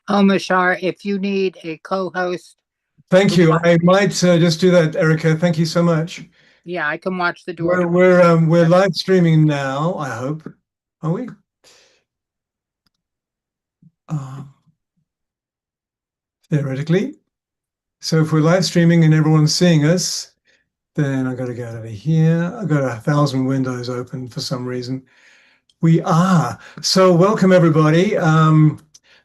Mashar, if you need a co-host Thank to you. watch, I might just do that, Erica. Thank you so much. yeah, I can watch the door. We're live streaming now, I hope. Are we? Uh, Theoretically. So if we're live streaming and everyone's seeing us, then I got to go over here. I've got 1,000 windows open for some reason. We are. So welcome everybody.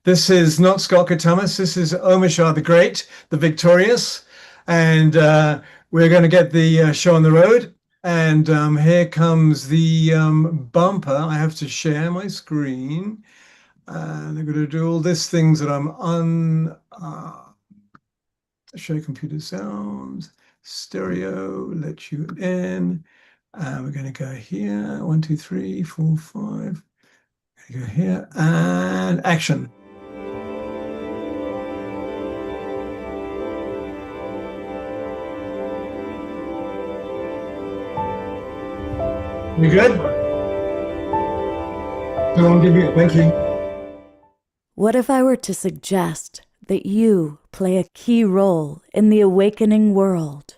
This is not Scott Thomas. This is Omishar the Great, the Victorious, and we're going to get the show on the road. And here comes the bumper. I have to share my screen, and I'm going to do all these things that I'm on. Show computer sounds, stereo, let you in. We're going to go here. 1, 2, 3, 4, 5. Go here and action. You good? Thank you. What if I were to suggest that you play a key role in the awakening world?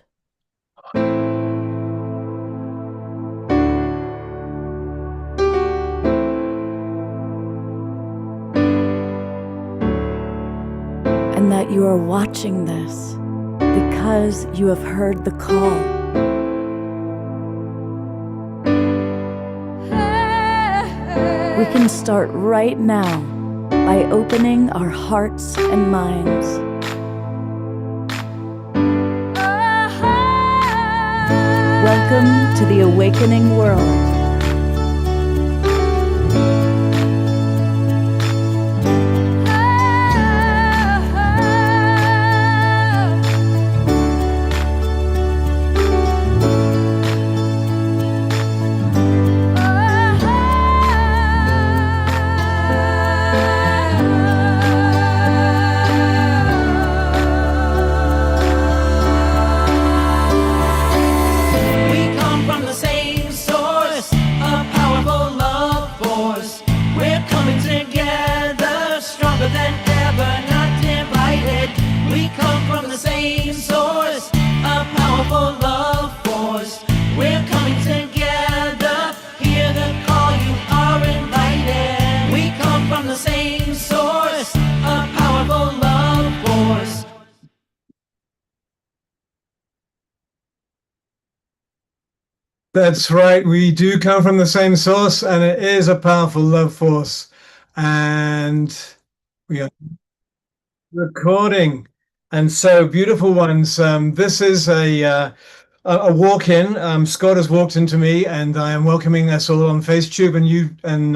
And that you are watching this because you have heard the call. We can start right now by opening our hearts and minds. Welcome to the awakening world. That's right. We do come from the same source, and it is a powerful love force. And we are recording. And so, beautiful ones. This is a walk-in. Scott has walked into me, and I am welcoming us all on FaceTube and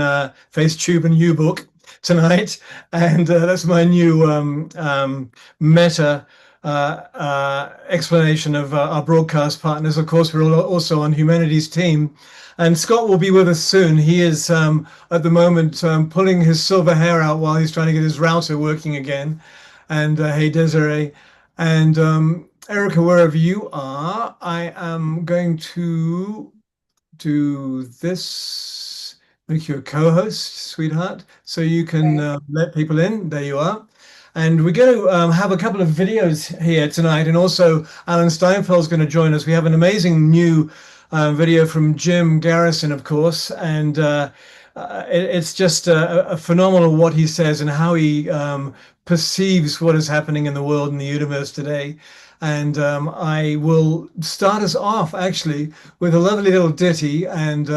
UBook tonight. And that's my new meta explanation of our broadcast partners. Of course, we're also on Humanity's team. And Scott will be with us soon. He is at the moment pulling his silver hair out while he's trying to get his router working again. And hey, Desiree. And Erica, wherever you are, I am going to do this, make you a co-host, sweetheart, so you can let people in. There you are. And we're going to have a couple of videos here tonight. And also, Alan Steinfeld is going to join us. We have an amazing new video from Jim Garrison, of course. And it's just a phenomenal what he says and how he perceives what is happening in the world and the universe today. And I will start us off actually with a lovely little ditty. And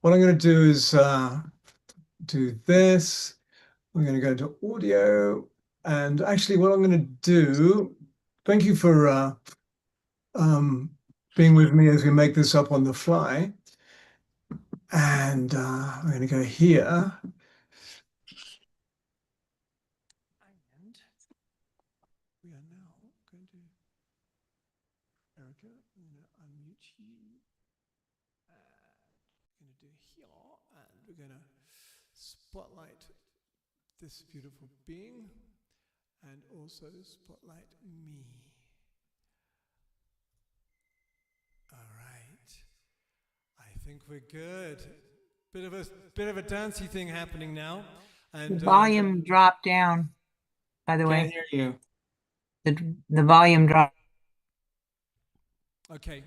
what I'm going to do is do this. I'm going to go into audio. And actually, what I'm going to do, thank you for being with me as we make this up on the fly. And I'm going to go here. And we are now going to, Erica, I'm going to unmute you. We're going to do here, and we're going to spotlight this beautiful being and also spotlight me. All right. I think we're good. Bit of a dancey thing happening now. And The volume dropped down. by the Can't way. hear you. The volume dropped. Okay.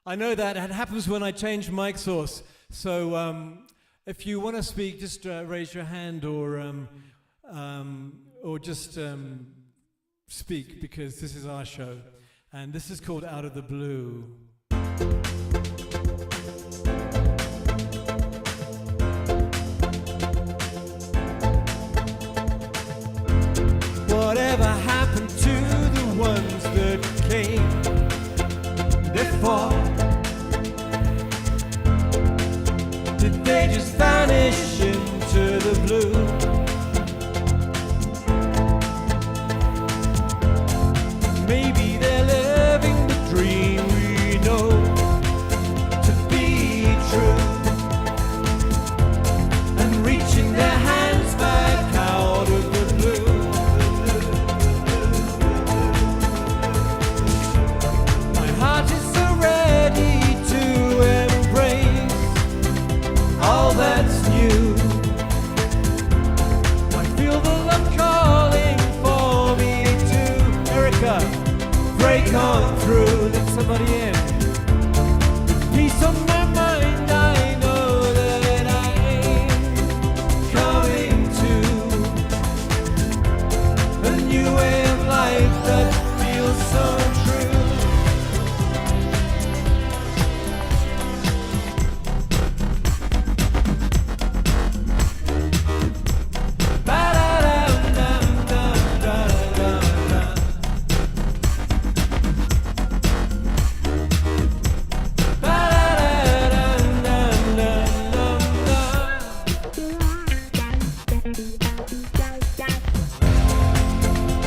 I know that it happens when I change mic source. So if you want to speak, just raise your hand or just speak, because this is our show. And this is called Out of the Blue. Whatever happened to the ones that came before? Did they just vanish into the blue? Maybe they're living the dream we know to be true, and reaching their hands back out of the blue. My heart is so ready to embrace all that's new. I feel the love calling for me to Erica. Break on through, let somebody in. Peace on my mind, I know that I'm coming to a new way of life that feels so true. Ba-da-dum-dum-dum-dum-dum.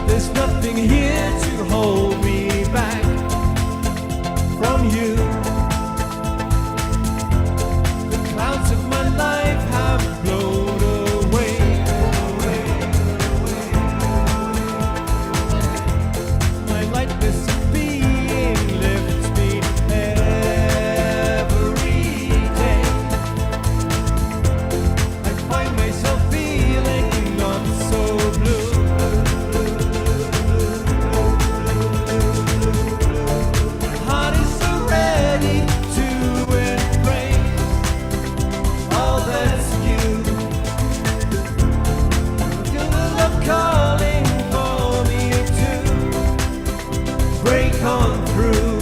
There's nothing here to hold me back from you. The clouds of my life have blown away. My lightness of being lifts me every day. I find myself feeling not so blue. Heart is so ready to embrace all that's new. Feel the love calling for me to break on through.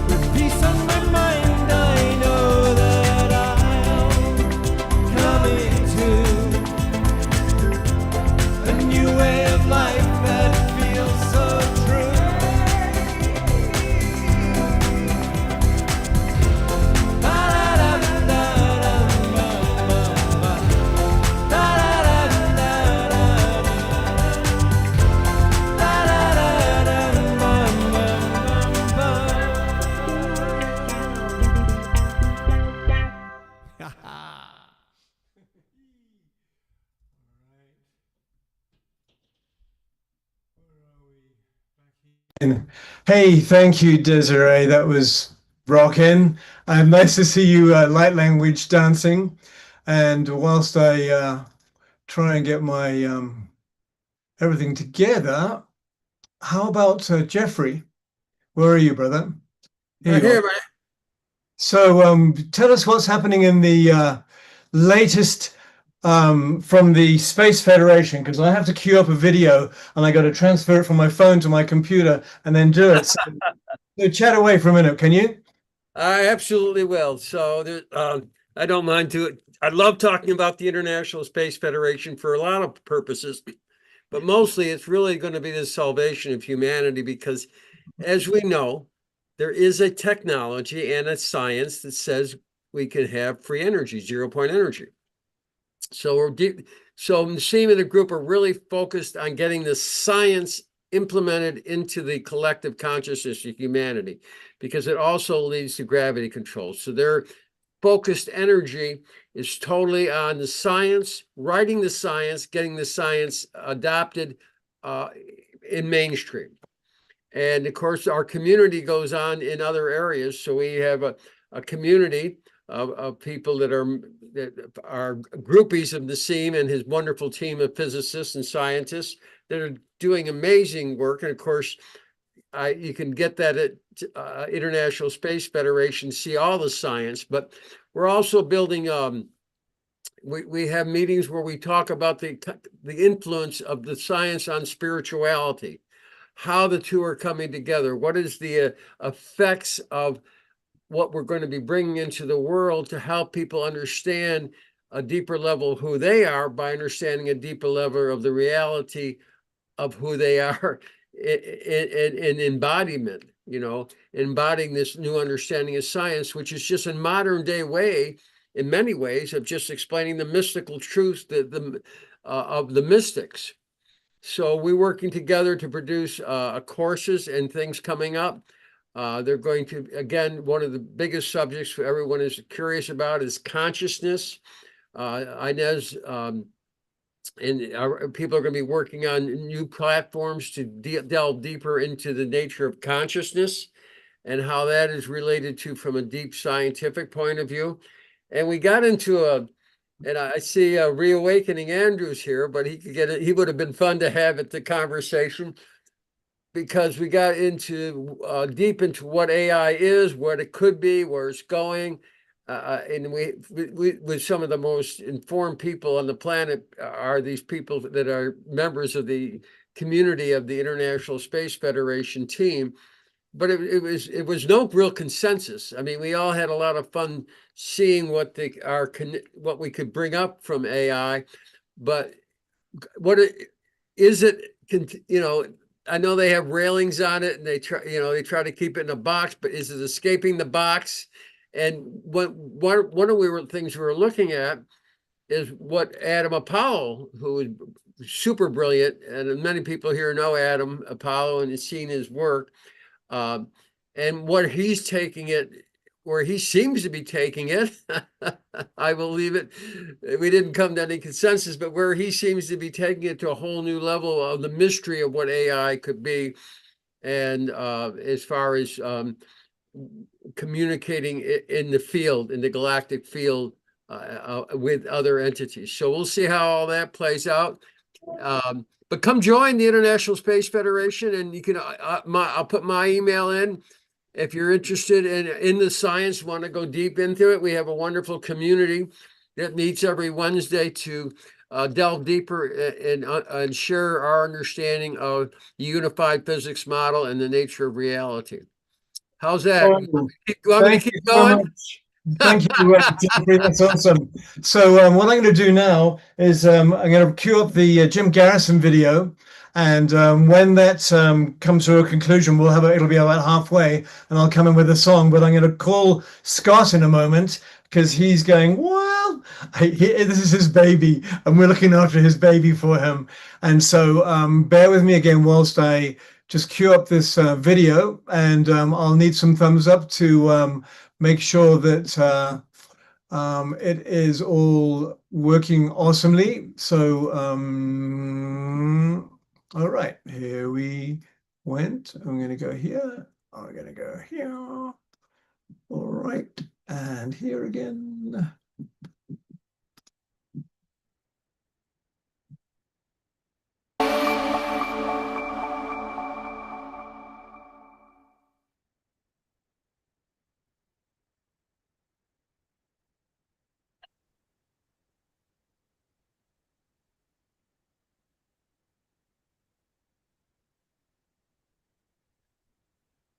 With peace on my mind, I know that I'm coming to a new way of life that feels so true. Hey, thank you, Desiree. That was rockin'. Nice to see you light language dancing. And whilst I try and get my everything together, how about Jeffrey? Where are you, brother? Here you are. man. So tell us what's happening in the latest from the Space Federation, because I have to queue up a video and I got to transfer it from my phone to my computer and then do it. So chat away for a minute, can you? I absolutely will. So I don't mind to it. I love talking about the International Space Federation for a lot of purposes, but mostly it's really going to be the salvation of humanity, because as we know, there is a technology and a science that says we can have free energy, 0-point energy. So Nassim and the group are really focused on getting the science implemented into the collective consciousness of humanity, because it also leads to gravity control. So their focused energy is totally on the science, writing the science, getting the science adopted in mainstream. And of course, our community goes on in other areas. So we have a community of people that are groupies of Nassim and his wonderful team of physicists and scientists that are doing amazing work. And of course, you can get that at International Space Federation, see all the science, but we're also building, we have meetings where we talk about the influence of the science on spirituality, how the two are coming together, what is the effects of what we're going to be bringing into the world to help people understand a deeper level of who they are by understanding a deeper level of the reality of who they are in embodiment, embodying this new understanding of science, which is just a modern day way, in many ways, of just explaining the mystical truth of the mystics. So we're working together to produce courses and things coming up. They're going to, again, one of the biggest subjects for everyone is curious about is consciousness. Inez and people are going to be working on new platforms to delve deeper into the nature of consciousness and how that is related to from a deep scientific point of view. And we got into and I see Reawakening Andrews here, but he could get it. He would have been fun to have at the conversation, because we got into deep into what AI is, what it could be, where it's going. And we with some of the most informed people on the planet are these people that are members of the community of the International Space Federation team. But it was no real consensus. I mean, we all had a lot of fun seeing what we could bring up from AI, but is it, I know they have railings on it and they try to keep it in a box, but is it escaping the box? And one of the things we were looking at is what Adam Apollo, who is super brilliant, and many people here know Adam Apollo and have seen his work, and what he's taking it, where he seems to be taking it, I believe it. We didn't come to any consensus, but where he seems to be taking it to a whole new level of the mystery of what AI could be, and as far as communicating in the field, in the galactic field, with other entities. So we'll see how all that plays out. But come join the International Space Federation, and you can. I'll put my email in if you're interested in the science, want to go deep into it. We have a wonderful community that meets every Wednesday to delve deeper and share our understanding of the unified physics model and the nature of reality. How's that? Oh, You want me to keep so going? much. Thank you, Jeffrey. That's awesome. So what I'm going to do now is I'm going to cue up the Jim Garrison video, and when that comes to a conclusion, it'll be about halfway, and I'll come in with a song. But I'm going to call Scott in a moment because he's going, well, this is his baby, and we're looking after his baby for him. And so bear with me again whilst I just cue up this video, and I'll need some thumbs up to make sure that it is all working awesomely. So, all right, here we went. I'm going to go here. I'm going to go here. All right, and here again.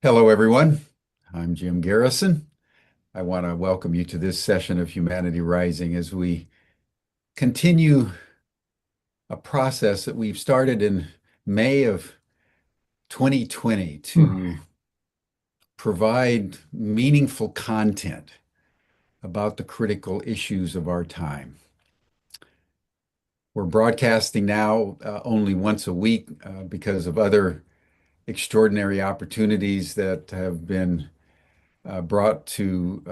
Hello, everyone. I'm Jim Garrison. I want to welcome you to this session of Humanity Rising as we continue a process that we've started in May of 2020 to provide meaningful content about the critical issues of our time. We're broadcasting now only once a week because of other extraordinary opportunities that have been brought to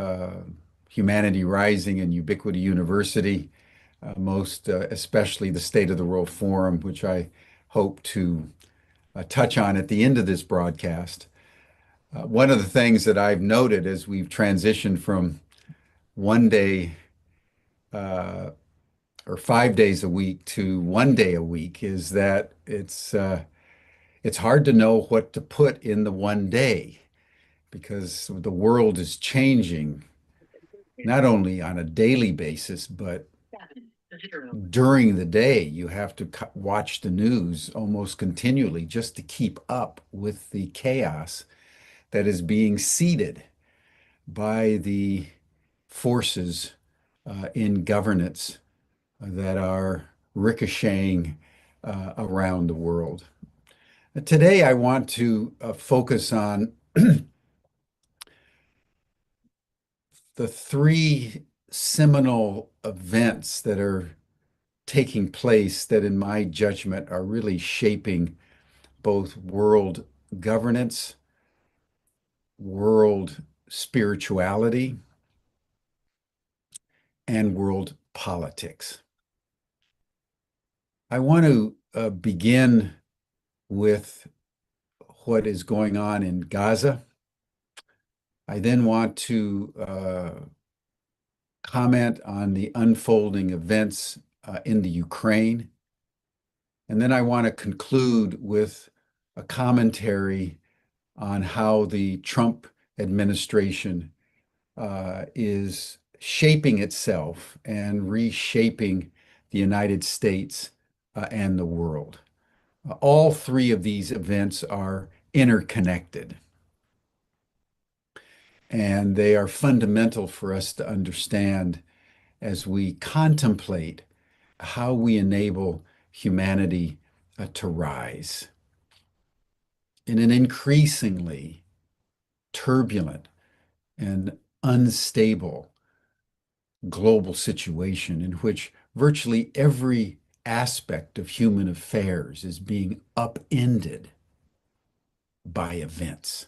Humanity Rising and Ubiquity University, most especially the State of the World Forum, which I hope to touch on at the end of this broadcast. One of the things that I've noted as we've transitioned from one day or 5 days a week to one day a week is that it's hard to know what to put in the one day because the world is changing not only on a daily basis, but during the day. You have to watch the news almost continually just to keep up with the chaos that is being seeded by the forces in governance that are ricocheting around the world. Today, I want to focus on the three seminal events that are taking place that, in my judgment, are really shaping both world governance, world spirituality, and world politics. I want to begin with what is going on in Gaza. I then want to comment on the unfolding events in the Ukraine. And then I want to conclude with a commentary on how the Trump administration is shaping itself and reshaping the United States and the world. All three of these events are interconnected, and they are fundamental for us to understand as we contemplate how we enable humanity to rise in an increasingly turbulent and unstable global situation in which virtually every aspect of human affairs is being upended by events.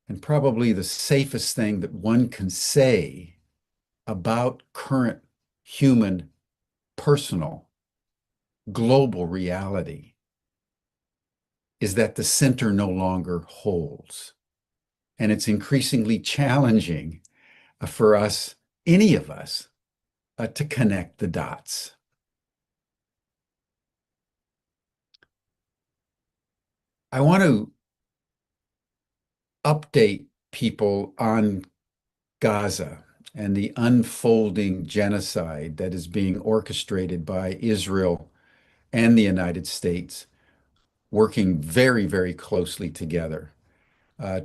And probably the safest thing that one can say about current human, personal, global reality is that the center no longer holds. And it's increasingly challenging for us, any of us, to connect the dots. I want to update people on Gaza and the unfolding genocide that is being orchestrated by Israel and the United States, working very, very closely together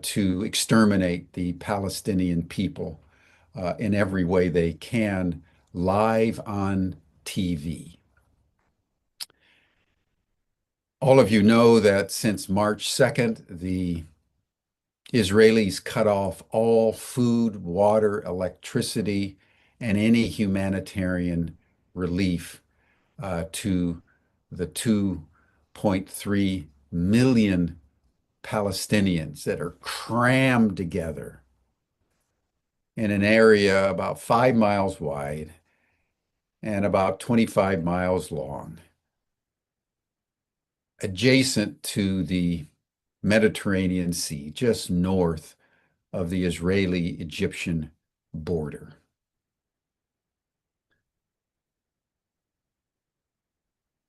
to exterminate the Palestinian people in every way they can, live on TV. All of you know that since March 2nd, the Israelis cut off all food, water, electricity, and any humanitarian relief to the 2.3 million Palestinians that are crammed together in an area about 5 miles wide and about 25 miles long, adjacent to the Mediterranean Sea, just north of the Israeli-Egyptian border.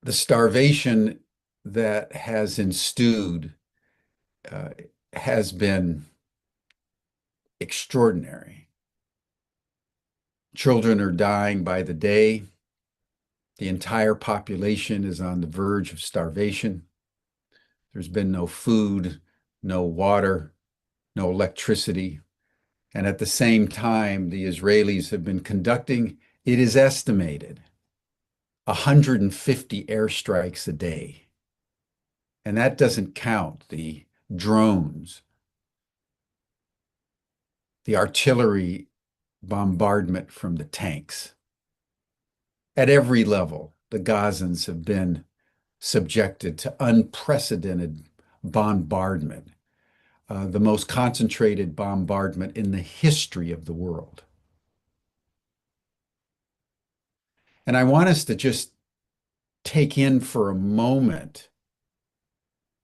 The starvation that has ensued has been extraordinary. Children are dying by the day. The entire population is on the verge of starvation. There's been no food, no water, no electricity. And at the same time, the Israelis have been conducting, it is estimated, 150 airstrikes a day. And that doesn't count the drones, the artillery bombardment from the tanks. At every level, the Gazans have been subjected to unprecedented bombardment, the most concentrated bombardment in the history of the world. And I want us to just take in for a moment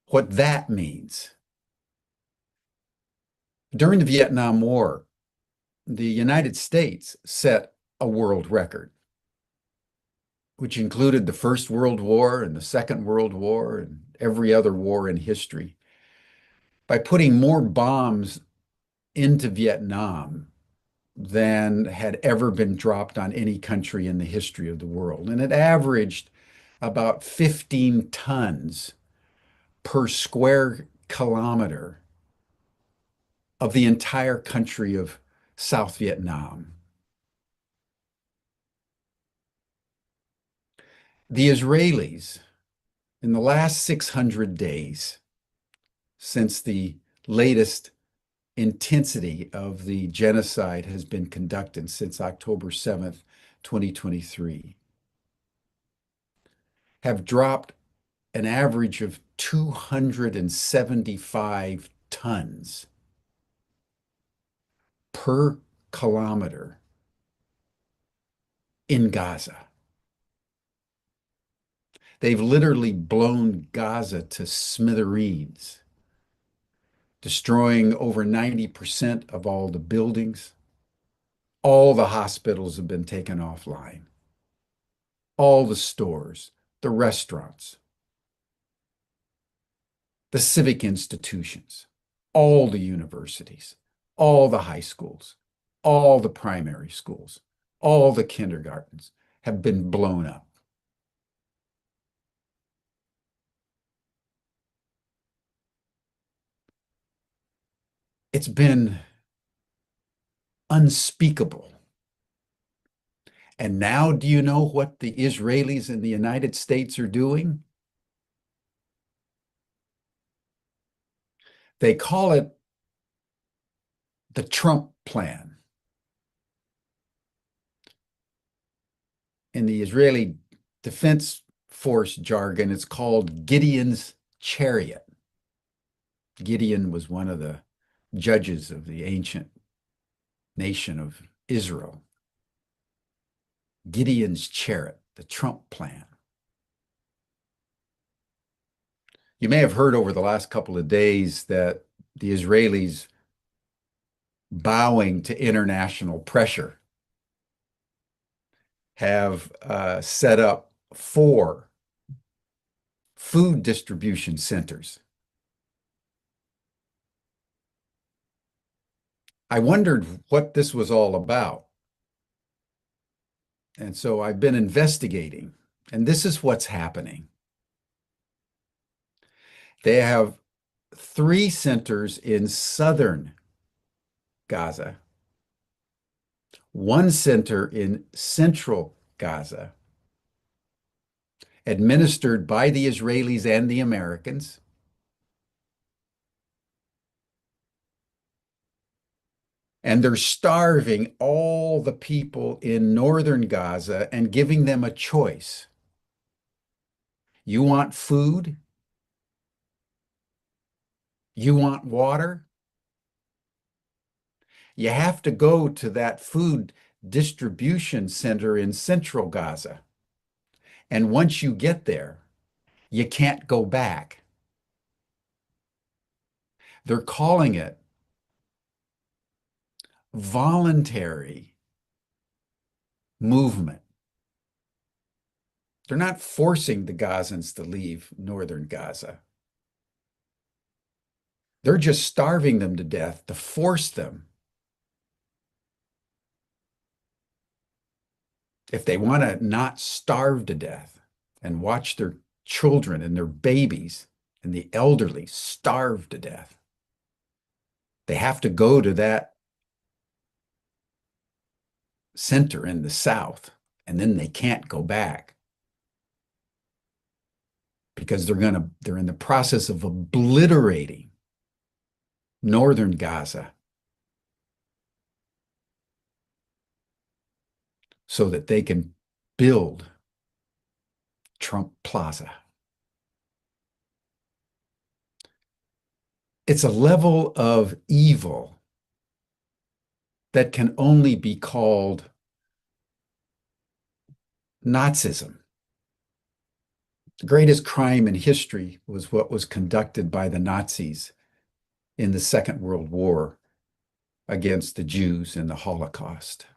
what that means. During the Vietnam War, the United States set a world record, which included the First World War and the Second World War and every other war in history, by putting more bombs into Vietnam than had ever been dropped on any country in the history of the world. And it averaged about 15 tons per square kilometer of the entire country of South Vietnam. The Israelis, in the last 600 days, since the latest intensity of the genocide has been conducted since October 7th, 2023, have dropped an average of 275 tons per kilometer in Gaza. They've literally blown Gaza to smithereens, destroying over 90% of all the buildings. All the hospitals have been taken offline. All the stores, the restaurants, the civic institutions, all the universities, all the high schools, all the primary schools, all the kindergartens have been blown up. It's been unspeakable. And now, do you know what the Israelis in the United States are doing? They call it the Trump plan. In the Israeli Defense Force jargon, it's called Gideon's chariot. Gideon was one of the judges of the ancient nation of Israel. Gideon's chariot, the Trump plan. You may have heard over the last couple of days that the Israelis, bowing to international pressure, have set up 4 food distribution centers. I wondered what this was all about. And so I've been investigating, and this is what's happening. They have 3 centers in southern Gaza, 1 center in central Gaza, administered by the Israelis and the Americans, and they're starving all the people in northern Gaza and giving them a choice. You want food? You want water? You have to go to that food distribution center in central Gaza. And once you get there, you can't go back. They're calling it voluntary movement. They're not forcing the Gazans to leave northern Gaza. They're just starving them to death to force them. If they want to not starve to death and watch their children and their babies and the elderly starve to death, they have to go to that center in the south, and then they can't go back because they're in the process of obliterating northern Gaza so that they can build Trump Plaza. It's a level of evil that can only be called Nazism. The greatest crime in history was what was conducted by the Nazis in the Second World War against the Jews in the Holocaust.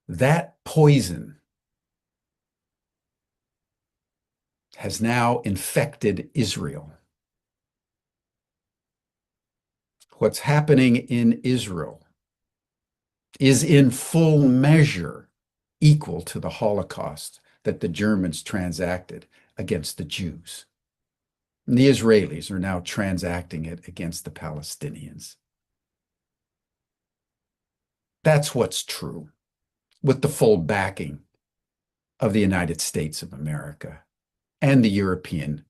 That poison has now infected Israel. What's happening in Israel is in full measure equal to the Holocaust that the Germans transacted against the Jews. And the Israelis are now transacting it against the Palestinians. That's what's true, with the full backing of the United States of America and the European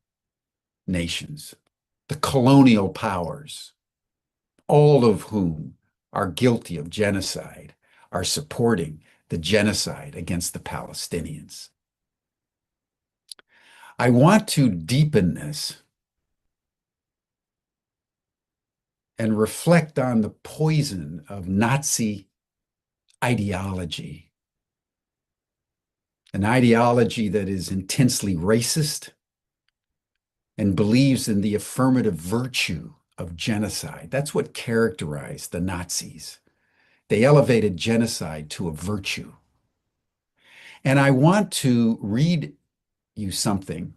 nations, the colonial powers, all of whom are guilty of genocide, are supporting the genocide against the Palestinians. I want to deepen this and reflect on the poison of Nazi ideology, an ideology that is intensely racist and believes in the affirmative virtue of genocide. That's what characterized the Nazis. They elevated genocide to a virtue. And I want to read you something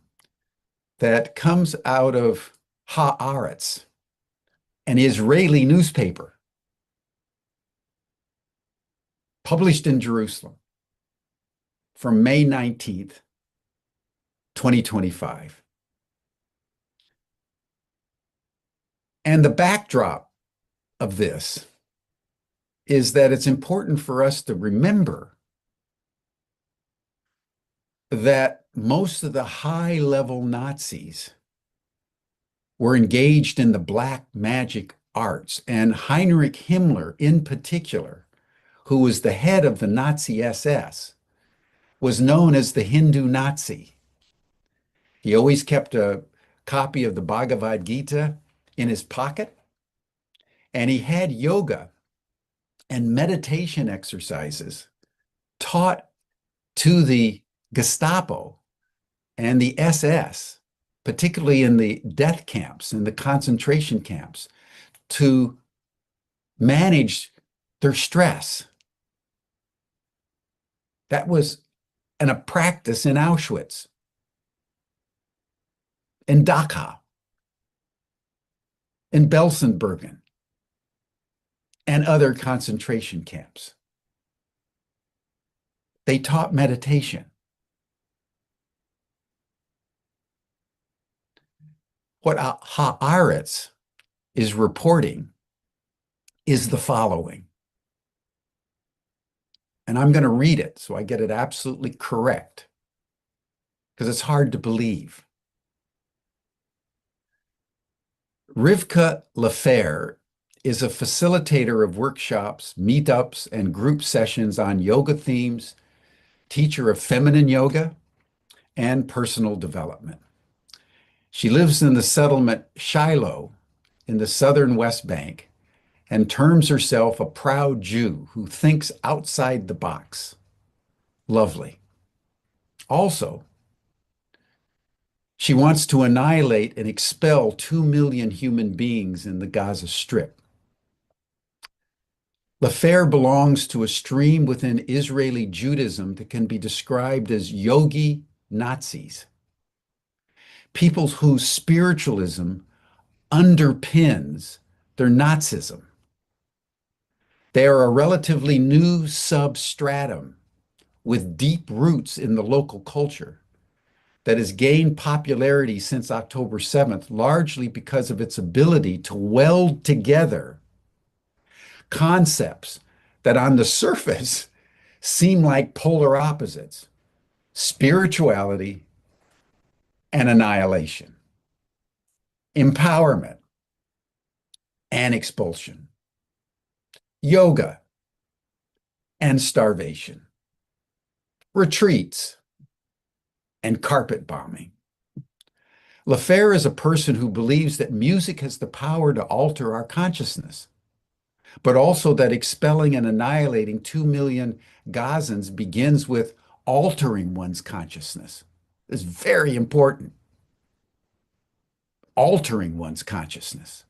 that comes out of Haaretz, an Israeli newspaper published in Jerusalem from May 19th, 2025. And the backdrop of this is that it's important for us to remember that most of the high-level Nazis were engaged in the black magic arts, and Heinrich Himmler in particular, who was the head of the Nazi SS, was known as the Hindu Nazi. He always kept a copy of the Bhagavad Gita in his pocket, and he had yoga and meditation exercises taught to the Gestapo and the SS, particularly in the death camps and the concentration camps, to manage their stress. That was a practice in Auschwitz, in Dachau, in Belsenbergen, and other concentration camps. They taught meditation. What Haaretz is reporting is the following. And I'm going to read it so I get it absolutely correct, because it's hard to believe. Rivka Lefer is a facilitator of workshops, meetups, and group sessions on yoga themes, teacher of feminine yoga, and personal development. She lives in the settlement Shiloh in the southern West Bank and terms herself a proud Jew who thinks outside the box. Lovely. Also, she wants to annihilate and expel 2 million human beings in the Gaza Strip. Lefer belongs to a stream within Israeli Judaism that can be described as yogi Nazis, people whose spiritualism underpins their Nazism. They are a relatively new substratum with deep roots in the local culture that has gained popularity since October 7th, largely because of its ability to weld together concepts that on the surface seem like polar opposites: spirituality and annihilation, empowerment and expulsion, yoga and starvation, retreats and carpet bombing. Lefer is a person who believes that music has the power to alter our consciousness, but also that expelling and annihilating 2 million Gazans begins with altering one's consciousness. It's very important. Altering one's consciousness.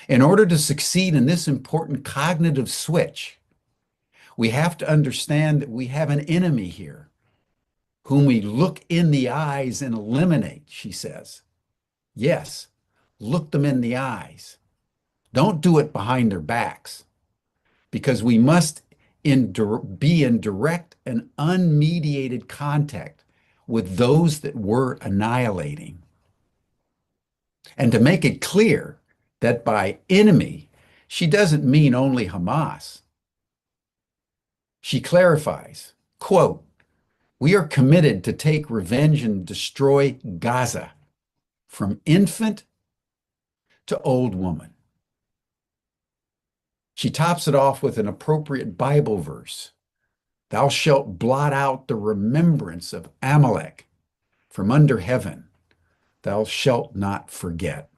In order to succeed in this important cognitive switch, we have to understand that we have an enemy here whom we look in the eyes and eliminate, she says. Yes, look them in the eyes. Don't do it behind their backs, because we must be in direct and unmediated contact with those that we're annihilating. And to make it clear that by enemy, she doesn't mean only Hamas. She clarifies, quote, "We are committed to take revenge and destroy Gaza from infant to old woman." She tops it off with an appropriate Bible verse. "Thou shalt blot out the remembrance of Amalek from under heaven. Thou shalt not forget."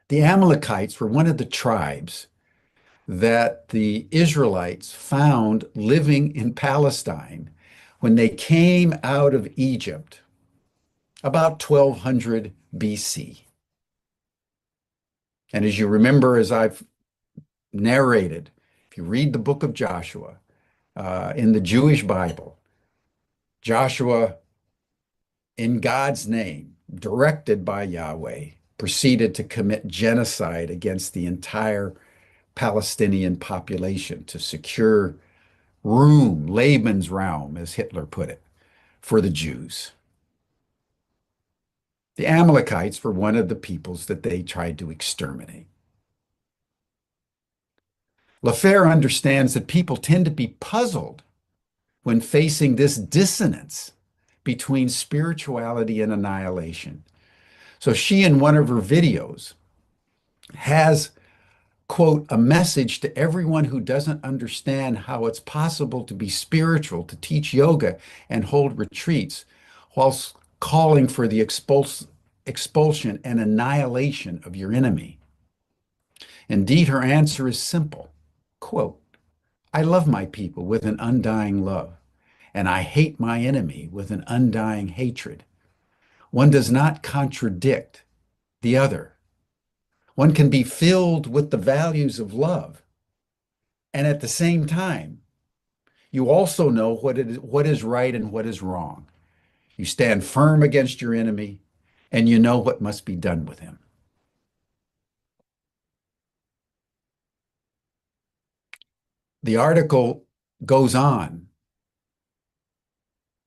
The Amalekites were one of the tribes that the Israelites found living in Palestine when they came out of Egypt about 1200 BC. And as you remember, as I've narrated, if you read the book of Joshua in the Jewish Bible, Joshua, in God's name, directed by Yahweh, proceeded to commit genocide against the entire Palestinian population to secure room, Lebensraum, as Hitler put it, for the Jews. The Amalekites were one of the peoples that they tried to exterminate. LaFere understands that people tend to be puzzled when facing this dissonance between spirituality and annihilation. So she, in one of her videos, has, quote, "a message to everyone who doesn't understand how it's possible to be spiritual, to teach yoga and hold retreats, whilst calling for the expulsion and annihilation of your enemy." Indeed, her answer is simple. Quote, "I love my people with an undying love, and I hate my enemy with an undying hatred. One does not contradict the other. One can be filled with the values of love, and at the same time, you also know what is right and what is wrong. You stand firm against your enemy, and you know what must be done with him." The article goes on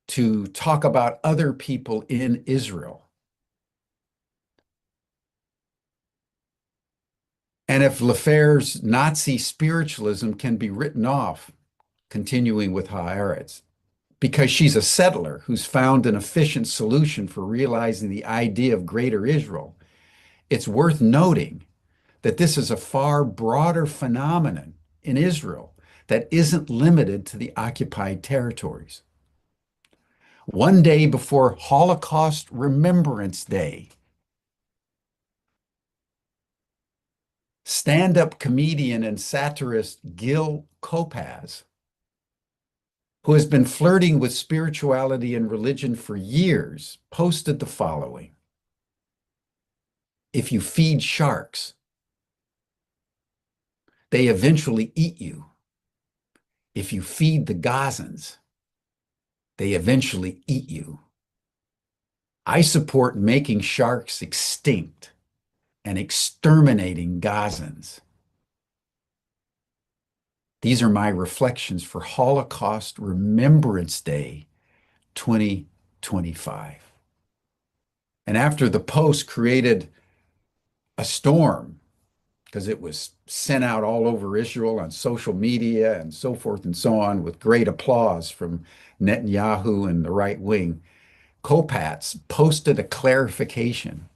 to talk about other people in Israel. And if LaFare's Nazi spiritualism can be written off, continuing with Haaretz, because she's a settler who's found an efficient solution for realizing the idea of Greater Israel, it's worth noting that this is a far broader phenomenon in Israel that isn't limited to the occupied territories. One day before Holocaust Remembrance Day, stand-up comedian and satirist Gil Kopaz, who has been flirting with spirituality and religion for years, posted the following: "If you feed sharks, they eventually eat you. If you feed the Gazans, they eventually eat you. I support making sharks extinct and exterminating Gazans. These are my reflections for Holocaust Remembrance Day 2025. And after the post created a storm, because it was sent out all over Israel on social media and so forth and so on, with great applause from Netanyahu and the right wing, Kopatz posted a clarification.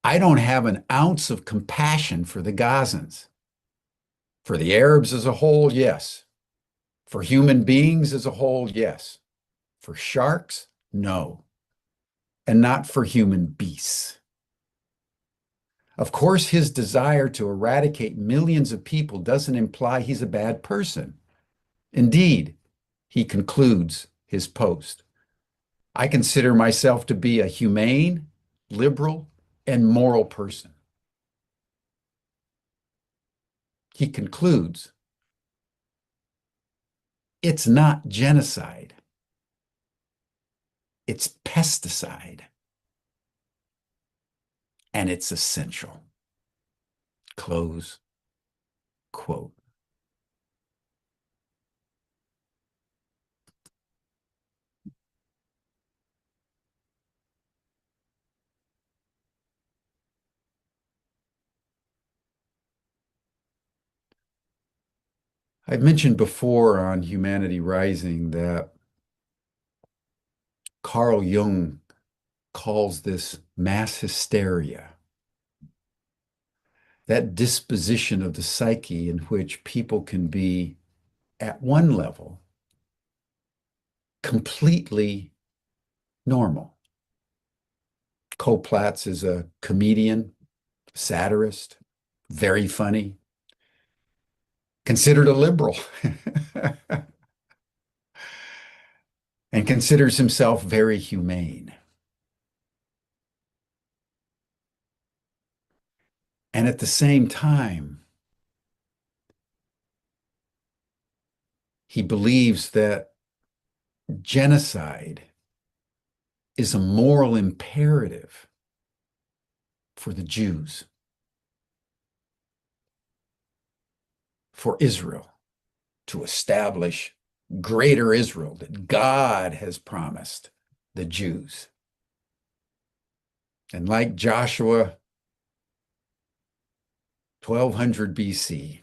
I don't have an ounce of compassion for the Gazans. For the Arabs as a whole, yes. For human beings as a whole, yes. For sharks, no. And not for human beasts. Of course, his desire to eradicate millions of people doesn't imply he's a bad person. Indeed, he concludes his post, I consider myself to be a humane, liberal, and moral person. he concludes, it's not genocide. It's pesticide. And it's essential. Close quote. I've mentioned before on Humanity Rising that Carl Jung calls this mass hysteria, that disposition of the psyche in which people can be, at one level, completely normal. Koplatz is a comedian, satirist, very funny, considered a liberal, and considers himself very humane. And at the same time, he believes that genocide is a moral imperative for the Jews, for Israel, to establish greater Israel that God has promised the Jews. And like Joshua, 1200 BC,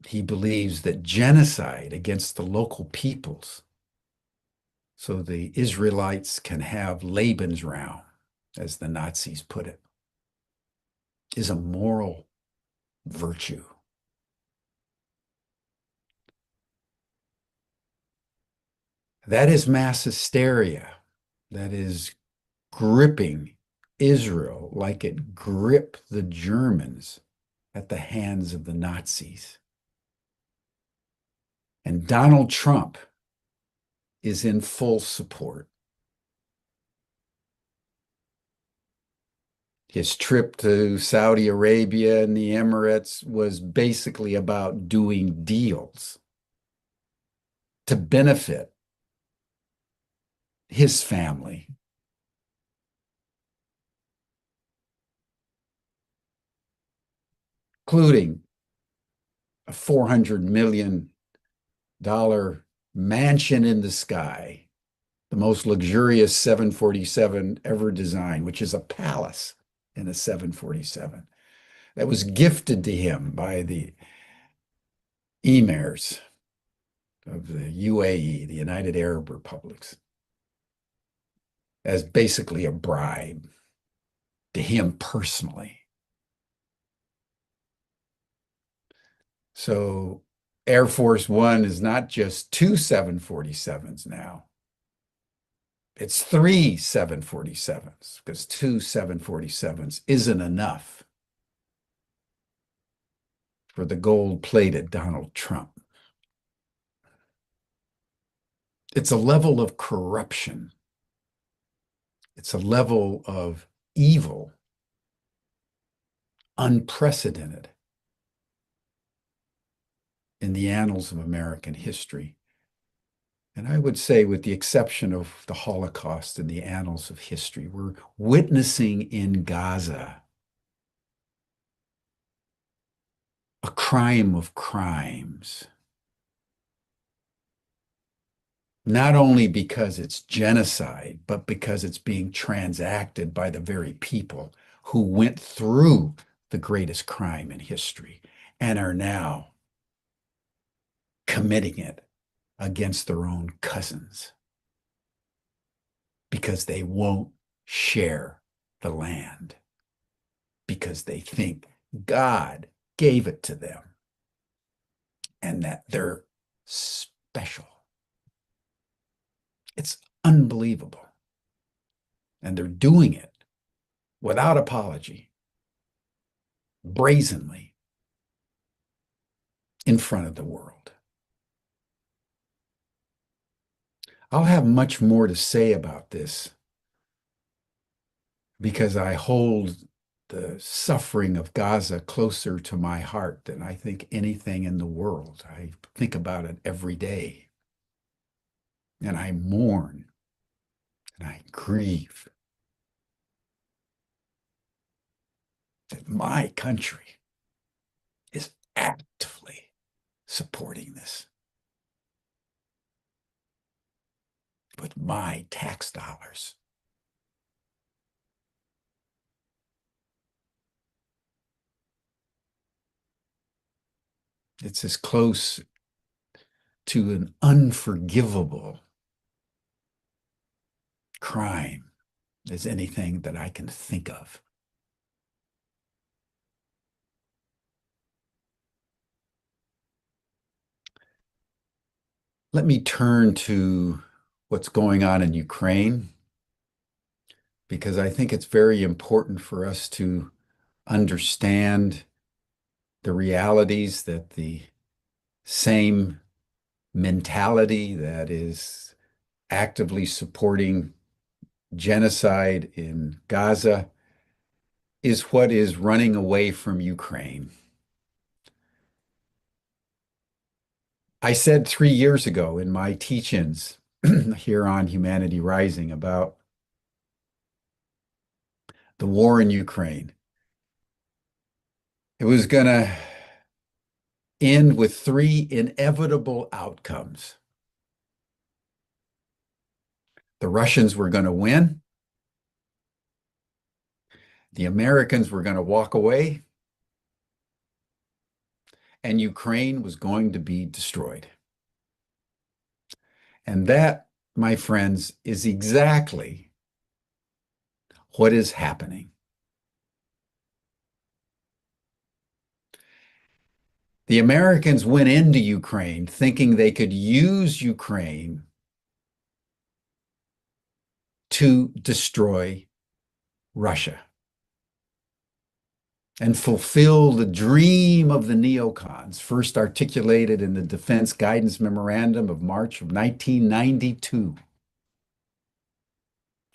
he believes that genocide against the local peoples, so the Israelites can have Lebensraum, as the Nazis put it, is a moral virtue. That is mass hysteria. That is gripping Israel like it gripped the Germans at the hands of the Nazis. And Donald Trump is in full support. His trip to Saudi Arabia and the Emirates was basically about doing deals to benefit his family, including a $400 million mansion in the sky, the most luxurious 747 ever designed, which is a palace in a 747 that was gifted to him by the emirs of the UAE, the United Arab Republics, as basically a bribe to him personally. So Air Force One is not just two 747s now. It's three 747s, because two 747s isn't enough for the gold-plated Donald Trump. It's a level of corruption. It's a level of evil unprecedented in the annals of American history. And I would say, with the exception of the Holocaust in the annals of history, we're witnessing in Gaza a crime of crimes. Not only because it's genocide, but because it's being transacted by the very people who went through the greatest crime in history and are now committing it against their own cousins because they won't share the land, because they think God gave it to them and that they're special. It's unbelievable. And they're doing it without apology, brazenly, in front of the world. I'll have much more to say about this because I hold the suffering of Gaza closer to my heart than I think anything in the world. I think about it every day. And I mourn and I grieve that my country is actively supporting this with my tax dollars. It's as close to an unforgivable crime as anything that I can think of. Let me turn to what's going on in Ukraine, because I think it's very important for us to understand the realities that the same mentality that is actively supporting genocide in Gaza is what is running away from Ukraine. I said 3 years ago in my teach-ins here on Humanity Rising about the war in Ukraine. It was going to end with 3 inevitable outcomes. The Russians were going to win. The Americans were going to walk away. And Ukraine was going to be destroyed. And that, my friends, is exactly what is happening. The Americans went into Ukraine thinking they could use Ukraine to destroy Russia and fulfill the dream of the neocons, first articulated in the Defense Guidance Memorandum of March of 1992,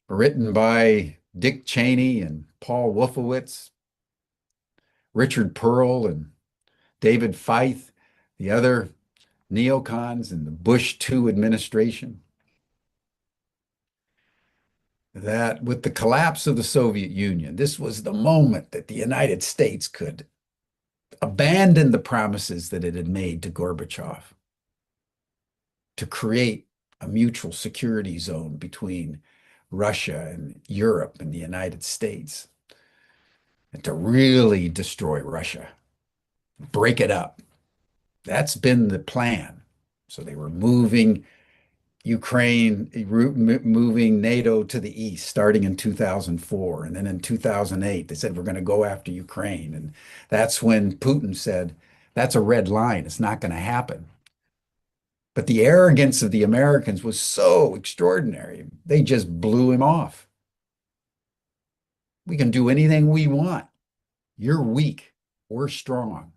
written by Dick Cheney and Paul Wolfowitz, Richard Pearl and David Feith, the other neocons in the Bush II administration, that with the collapse of the Soviet Union, this was the moment that the United States could abandon the promises that it had made to Gorbachev to create a mutual security zone between Russia and Europe and the United States, and to really destroy Russia, break it up. That's been the plan. So they were moving Ukraine, moving NATO to the east, starting in 2004. And then in 2008, they said, we're going to go after Ukraine. And that's when Putin said, that's a red line. It's not going to happen. But the arrogance of the Americans was so extraordinary. They just blew him off. We can do anything we want. You're weak. We're strong.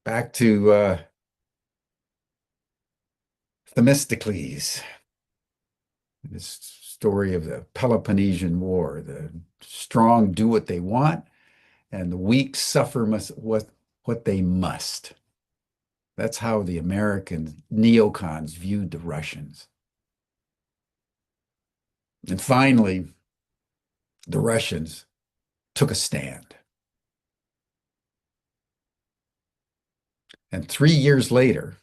Back to Themistocles, this story of the Peloponnesian War. The strong do what they want, and the weak suffer what they must. That's how the American neocons viewed the Russians. And finally, the Russians took a stand. And 3 years later,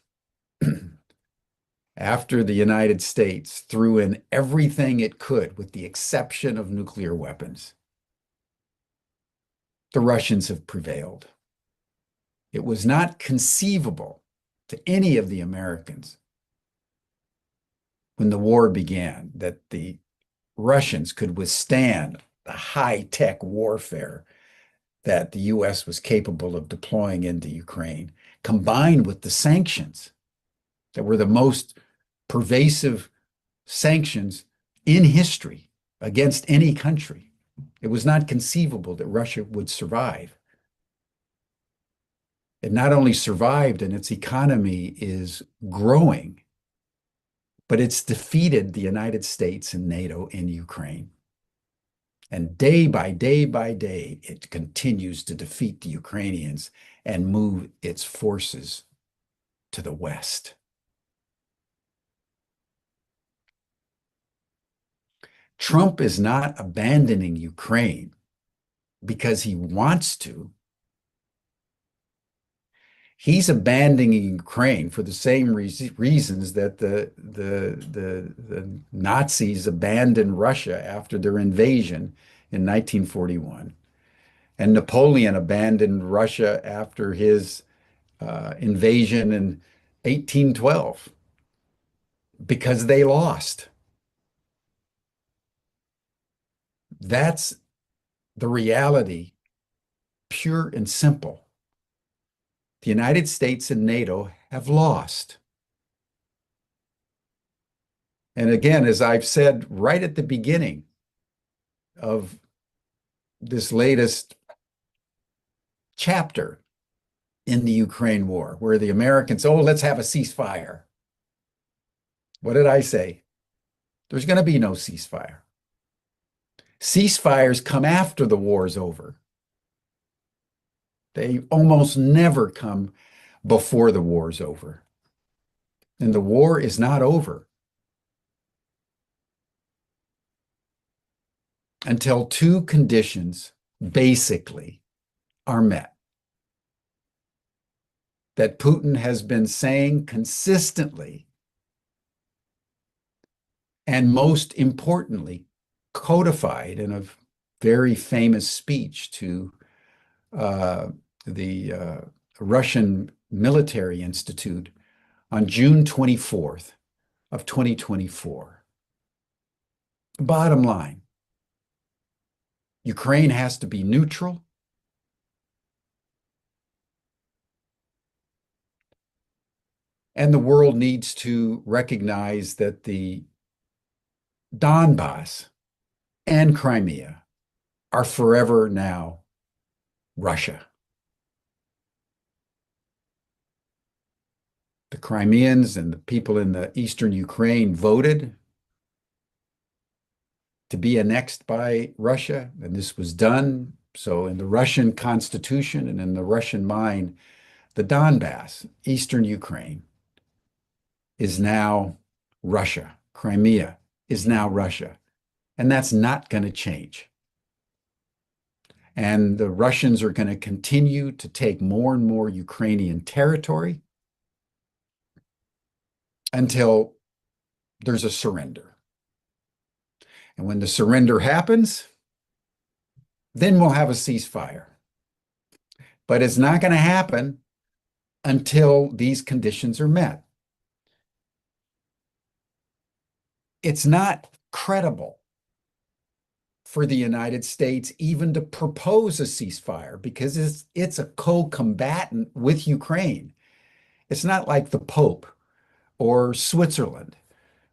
after the United States threw in everything it could, with the exception of nuclear weapons, the Russians have prevailed. It was not conceivable to any of the Americans when the war began that the Russians could withstand the high-tech warfare that the US was capable of deploying into Ukraine, combined with the sanctions that were the most pervasive sanctions in history against any country. It was not conceivable that Russia would survive. It not only survived, and its economy is growing, but it's defeated the United States and NATO in Ukraine. And day by day by day, it continues to defeat the Ukrainians and move its forces to the west. Trump is not abandoning Ukraine because he wants to. He's abandoning Ukraine for the same reasons that the Nazis abandoned Russia after their invasion in 1941, and Napoleon abandoned Russia after his invasion in 1812 because they lost. That's the reality, pure and simple. The United States and NATO have lost. And again, as I've said right at the beginning of this latest chapter in the Ukraine war, where the Americans, oh, let's have a ceasefire. What did I say? There's going to be no ceasefire. Ceasefires come after the war's over. They almost never come before the war's over. And the war is not over until two conditions basically are met. That Putin has been saying consistently, and most importantly, codified in a very famous speech to the Russian Military Institute on June 24th of 2024. Bottom line, Ukraine has to be neutral. And the world needs to recognize that the Donbass and Crimea are forever now Russia. The Crimeans and the people in the eastern Ukraine voted to be annexed by Russia, and this was done. So in the Russian constitution and in the Russian mind, the Donbass, eastern Ukraine, is now Russia. Crimea is now Russia. And that's not going to change. And the Russians are going to continue to take more and more Ukrainian territory until there's a surrender. And when the surrender happens, then we'll have a ceasefire. But it's not going to happen until these conditions are met. It's not credible for the United States even to propose a ceasefire because it's a co-combatant with Ukraine. It's not like the Pope or Switzerland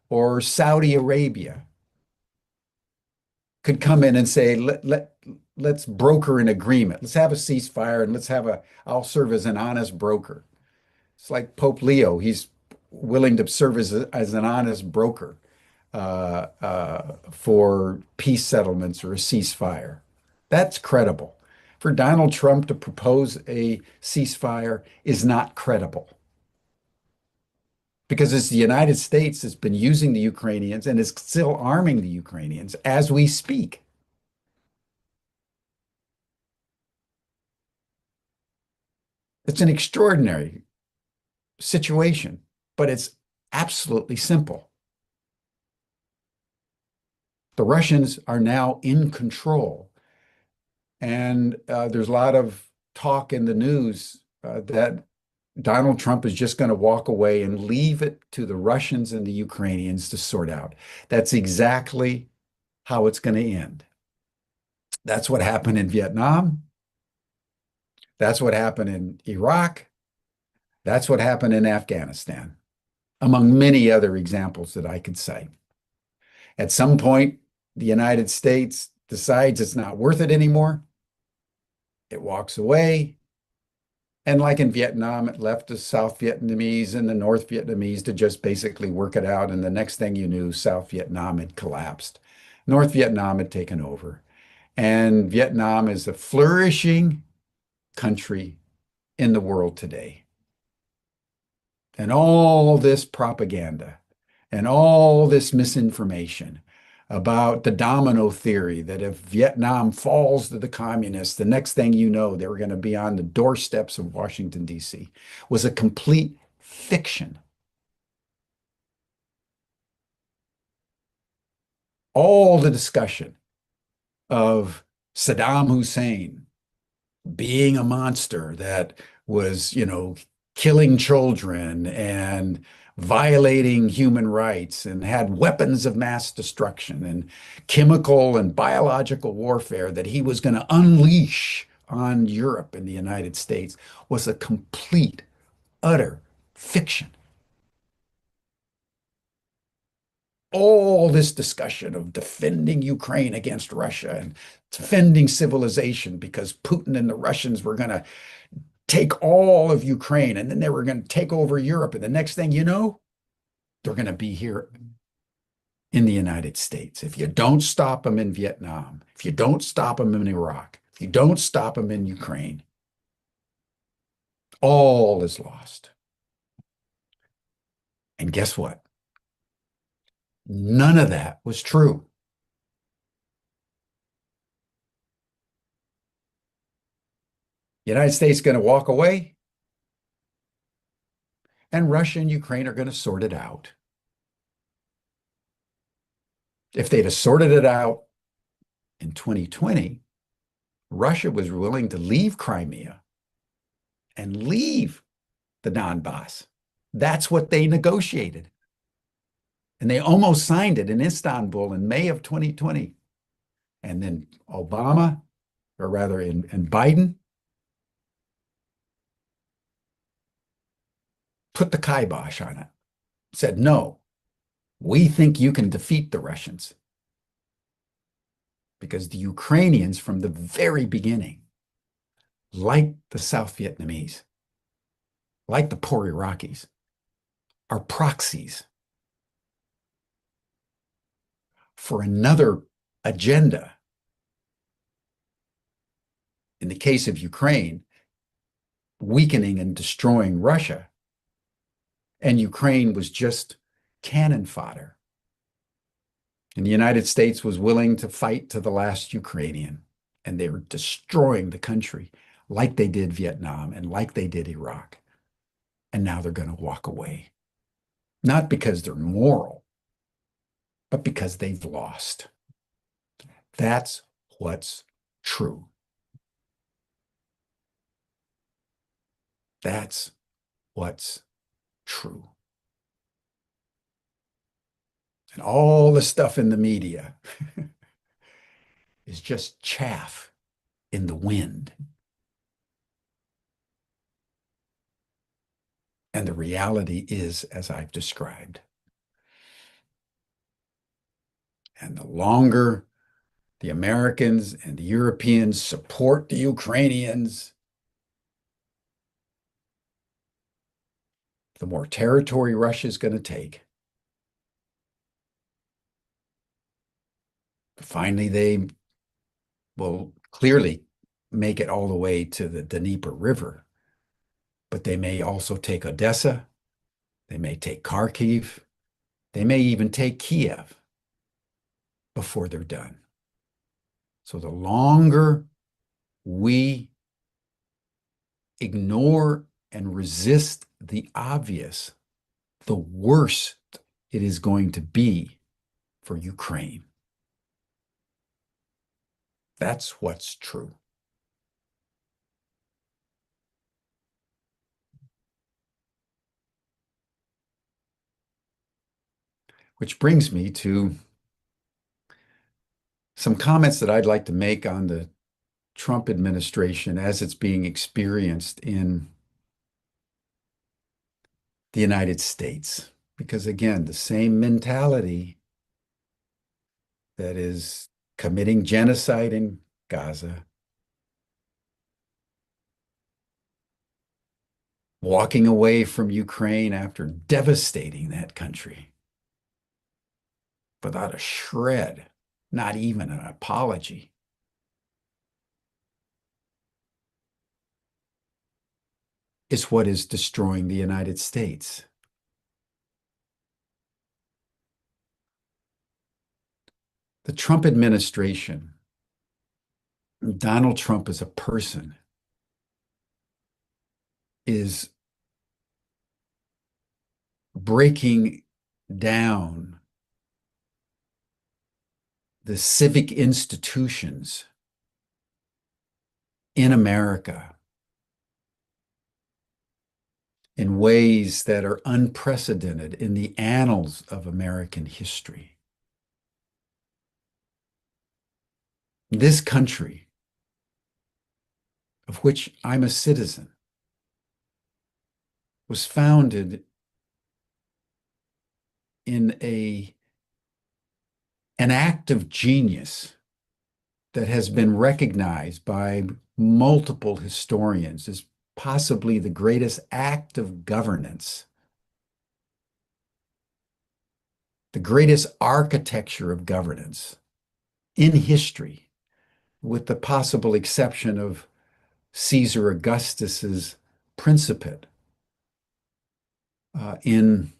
or Saudi Arabia could come in and say, let's broker an agreement. Let's have a ceasefire and I'll serve as an honest broker. It's like Pope Leo. He's willing to serve as an honest broker for peace settlements or a ceasefire. That's credible. For Donald Trump to propose a ceasefire is not credible. Because it's the United States that's been using the Ukrainians and is still arming the Ukrainians as we speak. It's an extraordinary situation, but it's absolutely simple. The Russians are now in control. And there's a lot of talk in the news that Donald Trump is just going to walk away and leave it to the Russians and the Ukrainians to sort out. That's exactly how it's going to end. That's what happened in Vietnam. That's what happened in Iraq. That's what happened in Afghanistan, among many other examples that I could cite. At some point, the United States decides it's not worth it anymore. It walks away. And like in Vietnam, it left the South Vietnamese and the North Vietnamese to just basically work it out. And the next thing you knew, South Vietnam had collapsed. North Vietnam had taken over. And Vietnam is a flourishing country in the world today. And all this propaganda and all this misinformation about the domino theory that if Vietnam falls to the communists, the next thing you know, they were going to be on the doorsteps of Washington, D.C., was a complete fiction. All the discussion of Saddam Hussein being a monster that was, killing children and violating human rights and had weapons of mass destruction and chemical and biological warfare that he was going to unleash on Europe and the United States was a complete, utter fiction. All this discussion of defending Ukraine against Russia and defending civilization because Putin and the Russians were going to take all of Ukraine and then they were going to take over Europe. And the next thing you know, they're going to be here in the United States. If you don't stop them in Vietnam, if you don't stop them in Iraq, if you don't stop them in Ukraine, all is lost. And guess what? None of that was true. The United States is going to walk away, and Russia and Ukraine are going to sort it out. If they'd have sorted it out in 2020, Russia was willing to leave Crimea and leave the Donbass. That's what they negotiated. And they almost signed it in Istanbul in May of 2020. And then Obama, or rather, and Biden put the kibosh on it, said, no, we think you can defeat the Russians. Because the Ukrainians, from the very beginning, like the South Vietnamese, like the poor Iraqis, are proxies for another agenda. In the case of Ukraine, weakening and destroying Russia, and Ukraine was just cannon fodder. And the United States was willing to fight to the last Ukrainian, and they were destroying the country like they did Vietnam and like they did Iraq. And now they're going to walk away. Not because they're moral, but because they've lost. That's what's true. That's what's true. And all the stuff in the media is just chaff in the wind. And the reality is, as I've described. And the longer the Americans and the Europeans support the Ukrainians, the more territory Russia is going to take. Finally, they will clearly make it all the way to the Dnieper River, but they may also take Odessa, they may take Kharkiv, they may even take Kiev before they're done. So the longer we ignore and resist the obvious, the worse it is going to be for Ukraine. That's what's true. Which brings me to some comments that I'd like to make on the Trump administration as it's being experienced in the United States. Because again, the same mentality that is committing genocide in Gaza, walking away from Ukraine after devastating that country without a shred, not even an apology, is what is destroying the United States. The Trump administration, Donald Trump as a person, is breaking down the civic institutions in America in ways that are unprecedented in the annals of American history. This country, of which I'm a citizen, was founded in an act of genius that has been recognized by multiple historians as possibly the greatest act of governance, the greatest architecture of governance in history, with the possible exception of Caesar Augustus's Principate in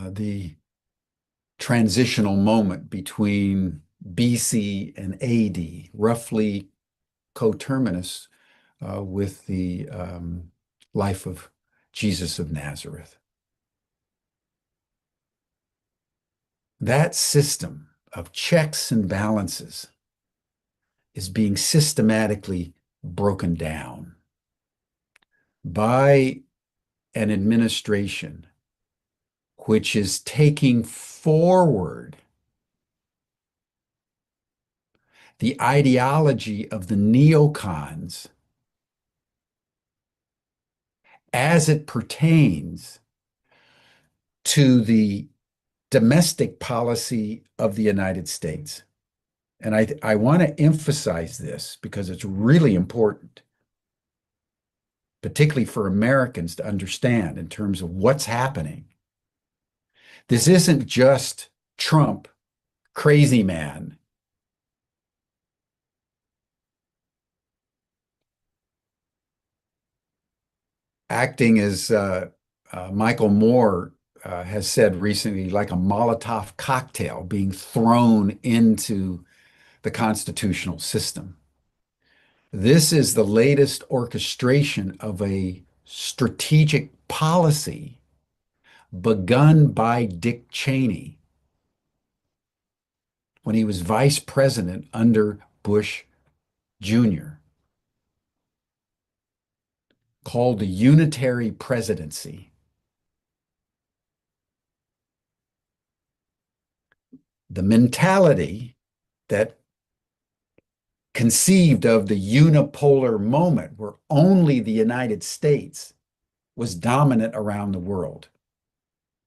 the transitional moment between BC and AD, roughly coterminous with the life of Jesus of Nazareth. That system of checks and balances is being systematically broken down by an administration which is taking forward the ideology of the neocons as it pertains to the domestic policy of the United States. And I want to emphasize this because it's really important, particularly for Americans to understand in terms of what's happening. This isn't just Trump, crazy man, acting as Michael Moore has said recently, like a Molotov cocktail being thrown into the constitutional system. This is the latest orchestration of a strategic policy begun by Dick Cheney when he was vice president under Bush Jr., called the unitary presidency. The mentality that conceived of the unipolar moment where only the United States was dominant around the world.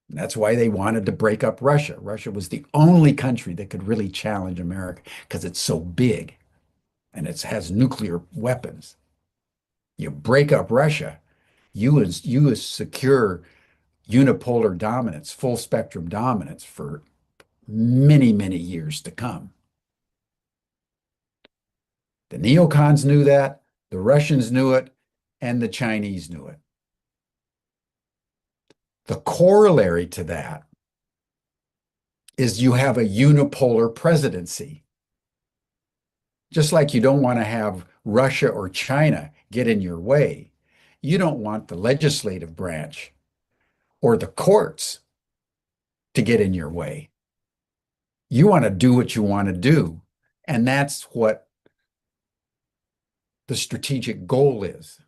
And that's why they wanted to break up Russia. Russia was the only country that could really challenge America because it's so big and it has nuclear weapons. You break up Russia, you secure unipolar dominance, full spectrum dominance for many, many years to come. The neocons knew that, the Russians knew it, and the Chinese knew it. The corollary to that is you have a unipolar presidency. Just like you don't want to have Russia or China get in your way, you don't want the legislative branch or the courts to get in your way. You want to do what you want to do, and that's what the strategic goal is.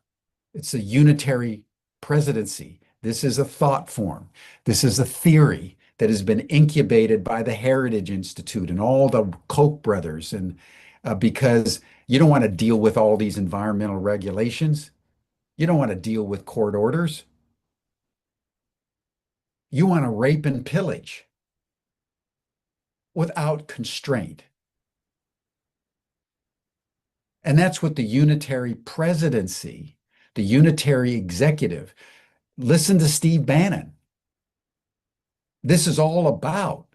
It's a unitary presidency. This is a thought form. This is a theory that has been incubated by the Heritage Institute and all the Koch brothers, and because you don't want to deal with all these environmental regulations. You don't want to deal with court orders. You want to rape and pillage without constraint. And that's what the unitary presidency, the unitary executive, listen to Steve Bannon. This is all about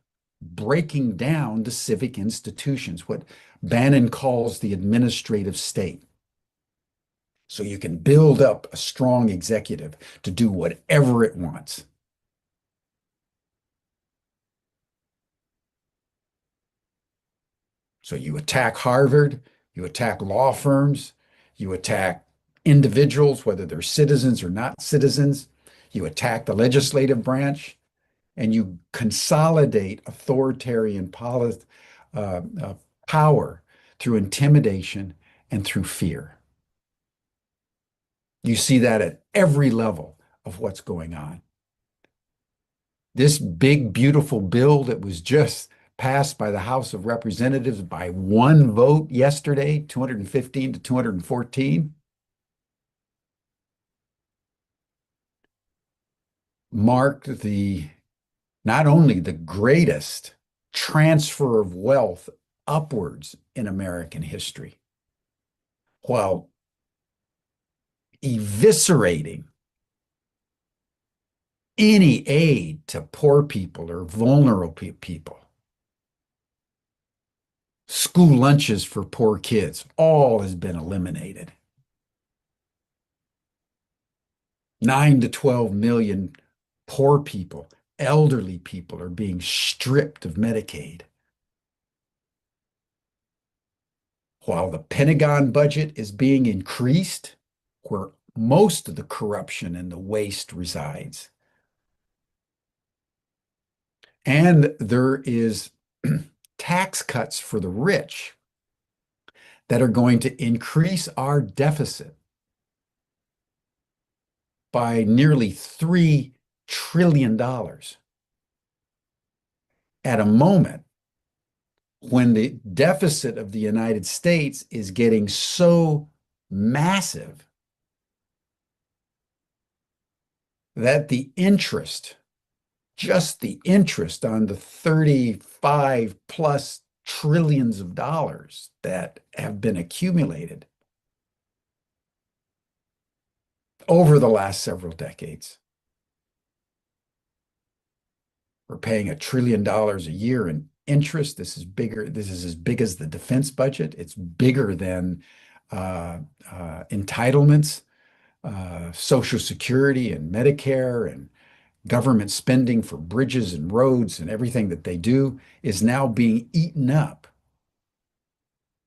breaking down the civic institutions, what Bannon calls the administrative state. so you can build up a strong executive to do whatever it wants. So you attack Harvard, you attack law firms, you attack individuals, whether they're citizens or not citizens, you attack the legislative branch, and you consolidate authoritarian power through intimidation and through fear. You see that at every level of what's going on. This big, beautiful bill that was just passed by the House of Representatives by one vote yesterday, 215 to 214, marked not only the greatest transfer of wealth upwards in American history, while eviscerating any aid to poor people or vulnerable people. School lunches for poor kids, all has been eliminated. 9 to 12 million poor people, elderly people are being stripped of Medicaid. While the Pentagon budget is being increased, where most of the corruption and the waste resides. And there is tax cuts for the rich that are going to increase our deficit by nearly $3 trillion at a moment when the deficit of the United States is getting so massive that the interest, just the interest on the 35 plus trillions of dollars that have been accumulated over the last several decades. We're paying $1 trillion a year in interest. This is bigger. This is as big as the defense budget. It's bigger than entitlements, Social Security and Medicare, and government spending for bridges and roads and everything that they do is now being eaten up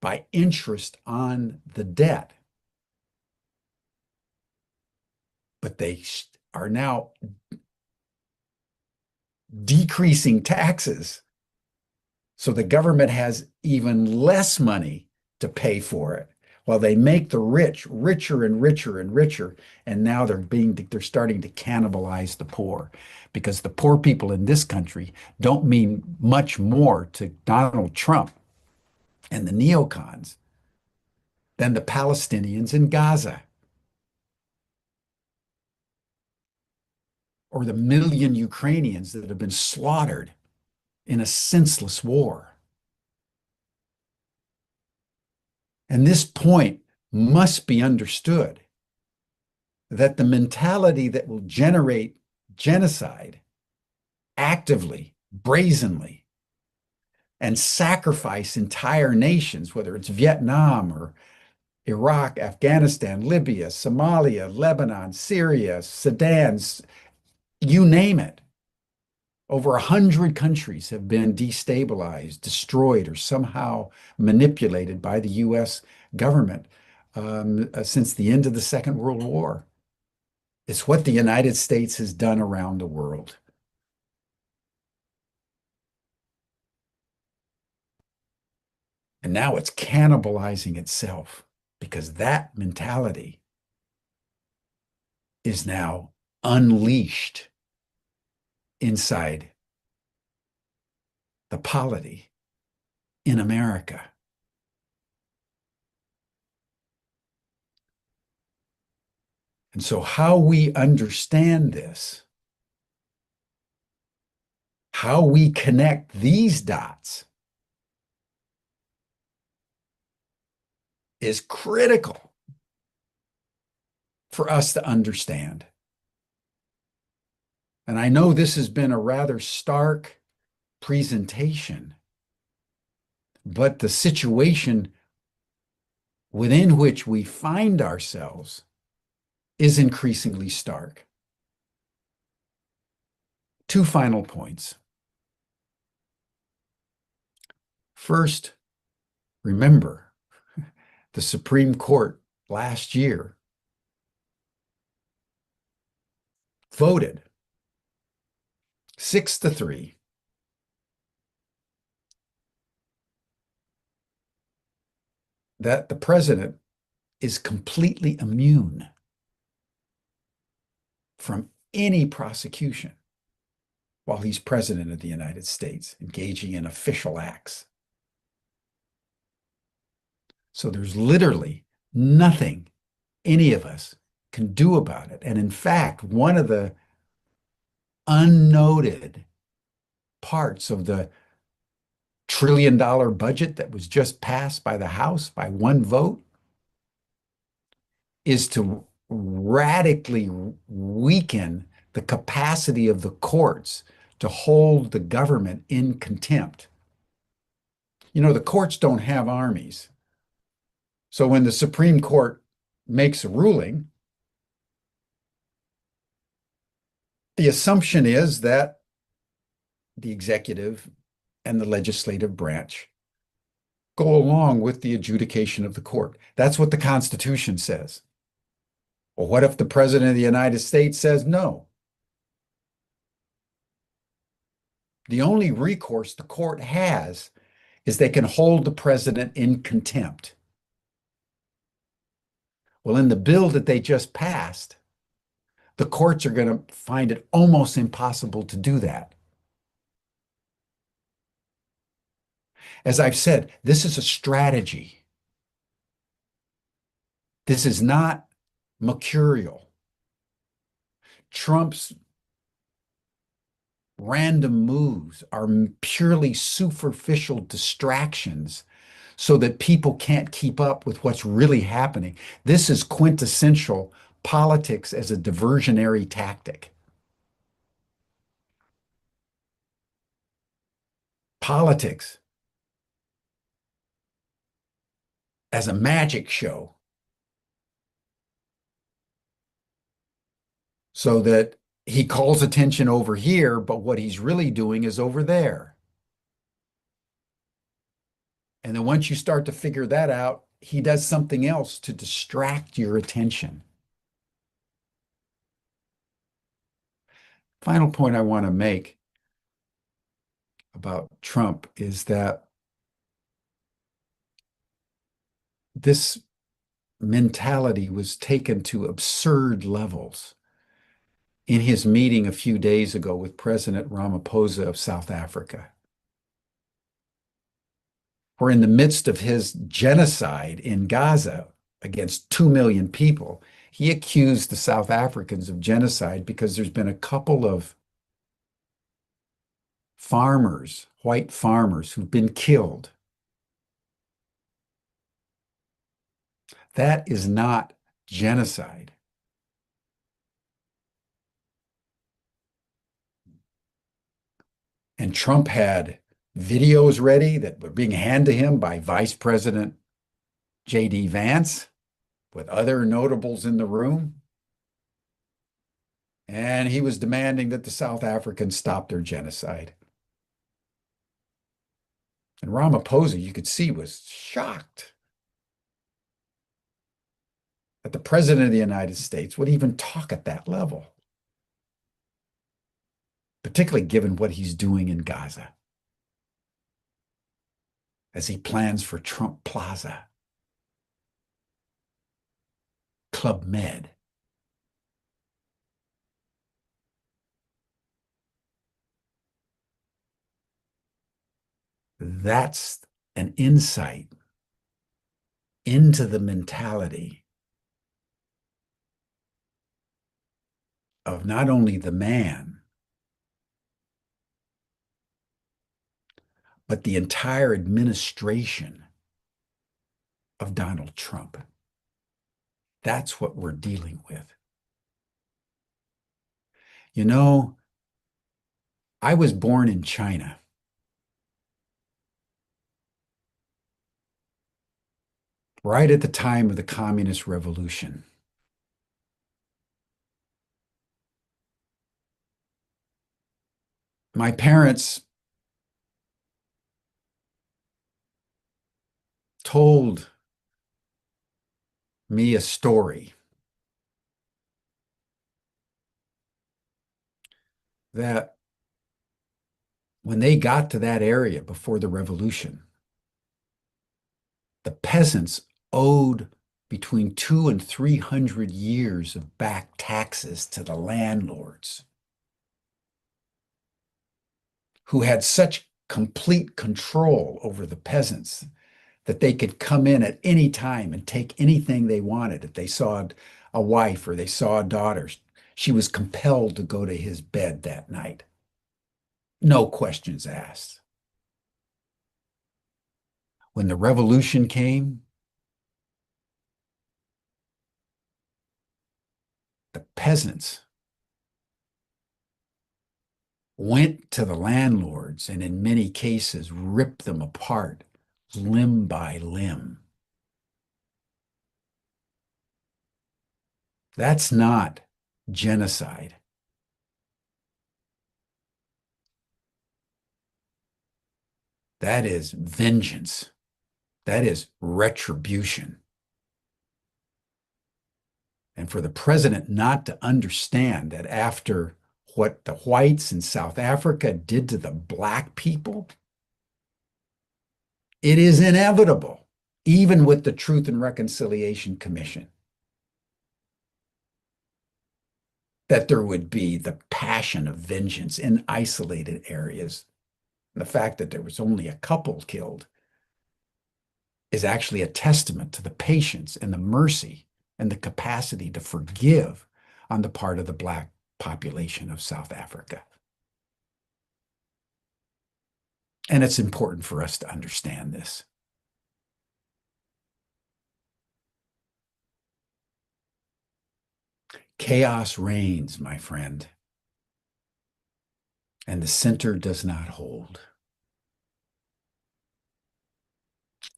by interest on the debt. But they are now decreasing taxes, so the government has even less money to pay for it, while they make the rich richer and richer and richer, and now they're starting to cannibalize the poor, because the poor people in this country don't mean much more to Donald Trump and the neocons than the Palestinians in Gaza, or the million Ukrainians that have been slaughtered in a senseless war. And this point must be understood, that the mentality that will generate genocide actively, brazenly, and sacrifice entire nations, whether it's Vietnam or Iraq, Afghanistan, Libya, Somalia, Lebanon, Syria, Sudan, you name it. Over 100 countries have been destabilized, destroyed, or somehow manipulated by the U.S. government since the end of the Second World War. It's what the United States has done around the world. And now it's cannibalizing itself, because that mentality is now unleashed inside the polity in America. And so how we understand this, how we connect these dots, is critical for us to understand. And I know this has been a rather stark presentation, but the situation within which we find ourselves is increasingly stark. Two final points. First, remember the Supreme Court last year voted 6-3 that the president is completely immune from any prosecution while he's president of the United States, engaging in official acts. So there's literally nothing any of us can do about it. And in fact, one of the unnoted parts of the trillion-dollar budget that was just passed by the House by one vote is to radically weaken the capacity of the courts to hold the government in contempt. You know, the courts don't have armies. So when the Supreme Court makes a ruling, the assumption is that the executive and the legislative branch go along with the adjudication of the court. That's what the Constitution says. Well, what if the President of the United States says no? The only recourse the court has is they can hold the president in contempt. Well, in the bill that they just passed, the courts are going to find it almost impossible to do that. As I've said, this is a strategy. This is not mercurial. Trump's random moves are purely superficial distractions so that people can't keep up with what's really happening. This is quintessential politics as a diversionary tactic. Politics as a magic show so that he calls attention over here, but what he's really doing is over there. And then once you start to figure that out, he does something else to distract your attention. Final point I want to make about Trump is that this mentality was taken to absurd levels in his meeting a few days ago with President Ramaphosa of South Africa, where in the midst of his genocide in Gaza against 2 million people, he accused the South Africans of genocide because there's been a couple of farmers, white farmers, who've been killed. That is not genocide. And Trump had videos ready that were being handed to him by Vice President J.D. Vance with other notables in the room. And he was demanding that the South Africans stop their genocide. And Ramaphosa, you could see, was shocked that the President of the United States would even talk at that level, particularly given what he's doing in Gaza as he plans for Trump Plaza, Club Med. That's an insight into the mentality of not only the man, but the entire administration of Donald Trump. That's what we're dealing with. You know, I was born in China. right at the time of the Communist Revolution. My parents told me a story that when they got to that area before the revolution, the peasants owed between 200 and 300 years of back taxes to the landlords, who had such complete control over the peasants that they could come in at any time and take anything they wanted. If they saw a wife or they saw a daughter, she was compelled to go to his bed that night. No questions asked. When the revolution came, the peasants went to the landlords and in many cases ripped them apart limb by limb. That's not genocide. That is vengeance. That is retribution. And for the president not to understand that after what the whites in South Africa did to the black people, it is inevitable, even with the Truth and Reconciliation Commission, that there would be the passion of vengeance in isolated areas. And the fact that there was only a couple killed is actually a testament to the patience and the mercy and the capacity to forgive on the part of the black population of South Africa. And it's important for us to understand this. Chaos reigns, my friend, and the center does not hold.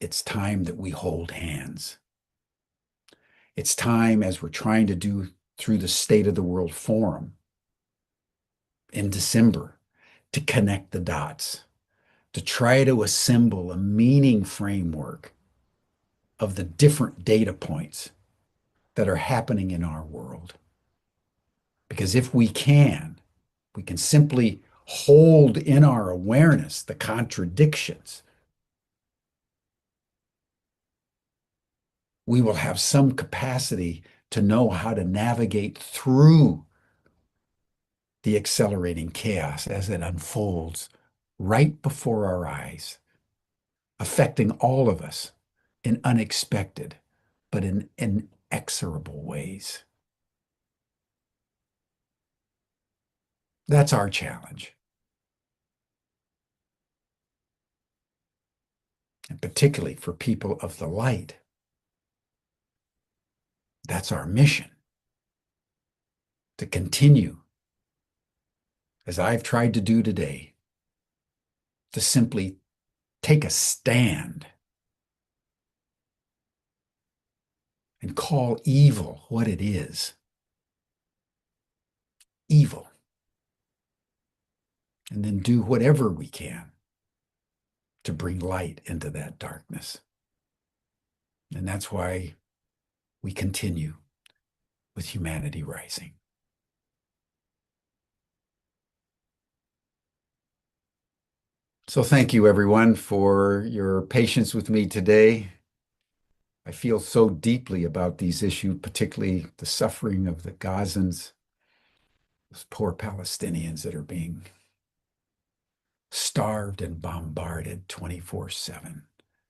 It's time that we hold hands. It's time, as we're trying to do through the State of the World Forum in December, to connect the dots, to try to assemble a meaning framework of the different data points that are happening in our world. Because if we can simply hold in our awareness the contradictions, we will have some capacity to know how to navigate through the accelerating chaos as it unfolds right before our eyes, affecting all of us in unexpected but in inexorable ways. That's our challenge. And particularly for people of the light, that's our mission, to continue, as I've tried to do today, to simply take a stand and call evil what it is, evil, and then do whatever we can to bring light into that darkness. And that's why we continue with Humanity Rising. So thank you, everyone, for your patience with me today. I feel so deeply about these issues, particularly the suffering of the Gazans, those poor Palestinians that are being starved and bombarded 24/7,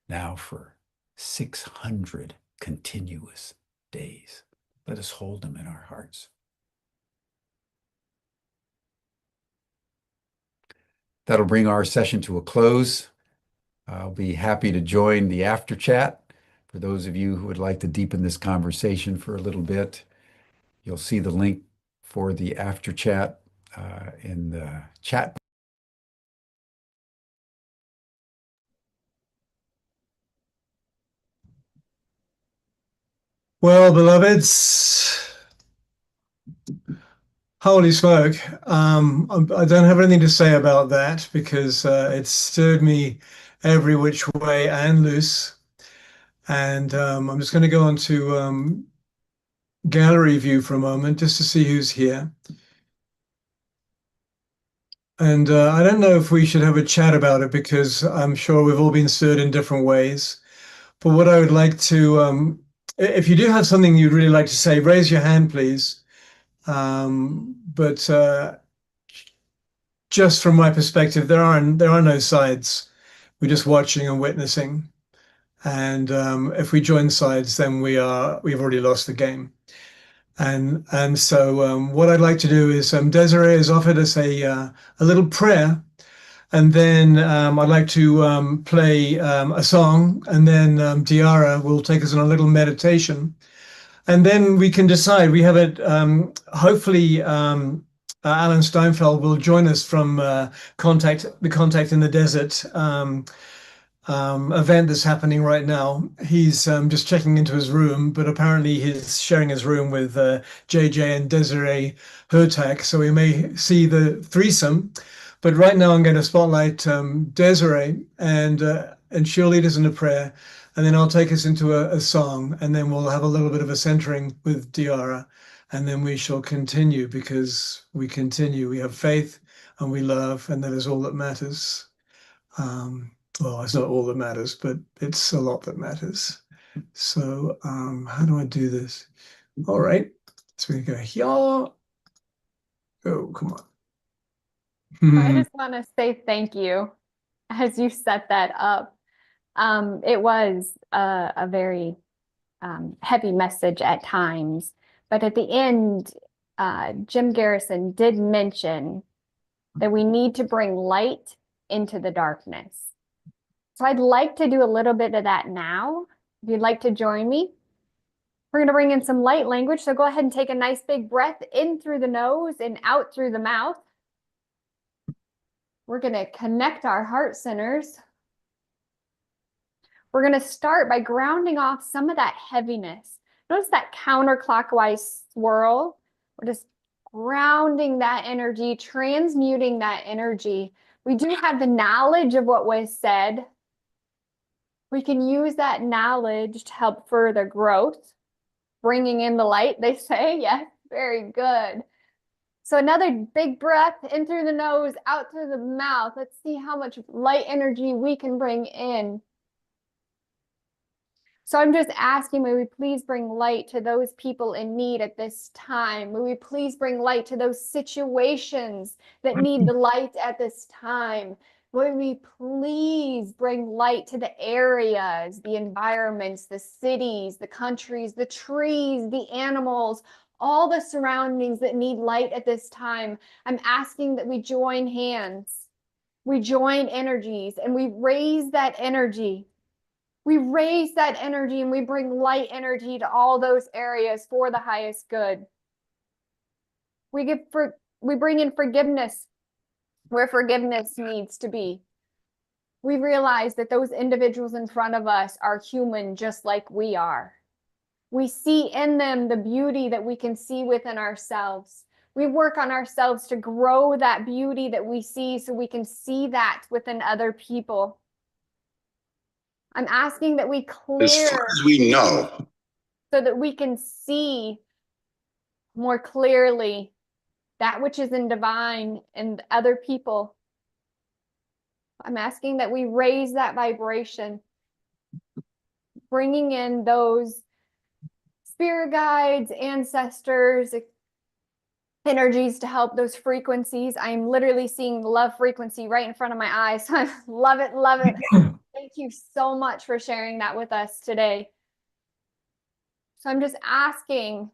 now for 600 continuous days. Let us hold them in our hearts. That'll bring our session to a close. I'll be happy to join the after chat. For those of you who would like to deepen this conversation for a little bit, you'll see the link for the after chat in the chat. Well, beloveds, holy smoke. I don't have anything to say about that because it stirred me every which way and loose. And I'm just going to go on to gallery view for a moment just to see who's here. And I don't know if we should have a chat about it because I'm sure we've all been stirred in different ways. But what I would like to, if you do have something you'd really like to say, raise your hand, please. But just from my perspective, there are no sides. We're just watching and witnessing. And if we join sides, then we've already lost the game. And so what I'd like to do is Desiree has offered us a little prayer, and then I'd like to play a song, and then Diara will take us on a little meditation, and then we can decide. We have it. Hopefully, Alan Steinfeld will join us from the Contact in the Desert event that's happening right now. He's just checking into his room, but apparently he's sharing his room with JJ and Desiree Hertak, so we may see the threesome. But right now I'm going to spotlight Desiree, and she'll lead us in a prayer, and then I'll take us into a song, and then we'll have a little bit of a centering with Diara, and then we shall continue because we continue. We have faith and we love, and that is all that matters. Well, it's not all that matters, but it's a lot that matters. So how do I do this? All right, so we go here. Oh, come on. I just want to say thank you as you set that up. It was a very heavy message at times, but at the end, Jim Garrison did mention that we need to bring light into the darkness. So I'd like to do a little bit of that now. If you'd like to join me, we're going to bring in some light language. So go ahead and take a nice big breath in through the nose and out through the mouth. We're going to connect our heart centers. We're going to start by grounding off some of that heaviness. Notice that counterclockwise swirl. We're just grounding that energy, transmuting that energy. We do have the knowledge of what was said. We can use that knowledge to help further growth, bringing in the light, they say. Yes, very good. So another big breath in through the nose, out through the mouth. Let's see how much light energy we can bring in. So I'm just asking, may we please bring light to those people in need at this time? May we please bring light to those situations that need the light at this time? May we please bring light to the areas, the environments, the cities, the countries, the trees, the animals, all the surroundings that need light at this time. I'm asking that we join hands, we join energies, and we raise that energy. We raise that energy and we bring light energy to all those areas for the highest good. We bring in forgiveness where forgiveness needs to be. We realize that those individuals in front of us are human just like we are. We see in them the beauty that we can see within ourselves. We work on ourselves to grow that beauty that we see so we can see that within other people. I'm asking that we clear, as far as we know, so that we can see more clearly that which is in divine and other people. I'm asking that we raise that vibration, bringing in those spirit guides, ancestors, energies to help those frequencies. I'm literally seeing the love frequency right in front of my eyes. I love it, love it. Thank you so much for sharing that with us today. So I'm just asking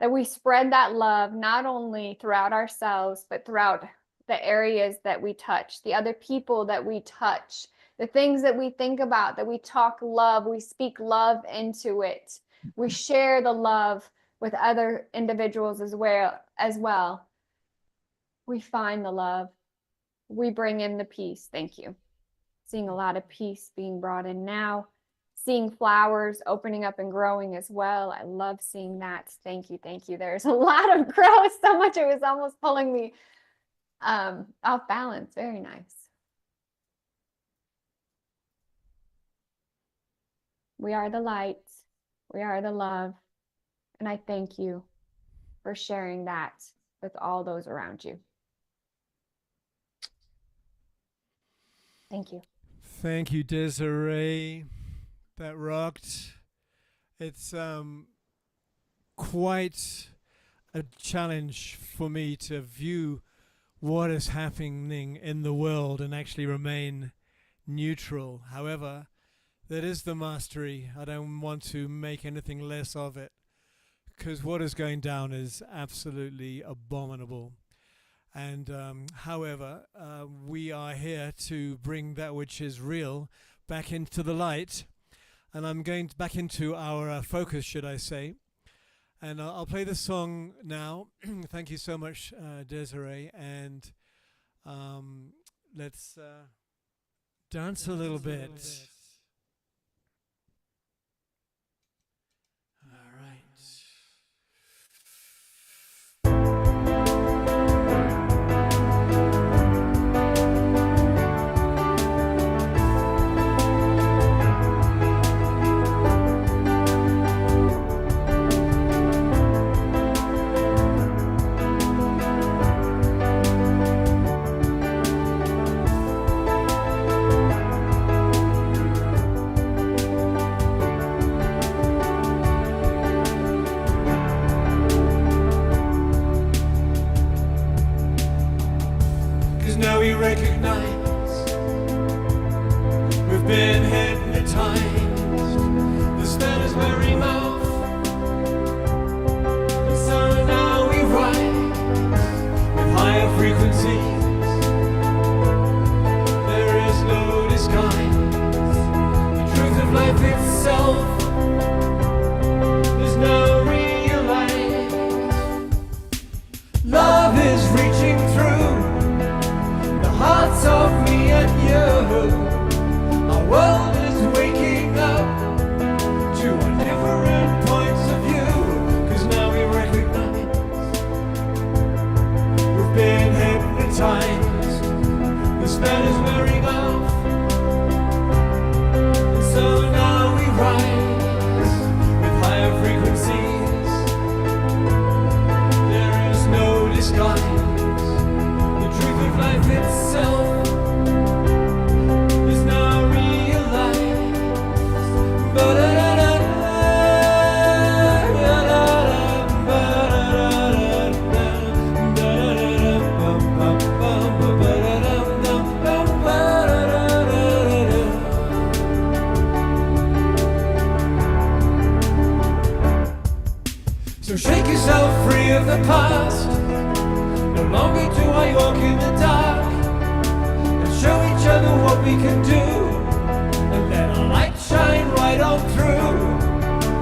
that we spread that love not only throughout ourselves, but throughout the areas that we touch, the other people that we touch, the things that we think about, that we talk love, we speak love into it. We share the love with other individuals as well. We find the love. We bring in the peace. Thank you. Seeing a lot of peace being brought in now. seeing flowers opening up and growing as well. I love seeing that. Thank you. Thank you. There's a lot of growth, so much it was almost pulling me off balance. Very nice. We are the light. We are the love. And I thank you for sharing that with all those around you. Thank you. Thank you, Desiree. That rocked. It's quite a challenge for me to view what is happening in the world and actually remain neutral. However, that is the mastery. I don't want to make anything less of it, because what is going down is absolutely abominable. And however, we are here to bring that which is real back into the light. And I'm going back into our focus, should I say. And I'll play the song now. Thank you so much, Desiree. And let's dance a little bit. All right. 'Cause now we recognize we've been hypnotized. The smell is wearing off, and so now we rise with higher frequencies. There is no disguise. The truth of life itself is now realized. Love is reaching through the hearts of me and you. Our world is waking up to our different points of view. 'Cause now we recognize we've been hypnotized. The spell is wearing off, and so now we rise with higher frequencies. There is no disguise. The truth of life itself is now realized. So shake yourself free of the past. No longer do I walk in the dark. Let's show each other what we can do, and let our light shine right on through.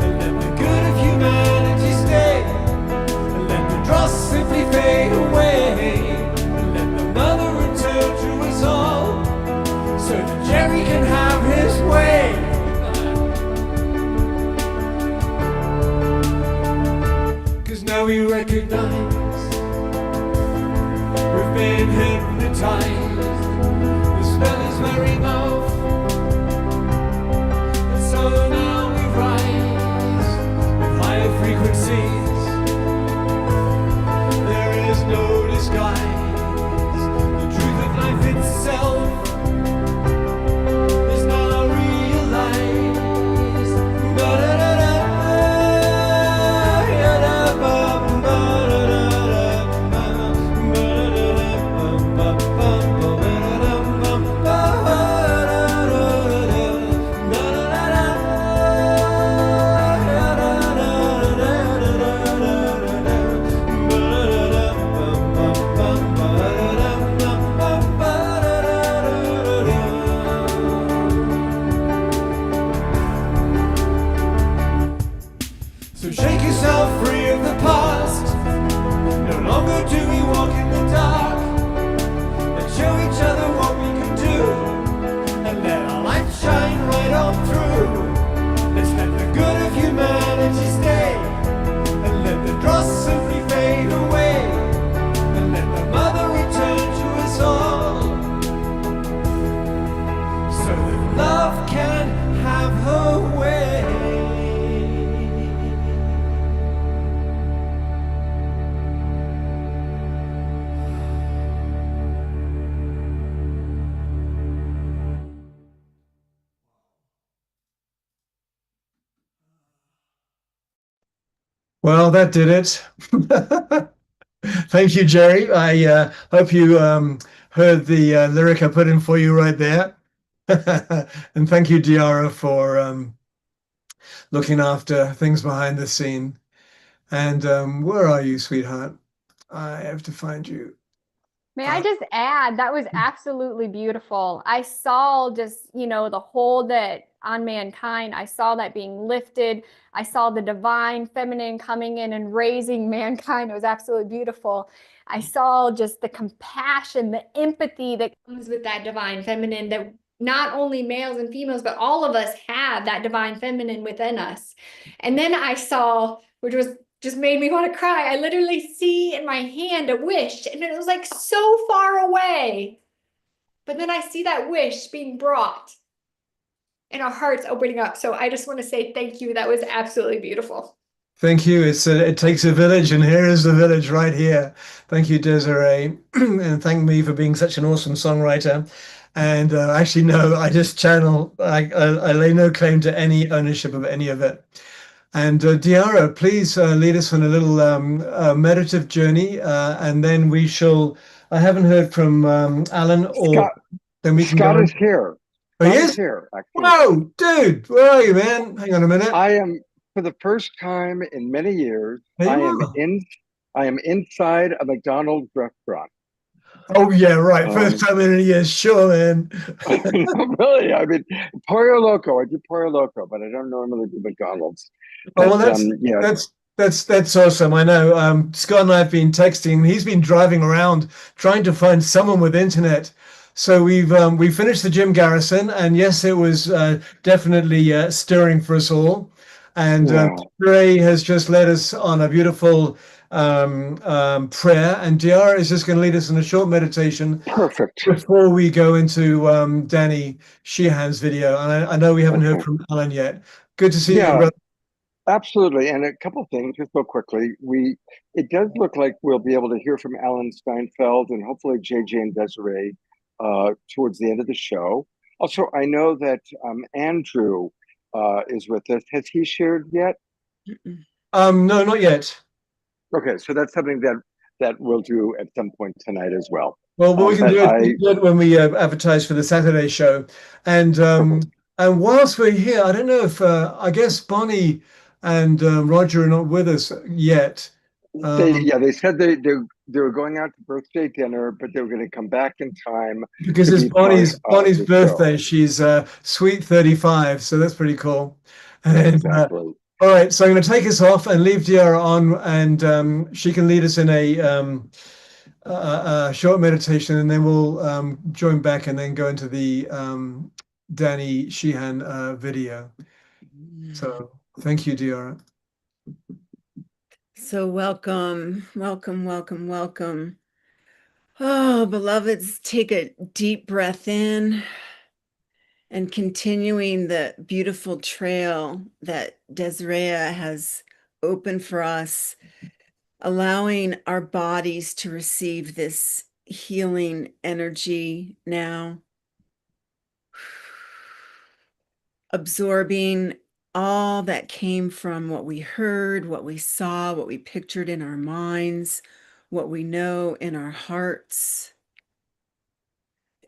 And let the good of humanity stay, and let the dross simply fade away. And let the mother return to us all, so that Jerry can have his way. 'Cause now we recognize we've been hypnotized. The spell is wearing off, and so now we rise with higher frequencies. There is no disguise. The truth of life itself is now realized. Well, that did it. Thank you, Jerry. I hope you heard the lyric I put in for you right there. And thank you, Diara, for looking after things behind the scene. And where are you, sweetheart? I have to find you. May I just add, that was absolutely beautiful. I saw just, the hold that on mankind. I saw that being lifted. I saw the divine feminine coming in and raising mankind. It was absolutely beautiful. I saw just the compassion, the empathy that comes with that divine feminine, that not only males and females, but all of us have that divine feminine within us. And then I saw, which was just made me want to cry. I literally see in my hand a wish, and it was like so far away. But then I see that wish being brought and our hearts opening up. So I just want to say thank you. That was absolutely beautiful. Thank you. It takes a village, and here is the village right here. Thank you, Desiree, and thank me for being such an awesome songwriter. And actually, no, I just channel. I lay no claim to any ownership of any of it. And Diara, please lead us on a little meditative journey, and then we shall. I haven't heard from Alan, or Scott, then we can Scott go on. is here. Oh, he Scott is? here, actually. Whoa, dude, where are you, man? Hang on a minute. I am, for the first time in many years, There I you am are. I am inside a McDonald's restaurant. Oh yeah, right. First Um, time in a year, sure, man. really, I mean, Pollo Loco. I do Pollo Loco, but I don't normally do McDonald's. Oh well, But yeah, that's awesome. I know. Scott and I have been texting. He's been driving around trying to find someone with internet. So we finished the Jim Garrison, and yes, it was definitely stirring for us all. And yeah, Ray has just led us on a beautiful prayer, and Diara is just going to lead us in a short meditation perfect. before we go into Danny Sheehan's video. And I know we haven't heard Okay. from Alan yet. Good to see you, Yeah, brother. absolutely. And a couple things, just real quickly. It does look like we'll be able to hear from Alan Steinfeld and hopefully JJ and Desiree towards the end of the show. Also, I know that Andrew is with us. Has he shared yet? No, not yet. Okay, so that's something that we'll do at some point tonight as well. Well, we can But do it, we I can do it when we advertise for the Saturday show. And perfect. whilst we're here, I don't know if I guess Bonnie and Roger are not with us yet. They said they were going out to birthday dinner, but they were going to come back in time Because to it's be part of Bonnie's the show. birthday. She's sweet 35, so that's pretty cool. And Exactly. all right, so I'm going to take us off and leave Diara on, and she can lead us in a short meditation, and then we'll join back and then go into the Danny Sheehan video. So thank you, Diara. So welcome, welcome, welcome, welcome. Oh, beloveds, take a deep breath in and continuing the beautiful trail that Desiree has opened for us, allowing our bodies to receive this healing energy now, absorbing all that came from what we heard, what we saw, what we pictured in our minds, what we know in our hearts,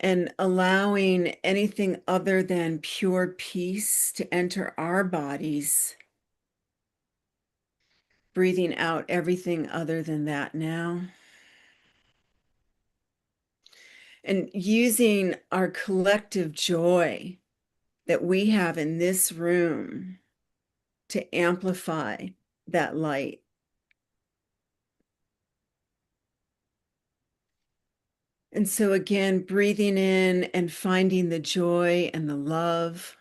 and allowing anything other than pure peace to enter our bodies, breathing out everything other than that now. And using our collective joy that we have in this room to amplify that light. And so again, breathing in and finding the joy and the love,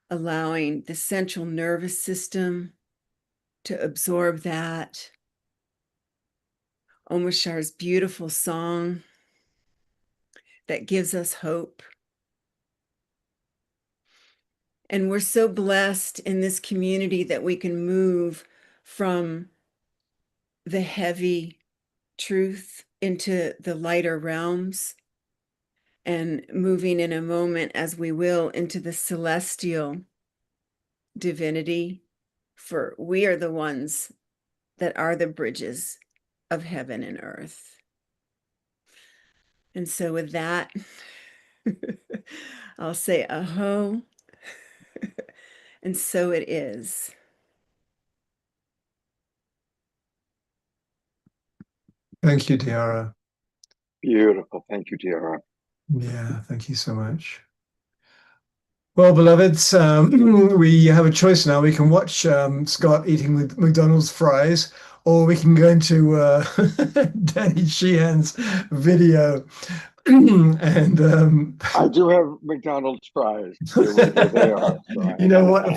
allowing the central nervous system to absorb that. Omashar's beautiful song that gives us hope. And we're so blessed in this community that we can move from the heavy truth into the lighter realms, and moving in a moment, as we will, into the celestial divinity For we are the ones that are the bridges of heaven and earth. And so with that, I'll say aho, and so it is. Thank you, Tiara. Beautiful. Thank you, Tiara. Yeah, thank you so much. Well, beloveds, we have a choice now. We can watch Scott eating with McDonald's fries, or we can go into Danny Sheehan's video. And I do have McDonald's fries. Here they are. So you know what?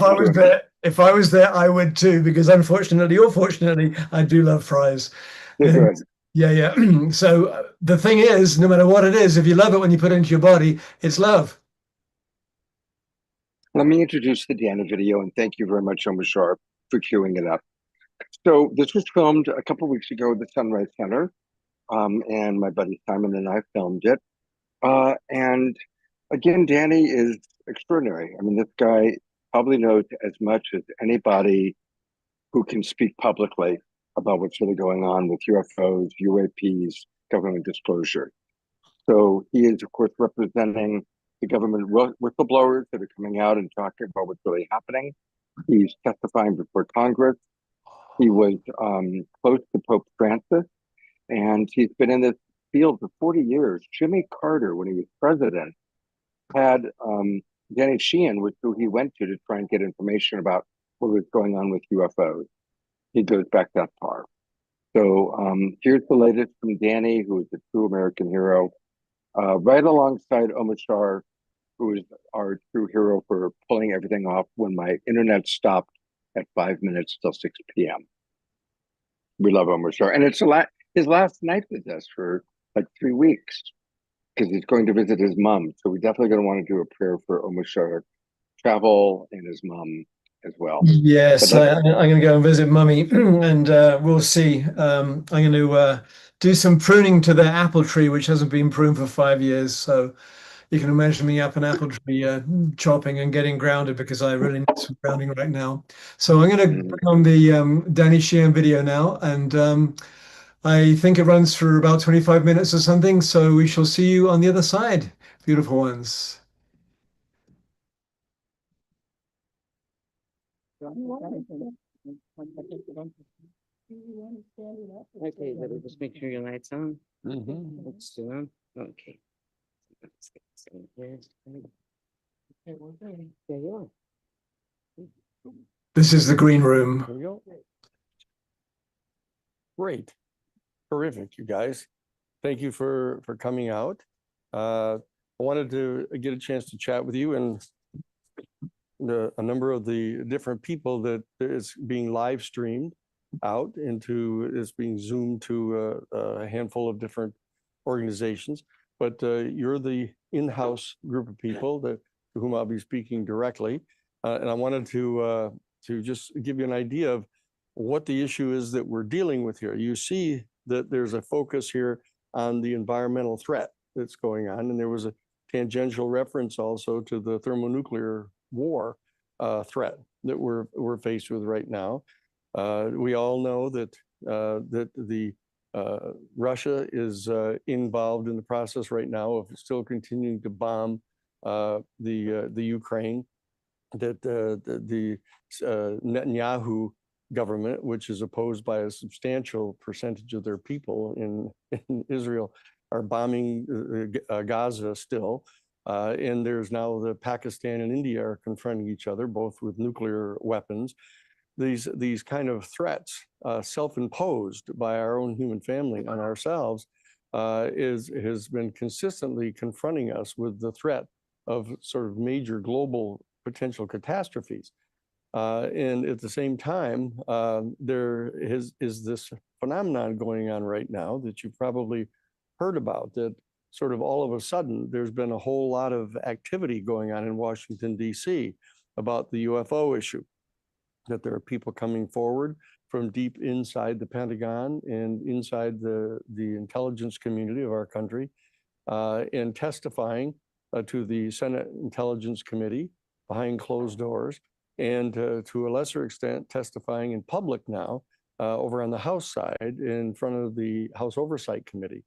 If I was there, I would too, because unfortunately or fortunately, I do love fries. they're And good. yeah. So the thing is, no matter what it is, if you love it when you put it into your body, it's love. Let me introduce the Deanna video, and thank you very much, Omar Sharp, for queuing it up. So this was filmed a couple of weeks ago at the Sunrise Center, and my buddy Simon and I filmed it. And again, Danny is extraordinary. I mean, this guy probably knows as much as anybody who can speak publicly about what's really going on with UFOs, UAPs, government disclosure. So he is, of course, representing the government whistleblowers that are coming out and talking about what's really happening. He's testifying before Congress. He was close to Pope Francis, and he's been in this field for 40 years. Jimmy Carter, when he was president, had Danny Sheehan, who he went to try and get information about what was going on with UFOs. He goes back that far. So here's the latest from Danny, who is a true American hero, right alongside Omar Shar, who is our true hero for pulling everything off when my internet stopped at 5 minutes till 6 p.m. We love Omar Shar. And it's his last night with us for like 3 weeks because he's going to visit his mom. So we definitely going to want to do a prayer for Omar Shar travel and his mom as well. Yes, I'm going to go and visit Mummy, and we'll see. I'm going to do some pruning to the apple tree, which hasn't been pruned for 5 years. So you can imagine me up an apple tree chopping and getting grounded because I really need some grounding right now. So I'm going to bring on the Danny Sheehan video now, and I think it runs for about 25 minutes or something. So we shall see you on the other side, beautiful ones. Okay, let me just make sure your light's on. It's still on. Okay. There you are. This is the green room. Here we go. Great. Terrific, you guys. Thank you for coming out. I wanted to get a chance to chat with you and a number of the different people that is being live streamed out into, is being zoomed to a handful of different organizations. But you're the in-house group of people to whom I'll be speaking directly. And I wanted to just give you an idea of what the issue is that we're dealing with here. You see that there's a focus here on the environmental threat that's going on. And there was a tangential reference also to the thermonuclear war threat that we're faced with right now. We all know that Russia is involved in the process right now of still continuing to bomb the Ukraine. That the Netanyahu government, which is opposed by a substantial percentage of their people in Israel, are bombing Gaza still. And there's now the Pakistan and India are confronting each other, both with nuclear weapons. These kind of threats, self-imposed by our own human family on ourselves, has been consistently confronting us with the threat of sort of major global potential catastrophes. And at the same time, there is this phenomenon going on right now that you've probably heard about, that sort of all of a sudden there's been a whole lot of activity going on in Washington, D.C. about the UFO issue, that there are people coming forward from deep inside the Pentagon and inside the intelligence community of our country and testifying to the Senate Intelligence Committee behind closed doors and to a lesser extent testifying in public now over on the House side in front of the House Oversight Committee.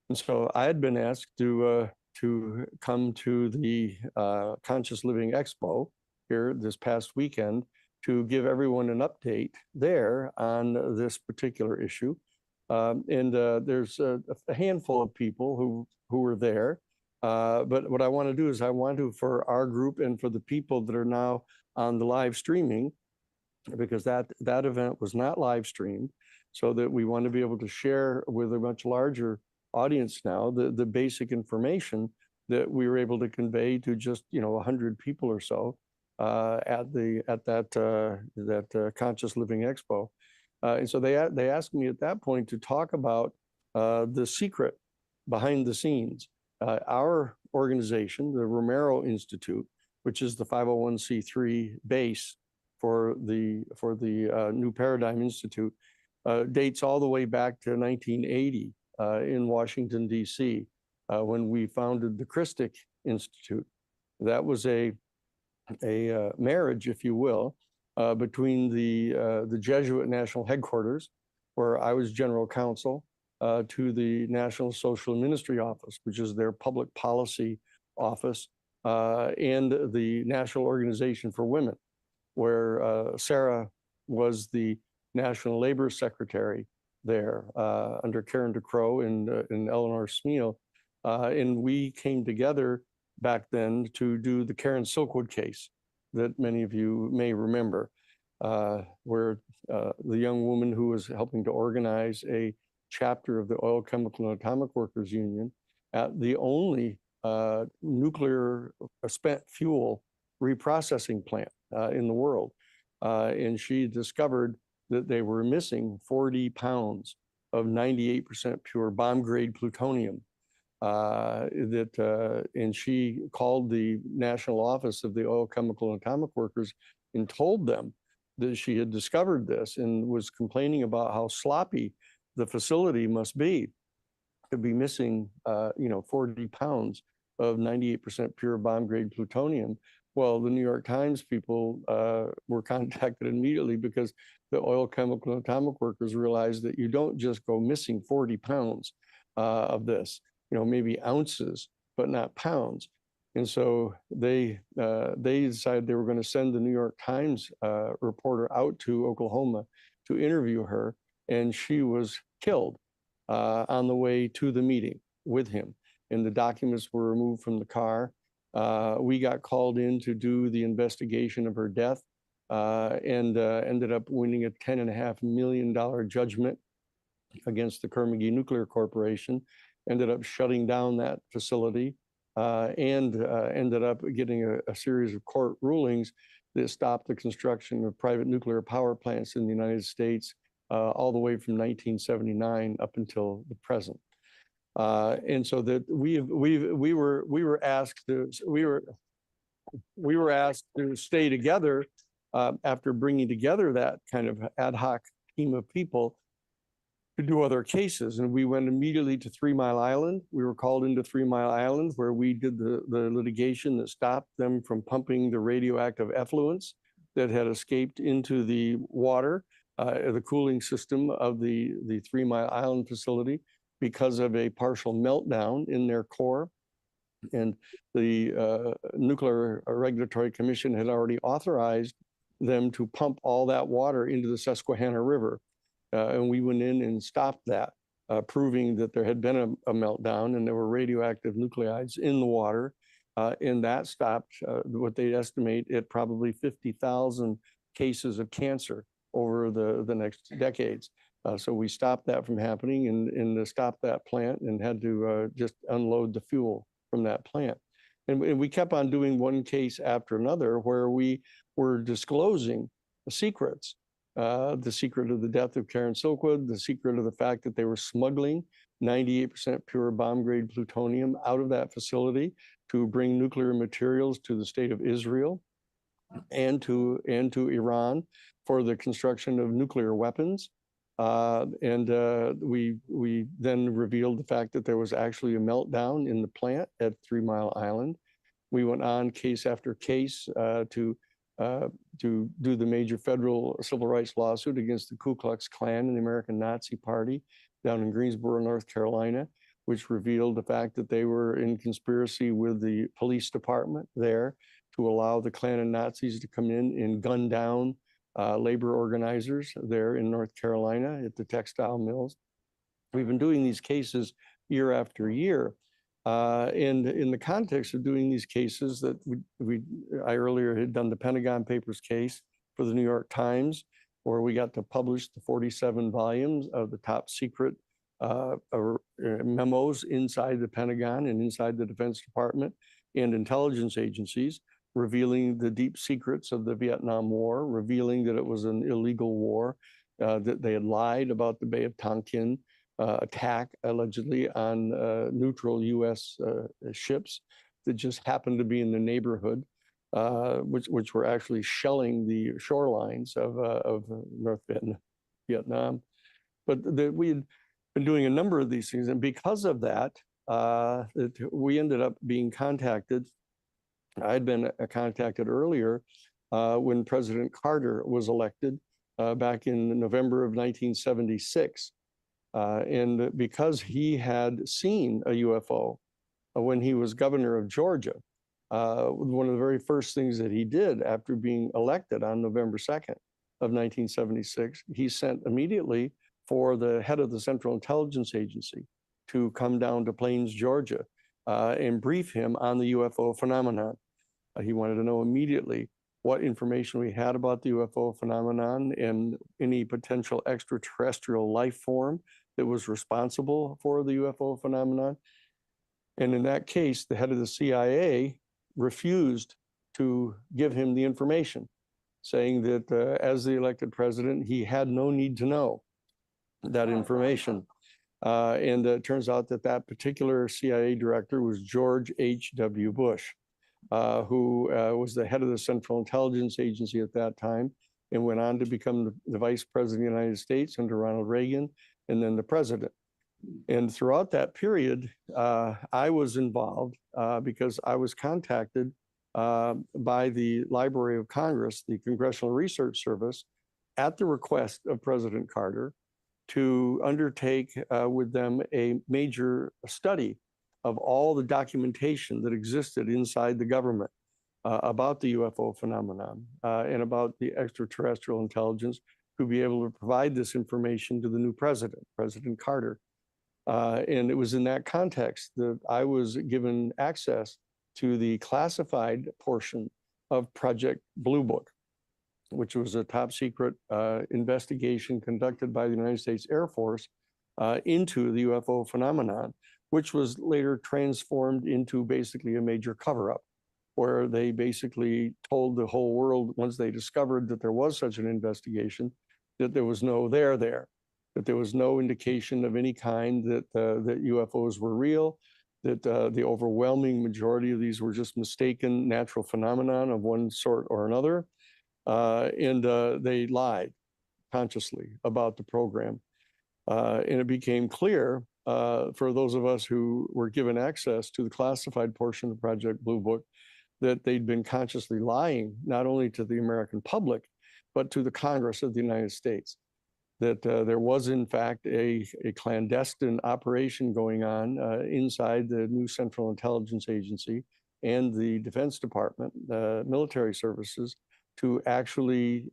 And so I had been asked to come to the Conscious Living Expo here this past weekend to give everyone an update there on this particular issue. There's a handful of people who were there. But what I want to do is I want to, for our group and for the people that are now on the live streaming, because that event was not live streamed, so that we want to be able to share with a much larger audience now the basic information that we were able to convey to just 100 people or so at that Conscious Living Expo. And so they asked me at that point to talk about the secret behind the scenes. Our organization, the Romero Institute, which is the 501c3 base for the New Paradigm Institute, dates all the way back to 1980 in Washington, D.C., when we founded the Christic Institute. That was a marriage, if you will, between the Jesuit National Headquarters, where I was general counsel, to the National Social Ministry Office, which is their public policy office, and the National Organization for Women, where Sarah was the National Labor Secretary there under Karen DeCrow and Eleanor Smeal. And we came together back then to do the Karen Silkwood case that many of you may remember, where the young woman who was helping to organize a chapter of the Oil, Chemical, and Atomic Workers Union at the only nuclear spent fuel reprocessing plant in the world. And she discovered that they were missing 40 pounds of 98% pure bomb-grade plutonium. And she called the National Office of the Oil, Chemical, and Atomic Workers and told them that she had discovered this and was complaining about how sloppy the facility must be to be missing 40 pounds of 98% pure bomb-grade plutonium. Well, the New York Times people were contacted immediately because the Oil, Chemical, and Atomic Workers realized that you don't just go missing 40 pounds of this, maybe ounces, but not pounds. And so they decided they were going to send the New York Times reporter out to Oklahoma to interview her, and she was killed on the way to the meeting with him. And the documents were removed from the car. We got called in to do the investigation of her death and ended up winning a $10.5 million judgment against the Kerr-McGee Nuclear Corporation, ended up shutting down that facility, and ended up getting a series of court rulings that stopped the construction of private nuclear power plants in the United States all the way from 1979 up until the present. And so that we were asked to stay together after bringing together that kind of ad hoc team of people to do other cases. And we went immediately to 3 Mile Island. We were called into 3 Mile Island, where we did the litigation that stopped them from pumping the radioactive effluents that had escaped into the water, the cooling system of the 3 Mile Island facility, because of a partial meltdown in their core. And the Nuclear Regulatory Commission had already authorized them to pump all that water into the Susquehanna River. And we went in and stopped that, proving that there had been a meltdown and there were radioactive nuclides in the water. And that stopped what they estimate at probably 50,000 cases of cancer over the next decades. So we stopped that from happening and stopped that plant and had to just unload the fuel from that plant. And we kept on doing one case after another where we were disclosing the secrets. The secret of the death of Karen Silkwood, the secret of the fact that they were smuggling 98% pure bomb-grade plutonium out of that facility to bring nuclear materials to the state of Israel and to Iran for the construction of nuclear weapons. We then revealed the fact that there was actually a meltdown in the plant at 3 Mile Island. We went on case after case to to do the major federal civil rights lawsuit against the Ku Klux Klan and the American Nazi Party down in Greensboro, North Carolina, which revealed the fact that they were in conspiracy with the police department there to allow the Klan and Nazis to come in and gun down labor organizers there in North Carolina at the textile mills. We've been doing these cases year after year. And in the context of doing these cases that I earlier had done the Pentagon Papers case for the New York Times, where we got to publish the 47 volumes of the top secret memos inside the Pentagon and inside the Defense Department and intelligence agencies, revealing the deep secrets of the Vietnam War, revealing that it was an illegal war, that they had lied about the Bay of Tonkin attack allegedly on neutral U.S. ships that just happened to be in the neighborhood, which were actually shelling the shorelines of North Vietnam. But we had been doing a number of these things, and because of that, we ended up being contacted. I had been contacted earlier when President Carter was elected back in November of 1976. And because he had seen a UFO when he was governor of Georgia, one of the very first things that he did after being elected on November 2nd of 1976, he sent immediately for the head of the Central Intelligence Agency to come down to Plains, Georgia, and brief him on the UFO phenomenon. He wanted to know immediately what information we had about the UFO phenomenon and any potential extraterrestrial life form that was responsible for the UFO phenomenon. And in that case, the head of the CIA refused to give him the information, saying that as the elected president, he had no need to know that information. And it turns out that that particular CIA director was George H.W. Bush, who was the head of the Central Intelligence Agency at that time and went on to become the vice president of the United States under Ronald Reagan and then the president. And throughout that period, I was involved because I was contacted by the Library of Congress, the Congressional Research Service, at the request of President Carter to undertake with them a major study of all the documentation that existed inside the government about the UFO phenomenon and about the extraterrestrial intelligence, to be able to provide this information to the new president, President Carter. And it was in that context that I was given access to the classified portion of Project Blue Book, which was a top secret investigation conducted by the United States Air Force into the UFO phenomenon, which was later transformed into basically a major cover-up, where they basically told the whole world, once they discovered that there was such an investigation, that there was no there, that there was no indication of any kind that that UFOs were real, that the overwhelming majority of these were just mistaken natural phenomenon of one sort or another. And they lied consciously about the program. And it became clear for those of us who were given access to the classified portion of Project Blue Book that they'd been consciously lying, not only to the American public, but to the Congress of the United States, that there was in fact a clandestine operation going on inside the new Central Intelligence Agency and the Defense Department, military services, to actually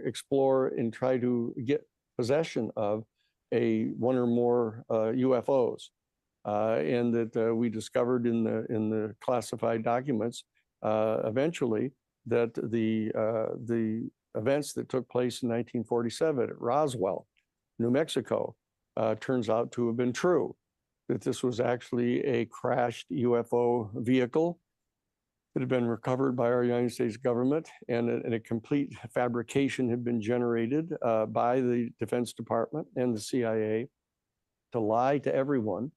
explore and try to get possession of one or more UFOs. And that we discovered in the classified documents eventually that the events that took place in 1947 at Roswell, New Mexico, turns out to have been true, that this was actually a crashed UFO vehicle that had been recovered by our United States government, and a complete fabrication had been generated by the Defense Department and the CIA to lie to everyone,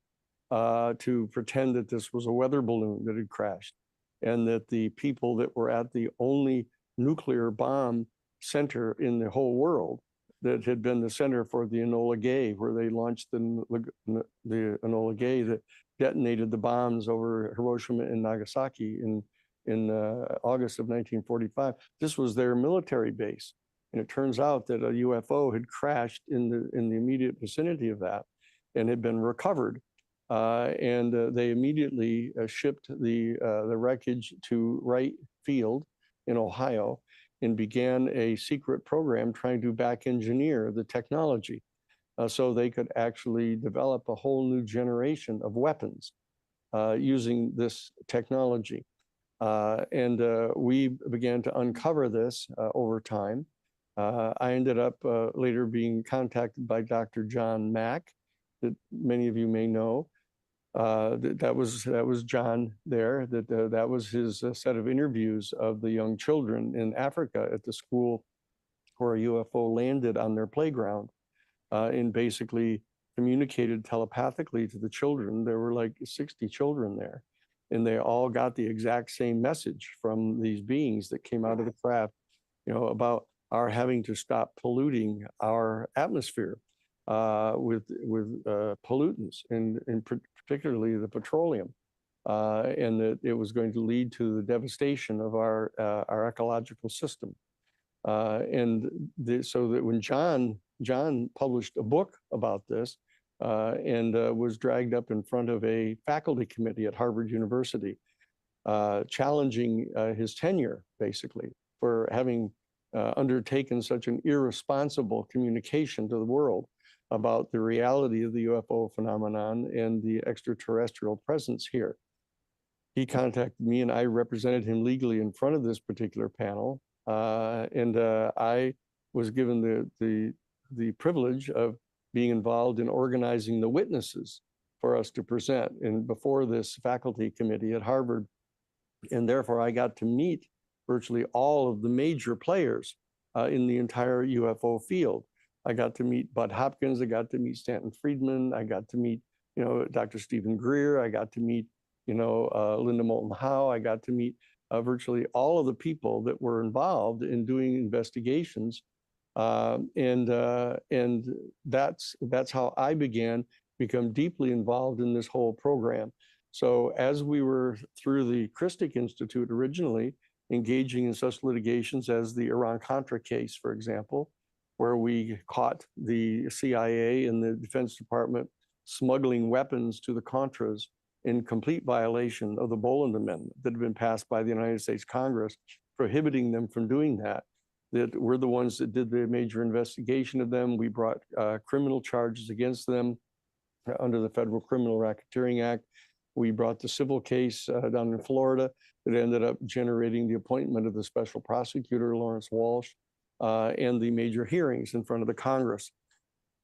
to pretend that this was a weather balloon that had crashed, and that the people that were at the only nuclear bomb center in the whole world, that had been the center for the Enola Gay, where they launched the Enola Gay that detonated the bombs over Hiroshima and Nagasaki in in August of 1945. This was their military base. And it turns out that a UFO had crashed in the immediate vicinity of that and had been recovered. They immediately shipped the wreckage to Wright Field in Ohio and began a secret program trying to back engineer the technology so they could actually develop a whole new generation of weapons using this technology. We began to uncover this over time. I ended up later being contacted by Dr. John Mack, that many of you may know. That was John there. That was his set of interviews of the young children in Africa at the school where a UFO landed on their playground, and basically communicated telepathically to the children. There were like 60 children there, and they all got the exact same message from these beings that came out of the craft, about our having to stop polluting our atmosphere with pollutants, and particularly the petroleum, and that it was going to lead to the devastation of our ecological system. So that when John published a book about this and was dragged up in front of a faculty committee at Harvard University, challenging his tenure, basically, for having undertaken such an irresponsible communication to the world about the reality of the UFO phenomenon and the extraterrestrial presence here. He contacted me, and I represented him legally in front of this particular panel. I was given the privilege of being involved in organizing the witnesses for us to present before this faculty committee at Harvard. And therefore, I got to meet virtually all of the major players in the entire UFO field. I got to meet Bud Hopkins. I got to meet Stanton Friedman. I got to meet, Dr. Stephen Greer. I got to meet, Linda Moulton Howe. I got to meet virtually all of the people that were involved in doing investigations. And that's how I began to become deeply involved in this whole program. So as we were through the Christic Institute originally, engaging in such litigations as the Iran-Contra case, for example, where we caught the CIA and the Defense Department smuggling weapons to the Contras in complete violation of the Boland Amendment that had been passed by the United States Congress, prohibiting them from doing that. That we're the ones that did the major investigation of them. We brought criminal charges against them under the Federal Criminal Racketeering Act. We brought the civil case down in Florida that ended up generating the appointment of the special prosecutor, Lawrence Walsh, and the major hearings in front of the Congress.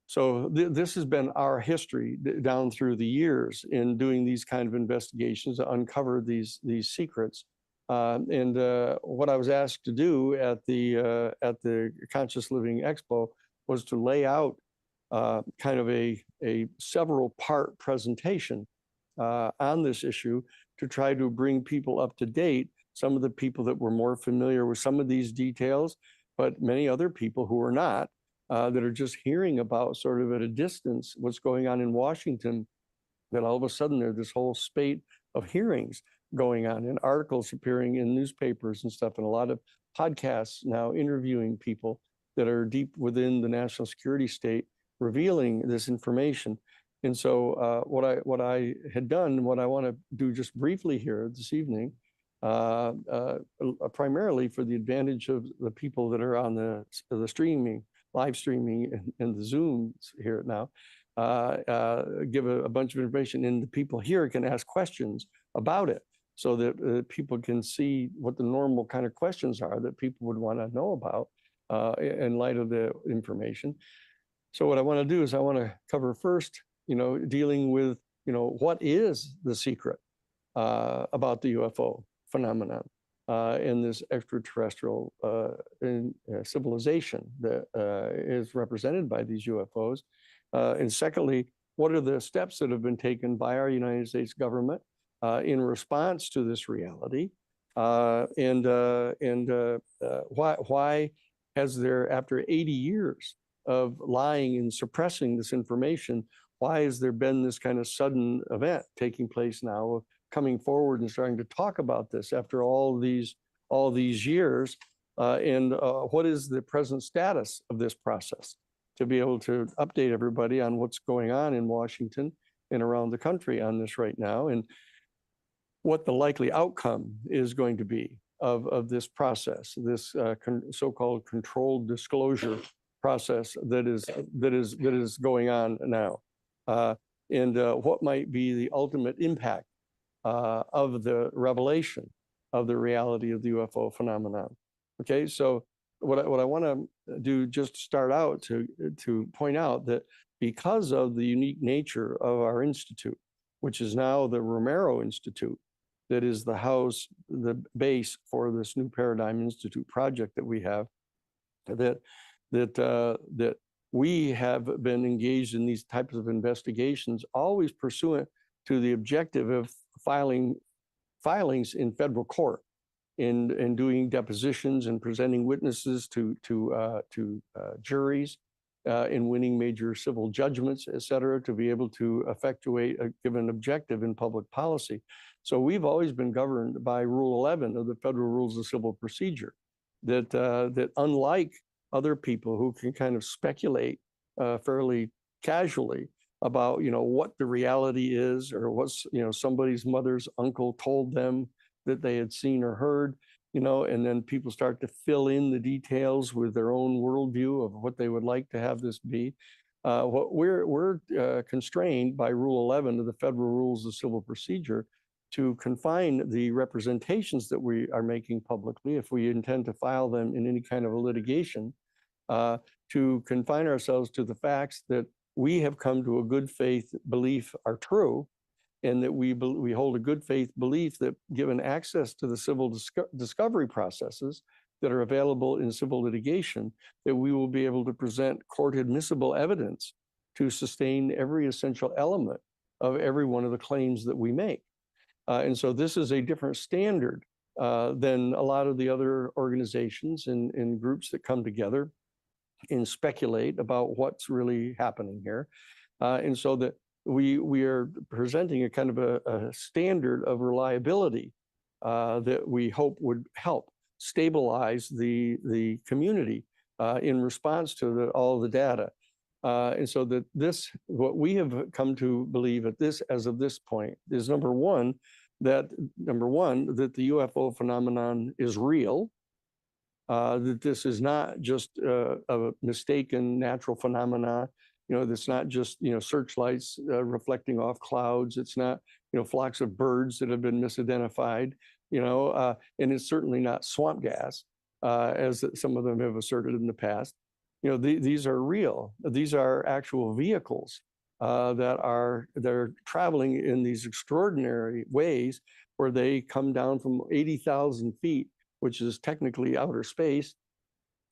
So this has been our history down through the years in doing these kind of investigations to uncover these secrets. What I was asked to do at the Conscious Living Expo was to lay out kind of a several part presentation on this issue to try to bring people up to date, some of the people that were more familiar with some of these details, but many other people who are not, that are just hearing about sort of at a distance what's going on in Washington, that all of a sudden there's this whole spate of hearings going on and articles appearing in newspapers and stuff, and a lot of podcasts now interviewing people that are deep within the national security state, revealing this information. And so what I had done, what I want to do just briefly here this evening, primarily for the advantage of the people that are on the streaming, live streaming and the Zooms here now, give a bunch of information, and the people here can ask questions about it so that people can see what the normal kind of questions are that people would want to know about in light of the information. So what I want to do is I want to cover first, dealing with, what is the secret about the UFO phenomenon and this extraterrestrial civilization that is represented by these UFOs. And secondly, what are the steps that have been taken by our United States government in response to this reality? Why has there, after 80 years of lying and suppressing this information, why has there been this kind of sudden event taking place now coming forward and starting to talk about this after all these years, and what is the present status of this process, to be able to update everybody on what's going on in Washington and around the country on this right now, and what the likely outcome is going to be of this process, this so-called controlled disclosure process that is going on now, and what might be the ultimate impact of the revelation of the reality of the UFO phenomenon. Okay, so what I want to do, just to start out, to point out that because of the unique nature of our institute, which is now the Romero Institute, that is the base for this New Paradigm Institute project that we have, that we have been engaged in these types of investigations, always pursuant to the objective of filings in federal court, in doing depositions and presenting witnesses to juries, in winning major civil judgments, et cetera, to be able to effectuate a given objective in public policy. So we've always been governed by Rule 11 of the Federal Rules of Civil Procedure, that unlike other people who can kind of speculate fairly casually about, what the reality is, or what's, somebody's mother's uncle told them that they had seen or heard, and then people start to fill in the details with their own worldview of what they would like to have this be. What we're constrained by Rule 11 of the Federal Rules of Civil Procedure to confine the representations that we are making publicly, if we intend to file them in any kind of a litigation, to confine ourselves to the facts that we have come to a good faith belief are true, and that we hold a good faith belief that, given access to the civil discovery processes that are available in civil litigation, that we will be able to present court admissible evidence to sustain every essential element of every one of the claims that we make. And so this is a different standard than a lot of the other organizations and groups that come together and speculate about what's really happening here. And so that we are presenting a kind of a standard of reliability that we hope would help stabilize the community in response to all the data. And so that what we have come to believe as of this point is number one, that the UFO phenomenon is real, that this is not just a mistaken natural phenomena. That's not just, searchlights reflecting off clouds. It's not, flocks of birds that have been misidentified, and it's certainly not swamp gas, as some of them have asserted in the past. These are real. These are actual vehicles they're traveling in these extraordinary ways, where they come down from 80,000 feet, which is technically outer space.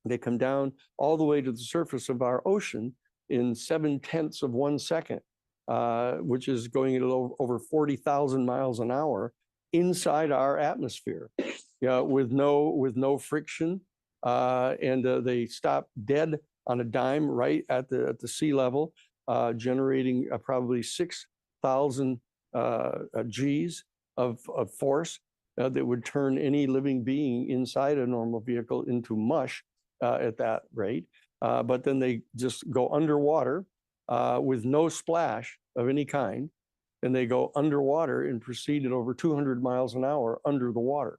They come down all the way to the surface of our ocean in 0.7 of 1 second, which is going at over 40,000 miles an hour inside our atmosphere, with no friction, and they stop dead on a dime right at the sea level, generating probably 6,000 Gs of force that would turn any living being inside a normal vehicle into mush at that rate. But then they just go underwater with no splash of any kind, and they go underwater and proceed at over 200 miles an hour under the water.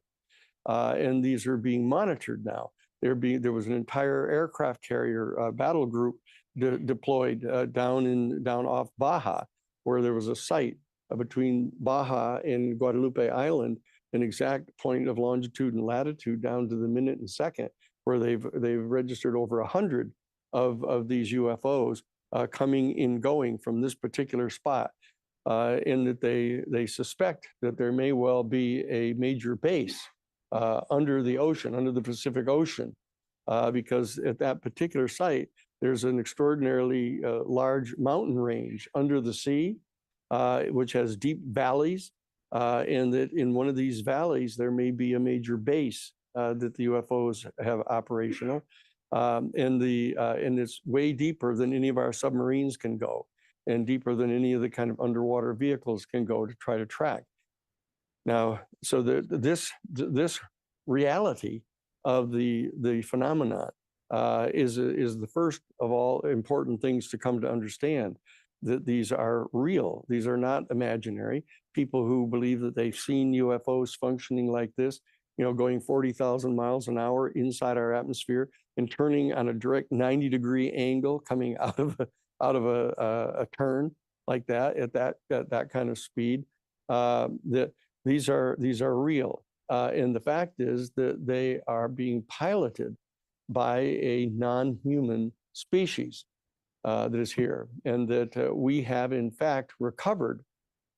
And these are being monitored now. There was an entire aircraft carrier battle group deployed down off Baja, where there was a site between Baja and Guadalupe Island, an exact point of longitude and latitude down to the minute and second, where they've registered over 100 of these UFOs coming and going from this particular spot, and that they suspect that there may well be a major base under the ocean, under the Pacific Ocean, because at that particular site, there's an extraordinarily large mountain range under the sea, which has deep valleys, and that in one of these valleys, there may be a major base that the UFOs have operational. And it's way deeper than any of our submarines can go, and deeper than any of the kind of underwater vehicles can go to try to track. Now, so this reality of the phenomenon is the first of all important things to come to understand, that these are real. These are not imaginary. People who believe that they've seen UFOs functioning like this, going 40,000 miles an hour inside our atmosphere and turning on a direct 90-degree angle, coming out of a turn like that at that kind of speed. That these are real, and the fact is that they are being piloted by a non-human species that is here, and that we have in fact recovered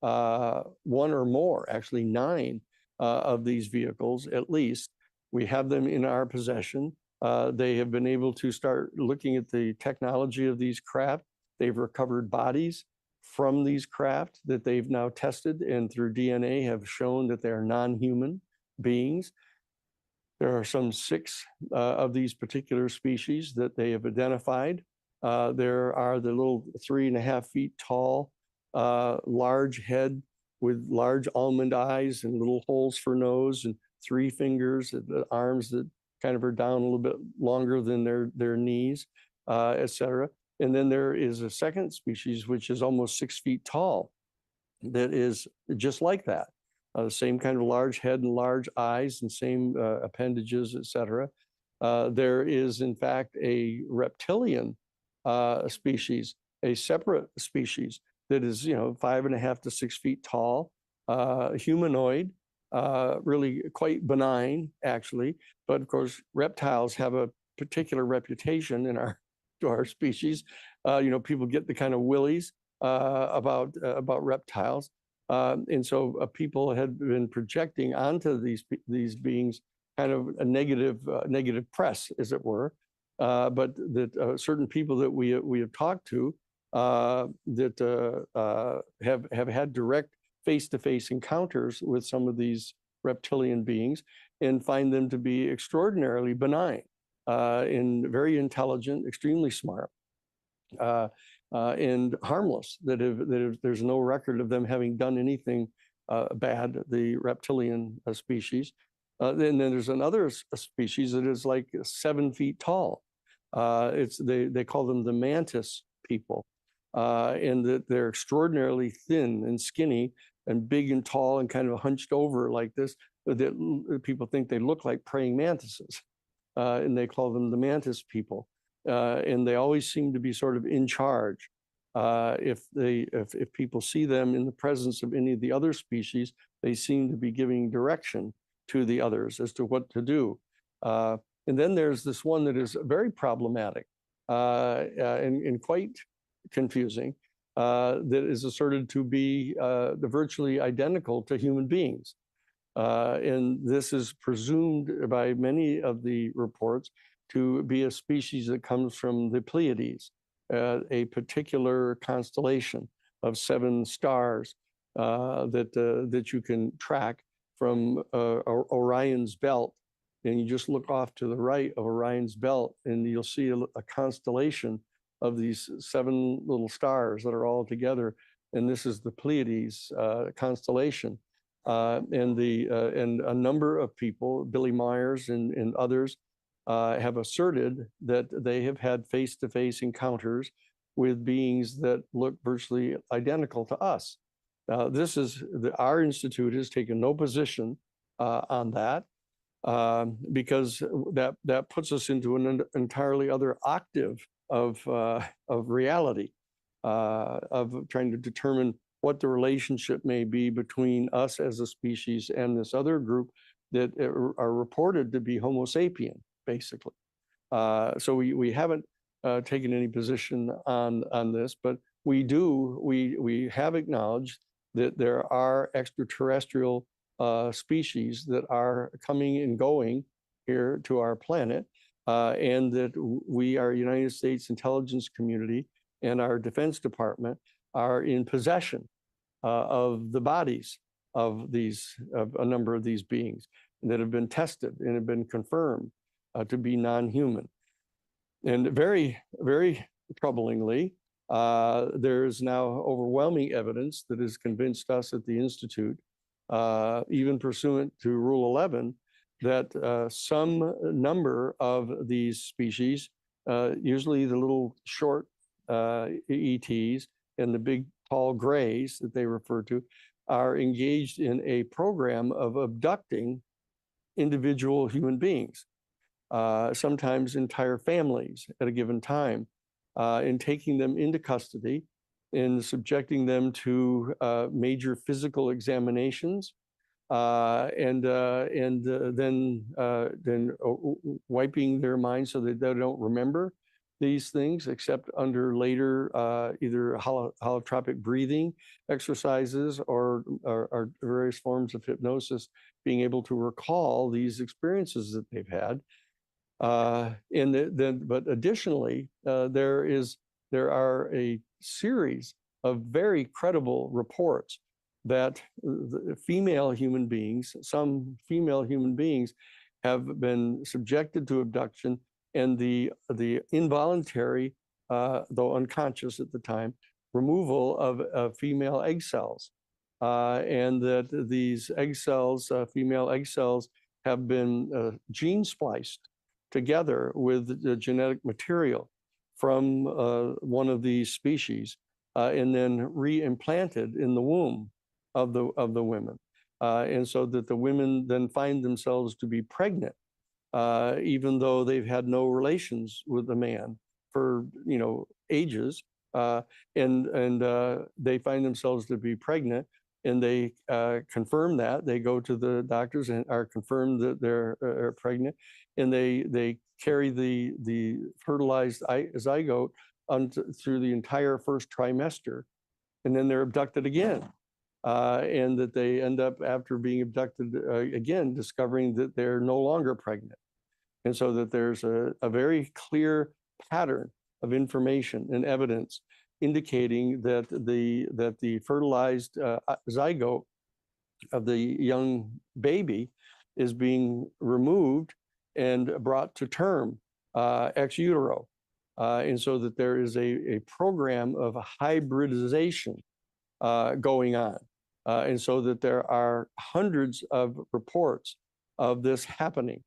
one or more, actually 9 of these vehicles at least. We have them in our possession. They have been able to start looking at the technology of these craft. They've recovered bodies from these craft that they've now tested, and through DNA have shown that they are non-human beings. There are some 6 of these particular species that they have identified. There are the little 3.5 feet tall, large head with large almond eyes and little holes for nose and 3 fingers, the arms that kind of are down a little bit longer than their knees, etc. And then there is a second species, which is almost 6 feet tall, that is just like that. The same kind of large head and large eyes and same appendages, etc. There is, in fact, a reptilian species, a separate species that is, 5.5 to 6 feet tall, humanoid, really quite benign, actually. But of course, reptiles have a particular reputation in our species. People get the kind of willies about reptiles. And so people had been projecting onto these beings kind of a negative press, as it were. But that certain people that we have talked to that have had direct face-to-face encounters with some of these reptilian beings and find them to be extraordinarily benign and very intelligent, extremely smart. And harmless, there's no record of them having done anything bad, the reptilian species. Then there's another species that is like 7 feet tall. They call them the mantis people, and that they're extraordinarily thin and skinny and big and tall and kind of hunched over like this. That people think they look like praying mantises, and they call them the mantis people. And they always seem to be sort of in charge. If people see them in the presence of any of the other species, they seem to be giving direction to the others as to what to do. And then there's this one that is very problematic and quite confusing, that is asserted to be virtually identical to human beings. And this is presumed by many of the reports to be a species that comes from the Pleiades, a particular constellation of 7 stars that you can track from Orion's belt. And you just look off to the right of Orion's belt, and you'll see a constellation of these 7 little stars that are all together. And this is the Pleiades constellation. And a number of people, Billy Myers and others, have asserted that they have had face-to-face encounters with beings that look virtually identical to us. Our institute has taken no position on that because that puts us into an entirely other octave of reality, of trying to determine what the relationship may be between us as a species and this other group that are reported to be Homo sapien, basically. So we haven't taken any position on this, but we have acknowledged that there are extraterrestrial species that are coming and going here to our planet, and that we, our United States intelligence community and our Defense Department, are in possession of the bodies of a number of these beings that have been tested and have been confirmed to be non-human. And very, very troublingly, there is now overwhelming evidence that has convinced us at the Institute even pursuant to Rule 11, that some number of these species, usually the little short ETs and the big tall grays that they refer to, are engaged in a program of abducting individual human beings, sometimes entire families at a given time, and taking them into custody and subjecting them to major physical examinations, and then wiping their minds so that they don't remember these things, except under later either holotropic breathing exercises or various forms of hypnosis, being able to recall these experiences that they've had. But additionally, there are a series of very credible reports that female human beings, some female human beings, have been subjected to abduction, and the involuntary, though unconscious at the time, removal of female egg cells, and that these egg cells, female egg cells, have been gene spliced together with the genetic material from one of these species, and then reimplanted in the womb of the women, and so that the women then find themselves to be pregnant, even though they've had no relations with the man for ages, and they find themselves to be pregnant, and they confirm that. They go to the doctors and are confirmed that they're pregnant, and they carry the fertilized zygote through the entire first trimester, and then they're abducted again. And that they end up, after being abducted again, discovering that they're no longer pregnant. And so that there's a very clear pattern of information and evidence indicating that the fertilized zygote of the young baby is being removed and brought to term ex utero. And so that there is a program of hybridization going on. And so that there are hundreds of reports of this happening.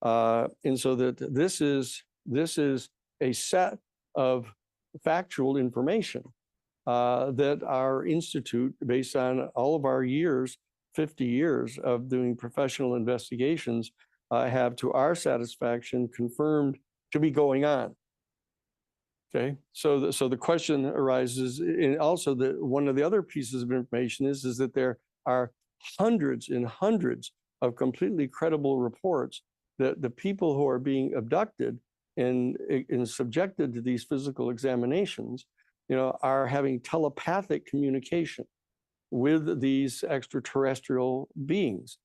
And so that this is a set of factual information that our institute, based on all of our years, 50 years of doing professional investigations, have, to our satisfaction, confirmed to be going on. Okay, so the question arises, and also that one of the other pieces of information is that there are hundreds and hundreds of completely credible reports that the people who are being abducted and subjected to these physical examinations, are having telepathic communication with these extraterrestrial beings.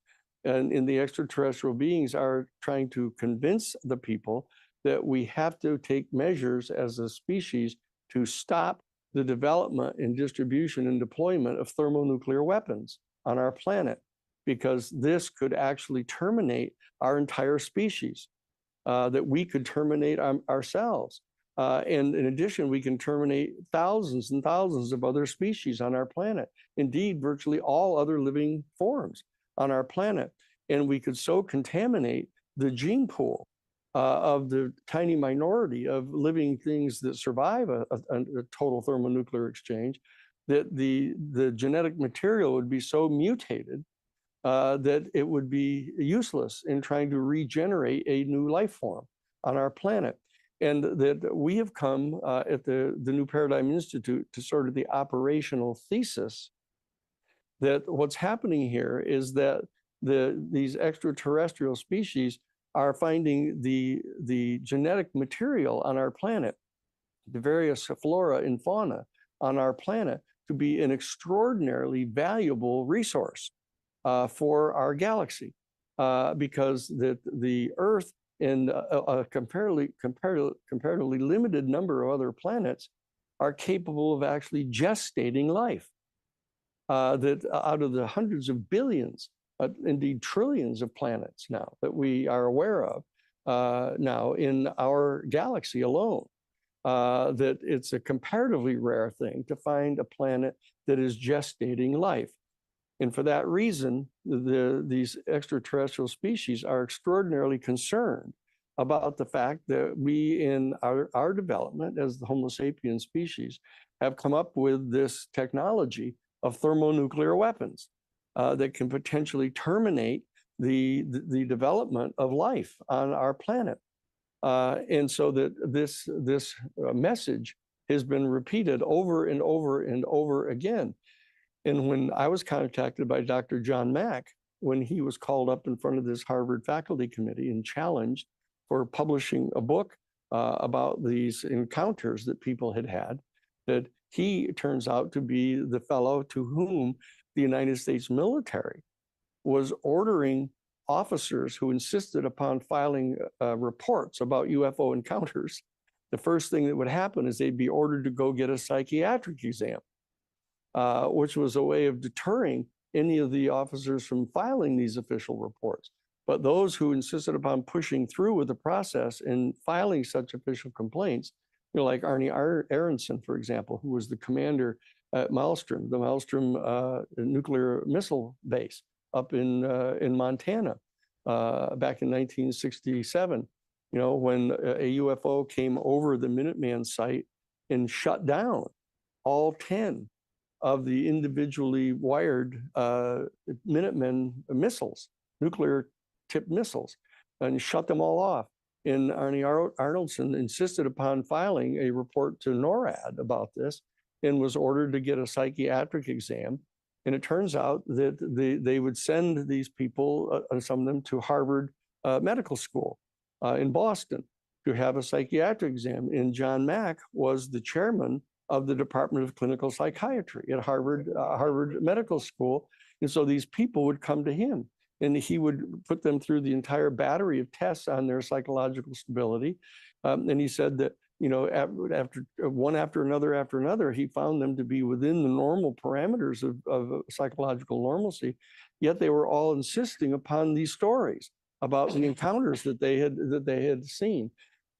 And the extraterrestrial beings are trying to convince the people that we have to take measures as a species to stop the development and distribution and deployment of thermonuclear weapons on our planet, because this could actually terminate our entire species, that we could terminate ourselves. And in addition, we can terminate thousands and thousands of other species on our planet. Indeed, virtually all other living forms on our planet. And we could so contaminate the gene pool of the tiny minority of living things that survive a total thermonuclear exchange, that the genetic material would be so mutated that it would be useless in trying to regenerate a new life form on our planet. And that we have come at the New Paradigm Institute to sort of the operational thesis that what's happening here is that these extraterrestrial species are finding the genetic material on our planet, the various flora and fauna on our planet, to be an extraordinarily valuable resource for our galaxy, because the Earth and a comparatively limited number of other planets are capable of actually gestating life. That out of the hundreds of billions, indeed trillions of planets now that we are aware of now in our galaxy alone, that it's a comparatively rare thing to find a planet that is gestating life. And for that reason, these extraterrestrial species are extraordinarily concerned about the fact that we, in our development as the Homo sapiens species, have come up with this technology of thermonuclear weapons that can potentially terminate the development of life on our planet. And so that this message has been repeated over and over and over again. And when I was contacted by Dr. John Mack, when he was called up in front of this Harvard faculty committee and challenged for publishing a book about these encounters that people had had, that he turns out to be the fellow to whom the United States military was ordering officers who insisted upon filing reports about UFO encounters. The first thing that would happen is they'd be ordered to go get a psychiatric exam, which was a way of deterring any of the officers from filing these official reports. But those who insisted upon pushing through with the process and filing such official complaints, you know, like Arnie Aronson, for example, who was the commander at Maelstrom, the Maelstrom nuclear missile base up in Montana back in 1967. You know, when a UFO came over the Minuteman site and shut down all 10 of the individually wired Minuteman missiles, nuclear tipped missiles, and shut them all off. And Arnie Arnoldson insisted upon filing a report to NORAD about this and was ordered to get a psychiatric exam. And it turns out that they would send these people, some of them, to Harvard Medical School in Boston to have a psychiatric exam. And John Mack was the chairman of the Department of Clinical Psychiatry at Harvard Medical School. And so these people would come to him, and he would put them through the entire battery of tests on their psychological stability. And he said that, you know, after one after another, he found them to be within the normal parameters of psychological normalcy, yet they were all insisting upon these stories about the encounters that they had seen.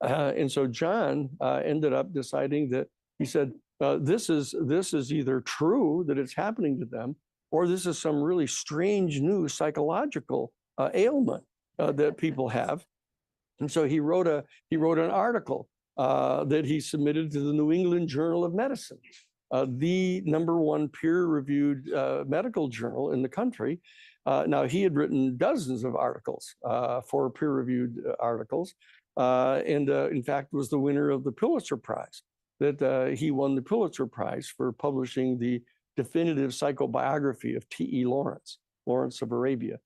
And so John ended up deciding that, he said, this is either true that it's happening to them, or this is some really strange new psychological ailment that people have. And so he wrote an article that he submitted to the New England Journal of Medicine, the #1 peer-reviewed medical journal in the country. Now, he had written dozens of articles for peer-reviewed articles, and in fact was the winner of the Pulitzer Prize. That he won the Pulitzer Prize for publishing the definitive psychobiography of T.E. Lawrence of Arabia.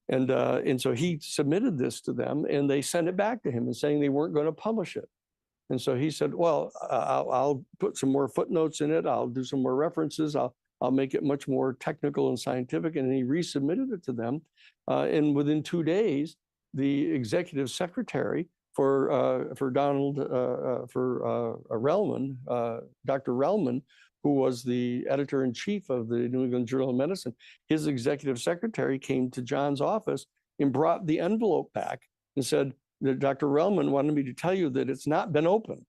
And so he submitted this to them, and they sent it back to him and saying they weren't going to publish it. And so he said, well, I'll put some more footnotes in it. I'll do some more references. I'll make it much more technical and scientific. And he resubmitted it to them. And within 2 days, the executive secretary for Relman, Dr. Relman, who was the editor-in-chief of the New England Journal of Medicine, his executive secretary came to John's office and brought the envelope back and said that Dr. Relman wanted me to tell you that it's not been opened.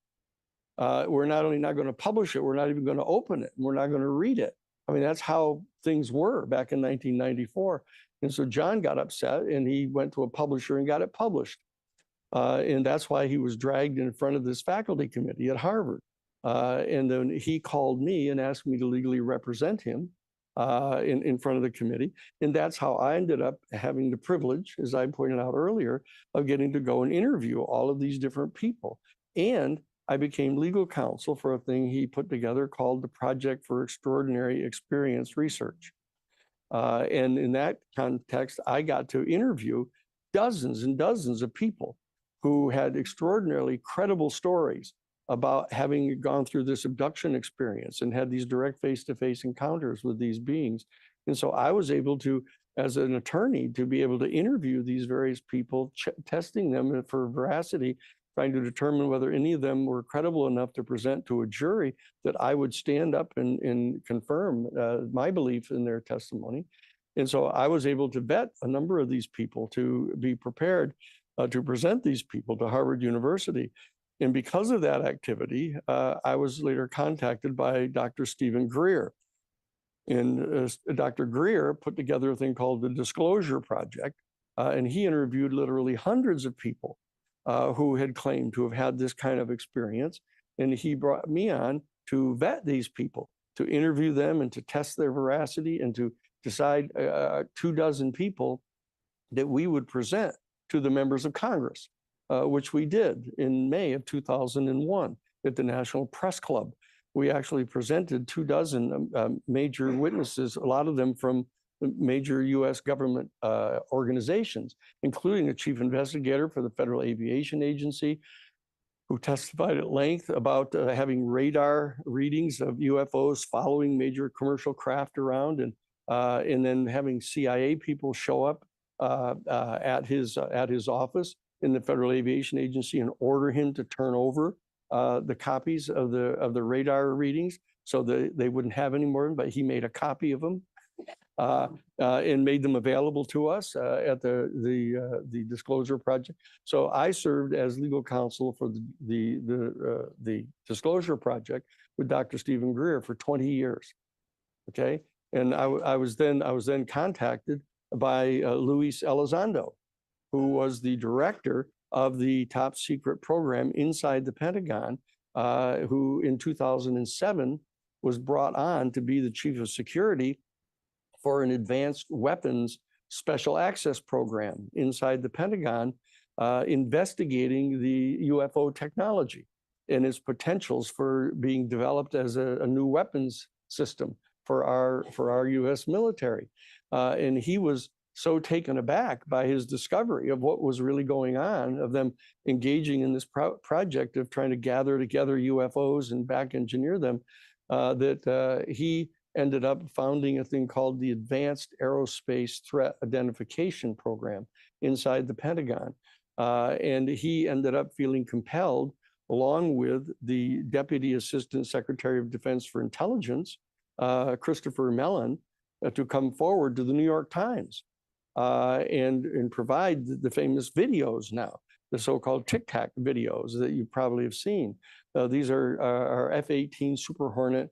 We're not only not going to publish it, we're not even going to open it, and we're not going to read it. I mean, that's how things were back in 1994. And so John got upset, and he went to a publisher and got it published. And that's why he was dragged in front of this faculty committee at Harvard. And then he called me and asked me to legally represent him in front of the committee. And that's how I ended up having the privilege, as I pointed out earlier, of getting to go and interview all of these different people. And I became legal counsel for a thing he put together called the Project for Extraordinary Experience Research. And in that context, I got to interview dozens and dozens of people who had extraordinarily credible stories about having gone through this abduction experience and had these direct face-to-face encounters with these beings. And so I was able to, as an attorney, to be able to interview these various people, testing them for veracity, trying to determine whether any of them were credible enough to present to a jury that I would stand up and confirm my belief in their testimony. And so I was able to vet a number of these people to be prepared to present these people to Harvard University. And because of that activity, I was later contacted by Dr. Stephen Greer. And Dr. Greer put together a thing called the Disclosure Project, and he interviewed literally hundreds of people who had claimed to have had this kind of experience. And he brought me on to vet these people, to interview them and to test their veracity and to decide 24 people that we would present to the members of Congress, which we did in May of 2001 at the National Press Club. We actually presented 24 major witnesses, a lot of them from major U.S. government organizations, including a chief investigator for the Federal Aviation Agency, who testified at length about having radar readings of UFOs following major commercial craft around, and then having CIA people show up at his office in the Federal Aviation Agency and order him to turn over the copies of the radar readings so that they wouldn't have any more. But he made a copy of them and made them available to us at the Disclosure Project. So I served as legal counsel for the Disclosure Project with Dr. Stephen Greer for 20 years. Okay, and I was then contacted by Luis Elizondo, who was the director of the top secret program inside the Pentagon, who in 2007 was brought on to be the chief of security for an advanced weapons special access program inside the Pentagon, investigating the UFO technology and its potentials for being developed as a new weapons system for our U.S. military. And he was so taken aback by his discovery of what was really going on, of them engaging in this project of trying to gather together UFOs and back engineer them, that he ended up founding a thing called the Advanced Aerospace Threat Identification Program inside the Pentagon. And he ended up feeling compelled, along with the Deputy Assistant Secretary of Defense for Intelligence, Christopher Mellon, to come forward to the New York Times and provide the famous videos now, the so-called Tic Tac videos that you probably have seen. These are our F-18 Super Hornet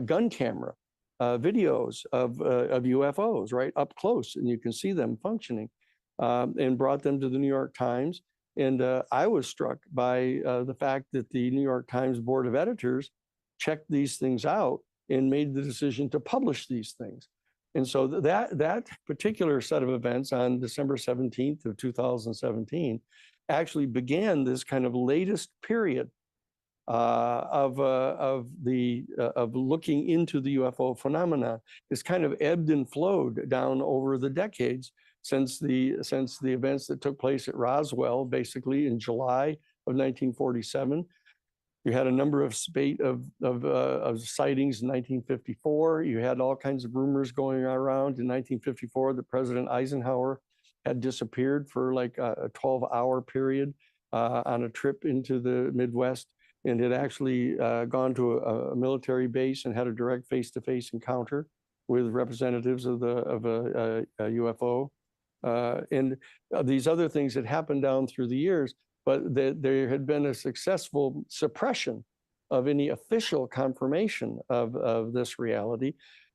gun camera videos of UFOs, right, up close, and you can see them functioning, and brought them to the New York Times. And I was struck by the fact that the New York Times Board of Editors checked these things out and made the decision to publish these things. And so that particular set of events on December 17th of 2017 actually began this kind of latest period of looking into the UFO phenomena. It's kind of ebbed and flowed down over the decades since the events that took place at Roswell, basically in July of 1947. You had a number of sightings in 1954. You had all kinds of rumors going around in 1954 that President Eisenhower had disappeared for like a 12-hour period on a trip into the Midwest, and had actually gone to a military base and had a direct face-to-face encounter with representatives of a UFO. And these other things had happened down through the years, but there had been a successful suppression of any official confirmation of this reality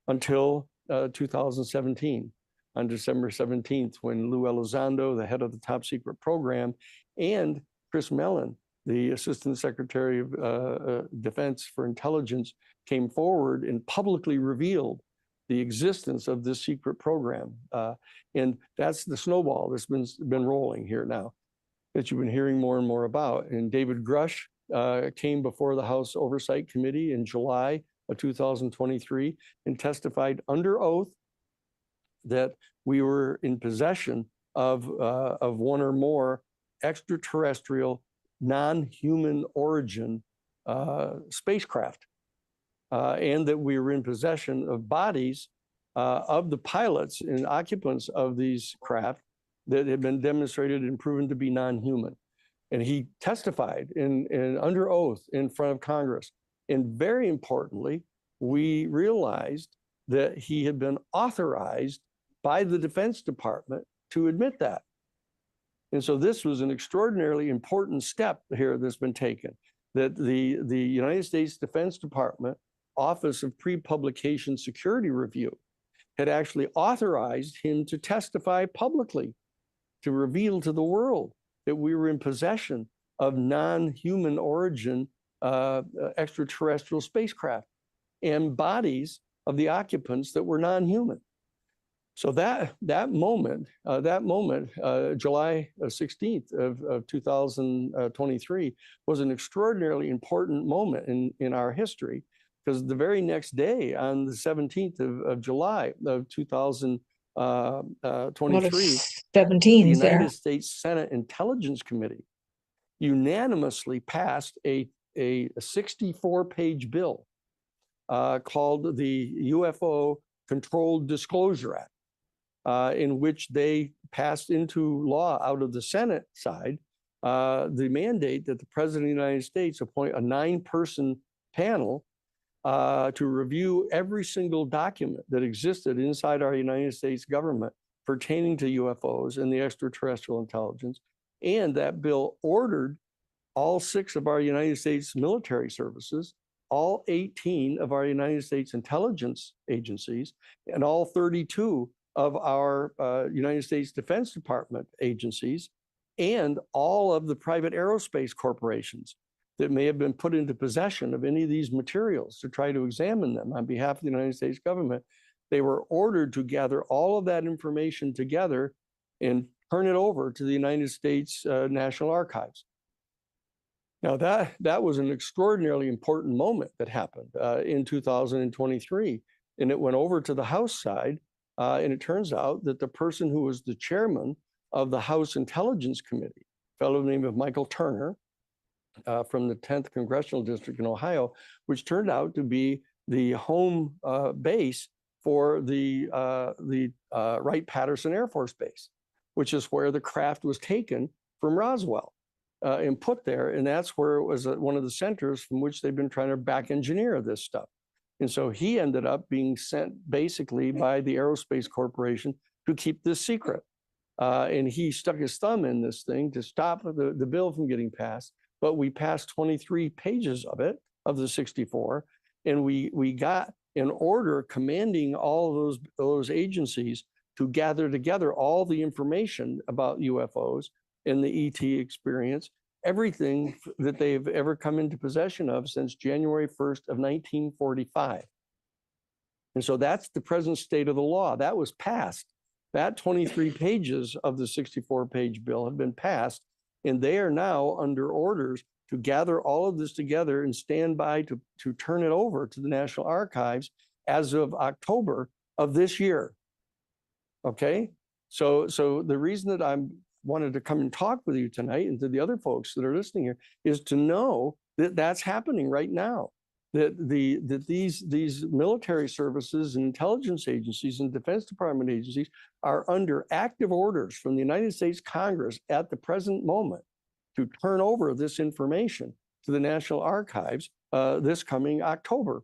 until 2017, on December 17th, when Lou Elizondo, the head of the top secret program, and Chris Mellon, the Assistant Secretary of Defense for Intelligence, came forward and publicly revealed the existence of this secret program. And that's the snowball that's been rolling here now, that you've been hearing more and more about. And David Grush came before the House Oversight Committee in July of 2023 and testified under oath that we were in possession of one or more extraterrestrial, non-human origin spacecraft, and that we were in possession of bodies of the pilots and occupants of these craft that had been demonstrated and proven to be non-human. And he testified in under oath in front of Congress. And very importantly, we realized that he had been authorized by the Defense Department to admit that. And so this was an extraordinarily important step here that's been taken, that the United States Defense Department Office of Pre-Publication Security Review had actually authorized him to testify publicly, to reveal to the world that we were in possession of non-human origin extraterrestrial spacecraft and bodies of the occupants that were non-human. So that moment, July 16th of 2023, was an extraordinarily important moment in our history, because the very next day, on the 17th of July of 2023, the United States Senate Intelligence Committee unanimously passed a 64-page bill called the UFO Controlled Disclosure Act, in which they passed into law out of the Senate side the mandate that the President of the United States appoint a 9-person panel to review every single document that existed inside our United States government pertaining to UFOs and the extraterrestrial intelligence. And that bill ordered all 6 of our United States military services, all 18 of our United States intelligence agencies, and all 32 of our United States Defense Department agencies, and all of the private aerospace corporations that may have been put into possession of any of these materials to try to examine them on behalf of the United States government. They were ordered to gather all of that information together and turn it over to the United States National Archives. Now that was an extraordinarily important moment that happened in 2023, and it went over to the House side, and it turns out that the person who was the chairman of the House Intelligence Committee, a fellow named Michael Turner, from the 10th Congressional District in Ohio, which turned out to be the home base for the Wright-Patterson Air Force Base, which is where the craft was taken from Roswell and put there. And that's where it was one of the centers from which they've been trying to back engineer this stuff. And so he ended up being sent basically by the Aerospace Corporation to keep this secret. And he stuck his thumb in this thing to stop the bill from getting passed. But we passed 23 pages of it, of the 64, and we got an order commanding all of those agencies to gather together all the information about UFOs and the ET experience, everything that they've ever come into possession of since January 1st of 1945. And so that's the present state of the law. That was passed. That 23 pages of the 64-page bill have been passed, and they are now under orders to gather all of this together and stand by to turn it over to the National Archives as of October of this year. Okay? So the reason that I wanted to come and talk with you tonight, and to the other folks that are listening here, is to know that that's happening right now. That these military services and intelligence agencies and Defense Department agencies are under active orders from the United States Congress at the present moment to turn over this information to the National Archives this coming October.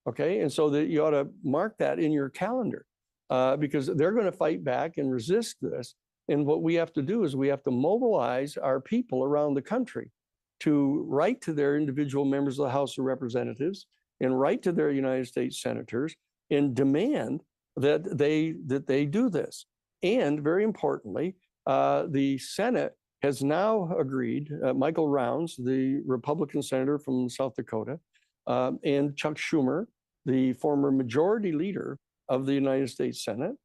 Okay, and so that you ought to mark that in your calendar because they're going to fight back and resist this. And what we have to do is we have to mobilize our people around the country to write to their individual members of the House of Representatives and write to their United States senators and demand that they do this. And very importantly, the Senate has now agreed, Michael Rounds, the Republican senator from South Dakota, and Chuck Schumer, the former majority leader of the United States Senate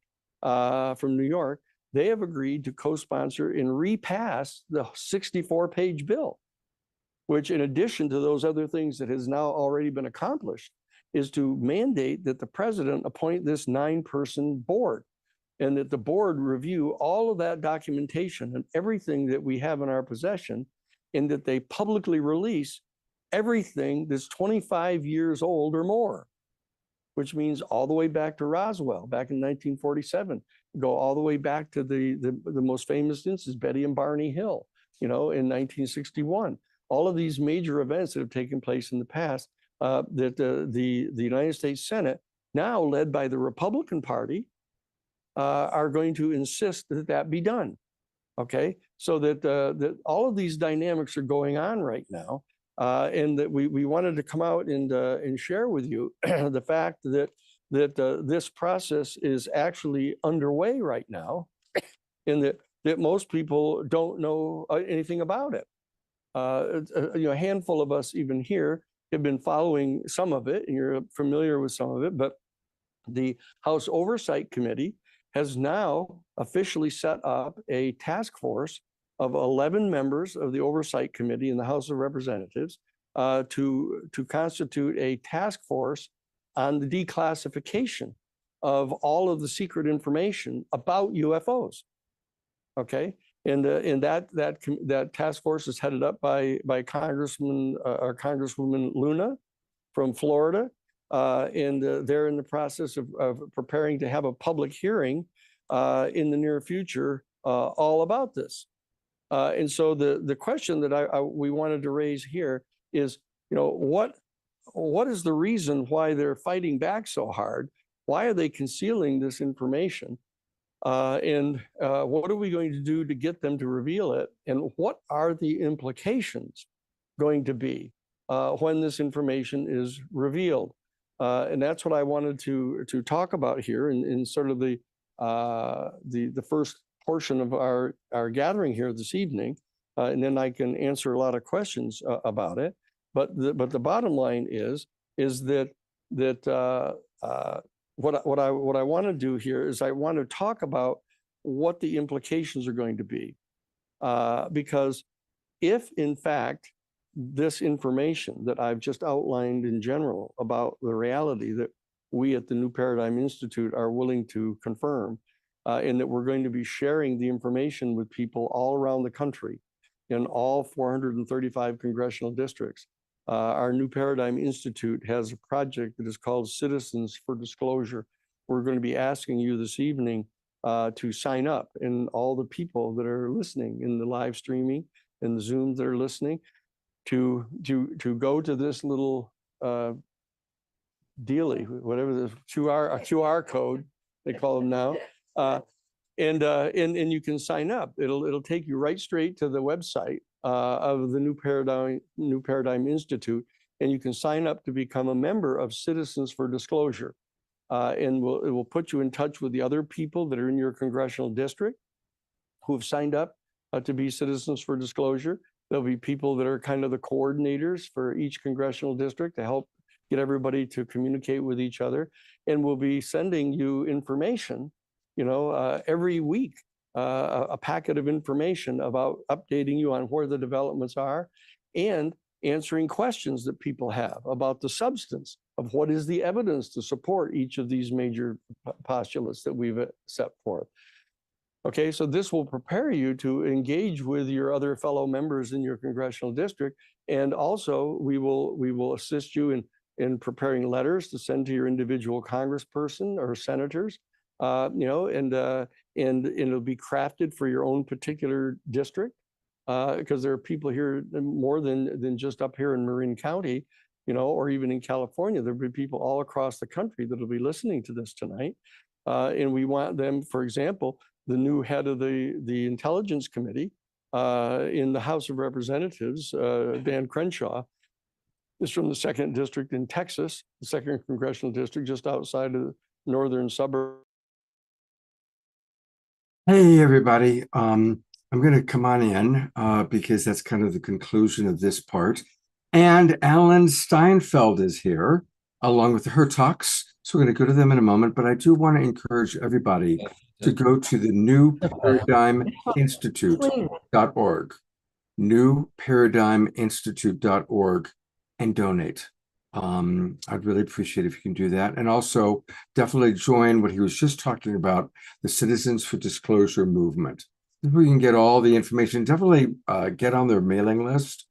from New York, they have agreed to co-sponsor and repass the 64-page bill, which in addition to those other things that has now already been accomplished, is to mandate that the president appoint this 9-person board and that the board review all of that documentation and everything that we have in our possession, and that they publicly release everything that's 25 years old or more, which means all the way back to Roswell, back in 1947, go all the way back to the most famous instance, Betty and Barney Hill, in 1961. All of these major events that have taken place in the past, that the United States Senate, now led by the Republican Party, are going to insist that that be done. Okay, so that all of these dynamics are going on right now, and that we wanted to come out and share with you the fact that this process is actually underway right now, and that most people don't know anything about it. A handful of us even here have been following some of it, and you're familiar with some of it, but the House Oversight Committee has now officially set up a task force of 11 members of the Oversight Committee in the House of Representatives to constitute a task force on the declassification of all of the secret information about UFOs. Okay, and that task force is headed up by Congressman or Congresswoman Luna from Florida, and they're in the process of preparing to have a public hearing in the near future all about this. And so the question that we wanted to raise here is, what is the reason why they're fighting back so hard? Why are they concealing this information? And what are we going to do to get them to reveal it? And what are the implications going to be when this information is revealed? And that's what I wanted to talk about here in sort of the first portion of our gathering here this evening, and then I can answer a lot of questions about it. But the bottom line is that what I want to do here is I want to talk about what the implications are going to be, because if in fact this information that I've just outlined in general about the reality that we at the New Paradigm Institute are willing to confirm, and that we're going to be sharing the information with people all around the country in all 435 congressional districts. Our New Paradigm Institute has a project that is called Citizens for Disclosure. We're going to be asking you this evening to sign up, and all the people that are listening in the live streaming and the Zooms that are listening to go to this little dealie, whatever the QR code they call them now, and you can sign up. It'll take you right straight to the website of the New Paradigm Institute, and you can sign up to become a member of Citizens for Disclosure. And it will put you in touch with the other people that are in your congressional district who have signed up to be Citizens for Disclosure. There'll be people that are kind of the coordinators for each congressional district to help get everybody to communicate with each other. And we'll be sending you information, every week, a packet of information about updating you on where the developments are and answering questions that people have about the substance of what is the evidence to support each of these major postulates that we've set forth. Okay, so this will prepare you to engage with your other fellow members in your congressional district. And also we will assist you in preparing letters to send to your individual congressperson or senators, and it'll be crafted for your own particular district, because there are people here more than just up here in Marin County, or even in California. There'll be people all across the country that'll be listening to this tonight. And we want them, for example, the new head of the Intelligence Committee in the House of Representatives, Dan Crenshaw, is from the 2nd District in Texas, the 2nd Congressional District, just outside of the northern suburb. Hey, everybody. I'm going to come on in because that's kind of the conclusion of this part. And Alan Steinfeld is here, along with her talks. So we're going to go to them in a moment. But I do want to encourage everybody to go to the newparadigminstitute.org, newparadigminstitute.org, and donate. I'd really appreciate if you can do that. And also definitely join what he was just talking about, the Citizens for Disclosure movement. We can get all the information. Definitely get on their mailing list.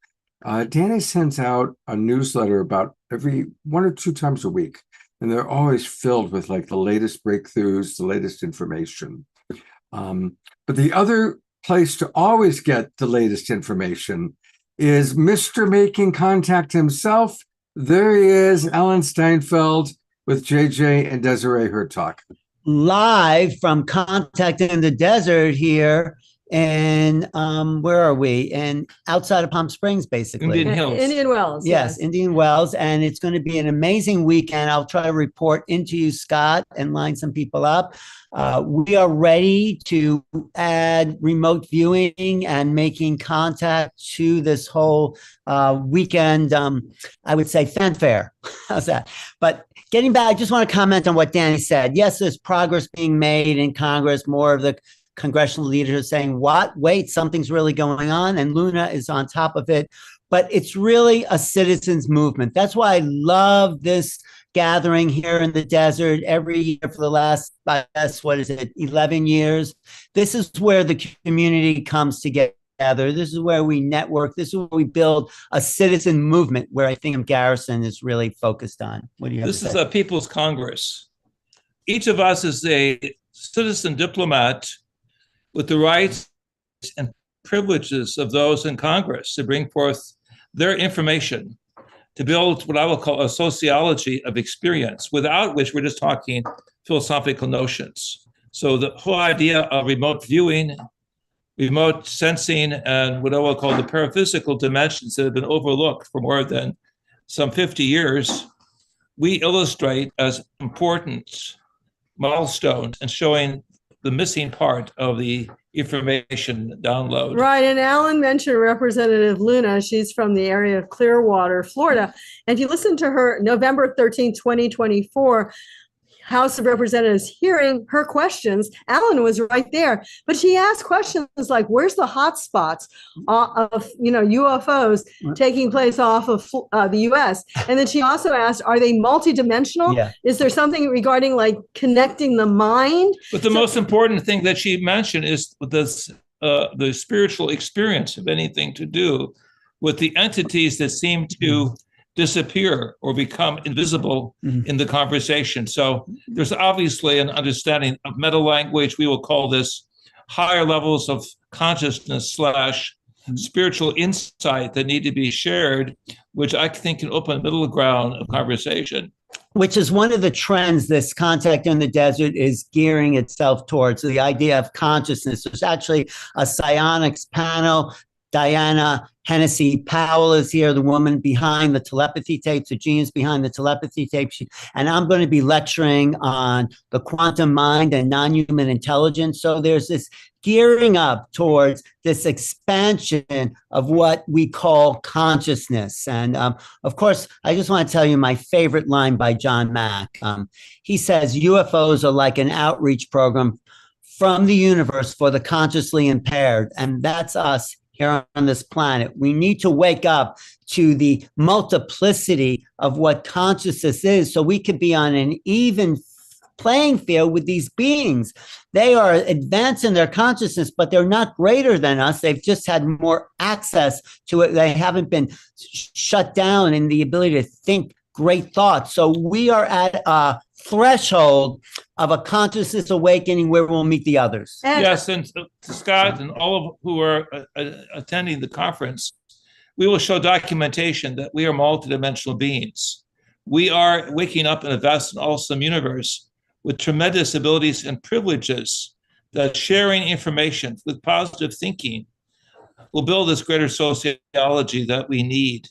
Danny sends out a newsletter about every 1 or 2 times a week. And they're always filled with like the latest breakthroughs, the latest information. But the other place to always get the latest information is Mr. Making Contact himself. There he is, Alan Steinfeld with JJ and Desiree Hertog. Live from Contact in the Desert here in where are we? And outside of Palm Springs, basically. Indian Hills. Indian Wells. Yes, Indian Wells, and it's going to be an amazing weekend. I'll try to report into you, Scott, and line some people up. We are ready to add remote viewing and making contact to this whole weekend. I would say fanfare. How's that? But getting back, I just want to comment on what Danny said. Yes, there's progress being made in Congress. More of the congressional leaders saying, "What? Wait, something's really going on," and Luna is on top of it. But it's really a citizens movement. That's why I love this gathering here in the desert every year for the last, I guess, 11 years. This is where the community comes together. This is where we network. This is where we build a citizen movement, where I think Garrison is really focused on. What do you have to say? This is a People's Congress. Each of us is a citizen diplomat with the rights and privileges of those in Congress to bring forth their information, to build what I will call a sociology of experience, without which we're just talking philosophical notions. So the whole idea of remote viewing, remote sensing, and what I will call the paraphysical dimensions that have been overlooked for more than some 50 years, we illustrate as important milestones and showing the missing part of the information download. Right. And Alan mentioned Representative Luna. She's from the area of Clearwater, Florida. And if you listen to her November 13, 2024, House of Representatives hearing her questions, Alan was right there, but she asked questions like, where's the hot spots of UFOs taking place off of the US? And then she also asked, are they multidimensional? Yeah. Is there something regarding like connecting the mind? But the most important thing that she mentioned is this, the spiritual experience of anything to do with the entities that seem to disappear or become invisible in the conversation. So there's obviously an understanding of meta language. We will call this higher levels of consciousness / spiritual insight that need to be shared, which I think can open a middle ground of conversation. Which is one of the trends this Contact in the Desert is gearing itself towards, the idea of consciousness. There's actually a psionics panel. Diana Hennessy Powell is here, the woman behind the telepathy tapes, the genius behind the telepathy tapes. And I'm going to be lecturing on the quantum mind and non-human intelligence. So there's this gearing up towards this expansion of what we call consciousness. And of course, I just want to tell you my favorite line by John Mack. He says, UFOs are like an outreach program from the universe for the consciously impaired. And that's us here on this planet. We need to wake up to the multiplicity of what consciousness is so we could be on an even playing field with these beings. They are advancing their consciousness, but they're not greater than us. They've just had more access to it. They haven't been shut down in the ability to think great thoughts. So we are at a threshold of a consciousness awakening where we'll meet the others. Yes, and to Scott and all of who are attending the conference, we will show documentation that we are multidimensional beings. We are waking up in a vast and awesome universe with tremendous abilities and privileges that sharing information with positive thinking will build this greater sociology that we need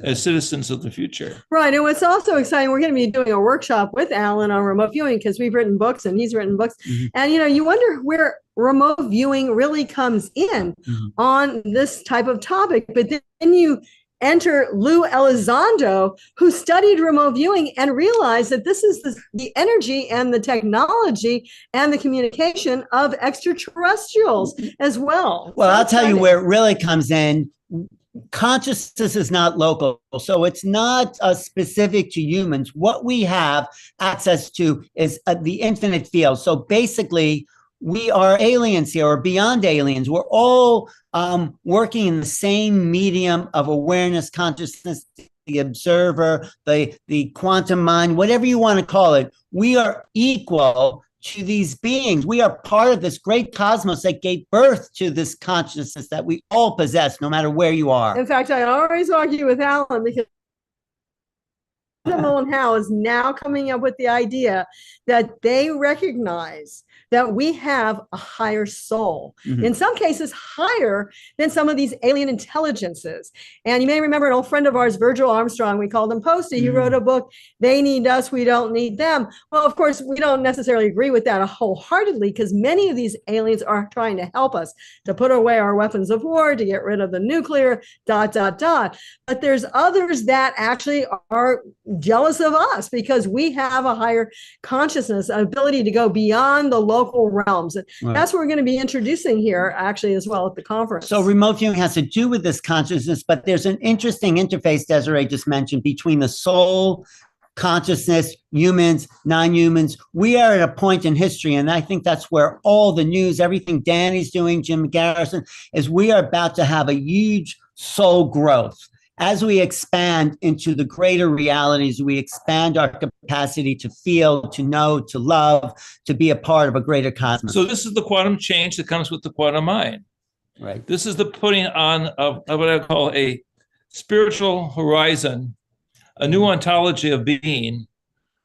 as citizens of the future. Right. And what's also exciting, we're going to be doing a workshop with Alan on remote viewing because we've written books and he's written books. And, you wonder where remote viewing really comes in on this type of topic. But then you enter Lou Elizondo, who studied remote viewing and realized that this is the energy and the technology and the communication of extraterrestrials as well. Well, I'll tell you where it really comes in. Consciousness is not local, so it's not specific to humans. What we have access to is the infinite field. So basically, we are aliens here or beyond aliens. We're all working in the same medium of awareness, consciousness, the observer, the quantum mind, whatever you want to call it. We are equal to these beings. We are part of this great cosmos that gave birth to this consciousness that we all possess, no matter where you are. In fact, I always argue with Alan because Mullen Howe is now coming up with the idea that they recognize that we have a higher soul, in some cases higher than some of these alien intelligences. And you may remember an old friend of ours, Virgil Armstrong, we called him Posty. He wrote a book, They Need Us, We Don't Need Them. Well, of course, we don't necessarily agree with that wholeheartedly, because many of these aliens are trying to help us to put away our weapons of war, to get rid of the nuclear, ... But there's others that actually are jealous of us because we have a higher consciousness, an ability to go beyond the local realms. And that's what we're going to be introducing here actually as well at the conference. So remote viewing has to do with this consciousness, but there's an interesting interface Desiree just mentioned between the soul, consciousness, humans, non-humans. We are at a point in history, and I think that's where all the news, everything Danny's doing, Jim Garrison, is we are about to have a huge soul growth. As we expand into the greater realities, we expand our capacity to feel, to know, to love, to be a part of a greater cosmos. So this is the quantum change that comes with the quantum mind. Right. This is the putting on of what I call a spiritual horizon, a new ontology of being,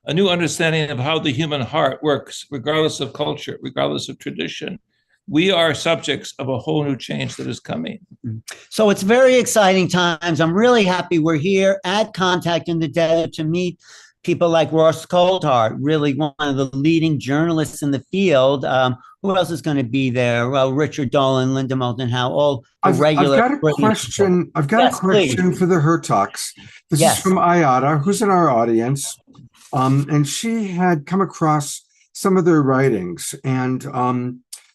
a new understanding of how the human heart works, regardless of culture, regardless of tradition. We are subjects of a whole new change that is coming. So it's very exciting times. I'm really happy we're here at Contact in the Desert to meet people like Ross Coulthard, really one of the leading journalists in the field. Who else is going to be there? Well, Richard Dolan, Linda Moulton Howe, all the regular. I've got a question. I've got a question for the Hertogs. This is from Ayada, who's in our audience. And she had come across some of their writings, and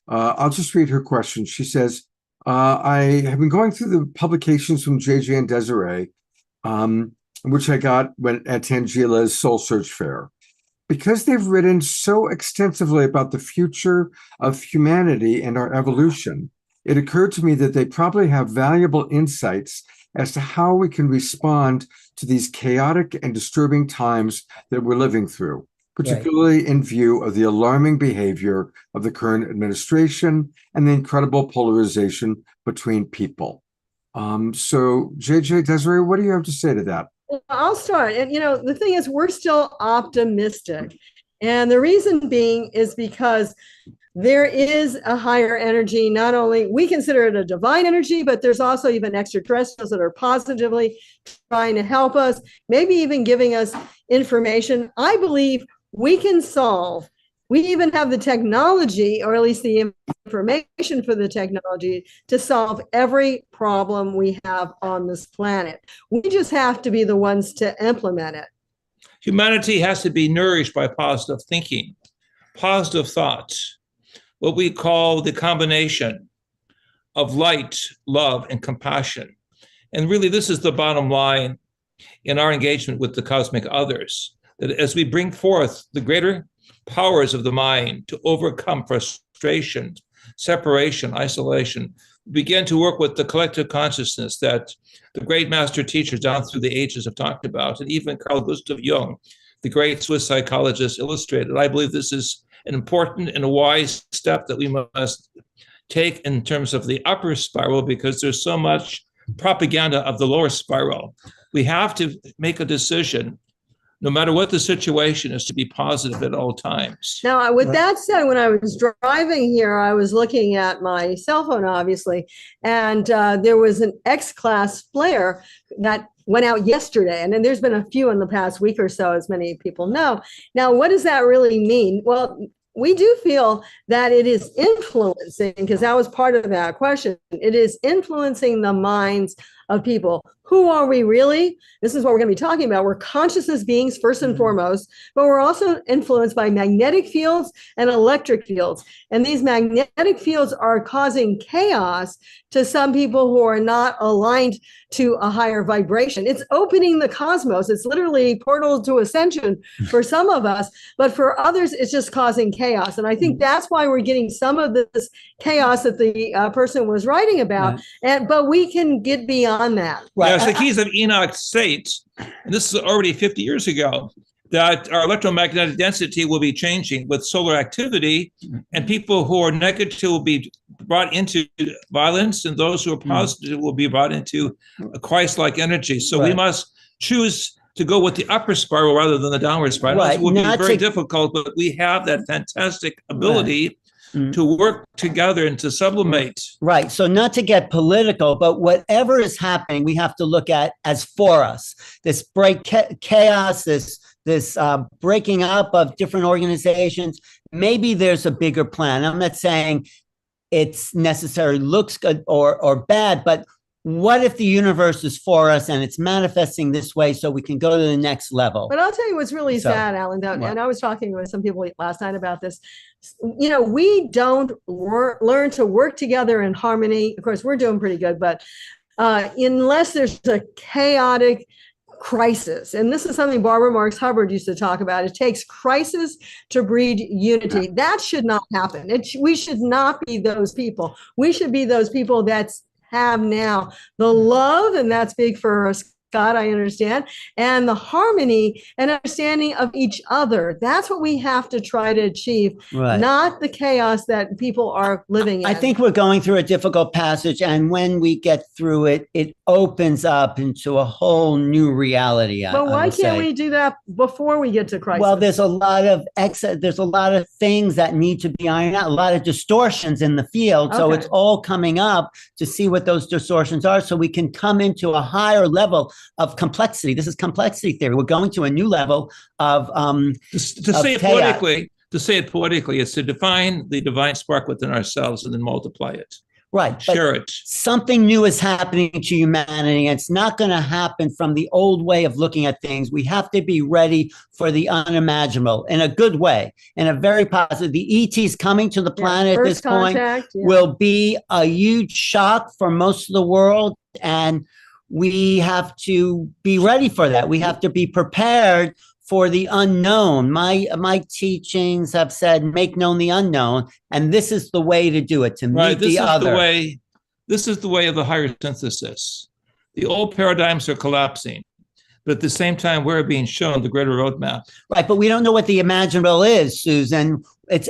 I'll just read her question. She says, I have been going through the publications from JJ and Desiree, which I got at Tangila's Soul Search Fair. Because they've written so extensively about the future of humanity and our evolution, it occurred to me that they probably have valuable insights as to how we can respond to these chaotic and disturbing times that we're living through, particularly in view of the alarming behavior of the current administration and the incredible polarization between people. So, JJ, Desiree, what do you have to say to that? I'll start. And, the thing is, we're still optimistic. And the reason being is because there is a higher energy. Not only we consider it a divine energy, but there's also even extraterrestrials that are positively trying to help us, maybe even giving us information. I believe we can solve. We even have the technology, or at least the information for the technology, to solve every problem we have on this planet. We just have to be the ones to implement it. Humanity has to be nourished by positive thinking, positive thoughts, what we call the combination of light, love, and compassion. And really, this is the bottom line in our engagement with the cosmic others, that as we bring forth the greater powers of the mind to overcome frustration, separation, isolation, begin to work with the collective consciousness that the great master teachers down through the ages have talked about, and even Carl Gustav Jung, the great Swiss psychologist, illustrated. I believe this is an important and a wise step that we must take in terms of the upper spiral, because there's so much propaganda of the lower spiral. We have to make a decision, no matter what the situation is, to be positive at all times. Now, with that said, when I was driving here, I was looking at my cell phone, obviously, and there was an X-class flare that went out yesterday. And then there's been a few in the past week or so, as many people know. Now, what does that really mean? Well, we do feel that it is influencing, because that was part of that question. It is influencing the minds of people. Who are we really? This is what we're going to be talking about. We're consciousness beings first and foremost, but we're also influenced by magnetic fields and electric fields. And these magnetic fields are causing chaos to some people who are not aligned to a higher vibration. It's opening the cosmos. It's literally portal to ascension for some of us, but for others, it's just causing chaos. And I think that's why we're getting some of this chaos that the person was writing about. But we can get beyond that. Yes, the keys of Enoch states, and this is already 50 years ago, that our electromagnetic density will be changing with solar activity, and people who are negative will be brought into violence, and those who are positive will be brought into a Christ-like energy. So we must choose to go with the upper spiral rather than the downward spiral. Right, It would be not very to- difficult, but we have that fantastic ability to work together and to sublimate. Right. So not to get political, but whatever is happening, we have to look at as for us. This chaos, this breaking up of different organizations. Maybe there's a bigger plan. I'm not saying it's necessarily looks good or bad, but what if the universe is for us and it's manifesting this way so we can go to the next level? But I'll tell you what's really sad, Alan, and I was talking with some people last night about this. You know, we don't learn to work together in harmony. Of course, we're doing pretty good, but unless there's a chaotic crisis, and this is something Barbara Marx Hubbard used to talk about, it takes crisis to breed unity. That should not happen. We should not be those people. We should be those people that have now the love, and that's big for Scott, I understand, and the harmony and understanding of each other. That's what we have to try to achieve, not the chaos that people are living in. I think we're going through a difficult passage, and when we get through it, it opens up into a whole new reality. But why can't we do that before we get to crisis? Well, there's a lot of there's a lot of things that need to be ironed out, a lot of distortions in the field. So it's all coming up to see what those distortions are so we can come into a higher level of complexity. This is complexity theory. We're going to a new level of to say it poetically, is to define the divine spark within ourselves and then multiply it. Right. Share it. Something new is happening to humanity. And it's not going to happen from the old way of looking at things. We have to be ready for the unimaginable in a good way, in a very positive. The ETs coming to the planet at this point will be a huge shock for most of the world. And we have to be ready for that. We have to be prepared for the unknown. My teachings have said, make known the unknown. And this is the way to do it, to meet the other. This is the way of the higher synthesis. The old paradigms are collapsing, but at the same time, we're being shown the greater roadmap. Right, but we don't know what the imaginable is, Susan. It's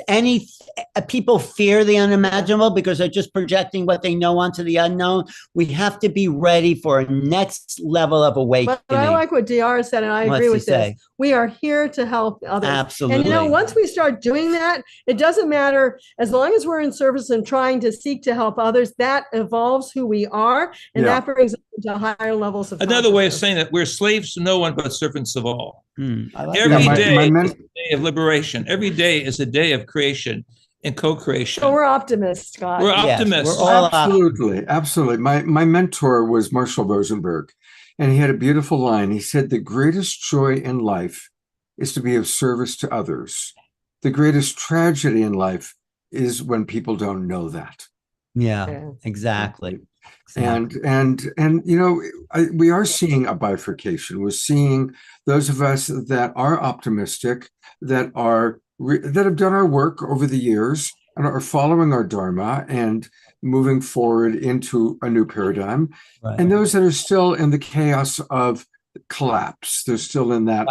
people fear the unimaginable because they're just projecting what they know onto the unknown. We have to be ready for a next level of awakening. But I like what DR said, and I agree with this. We are here to help others. Absolutely. And once we start doing that, it doesn't matter, as long as we're in service and trying to seek to help others, that evolves who we are, and that brings us to higher levels of Another way of saying that we're slaves to no one but servants of all. Like Every day is a day of liberation. Every day is a day of creation and co-creation. So we're optimists, Scott. We're optimists. We're all absolutely. My mentor was Marshall Rosenberg, and he had a beautiful line. He said, "The greatest joy in life is to be of service to others. The greatest tragedy in life is when people don't know that." Yeah, exactly. And we are seeing a bifurcation. We're seeing those of us that are optimistic, that have done our work over the years and are following our dharma and moving forward into a new paradigm, and those that are still in the chaos of collapse. They're still in that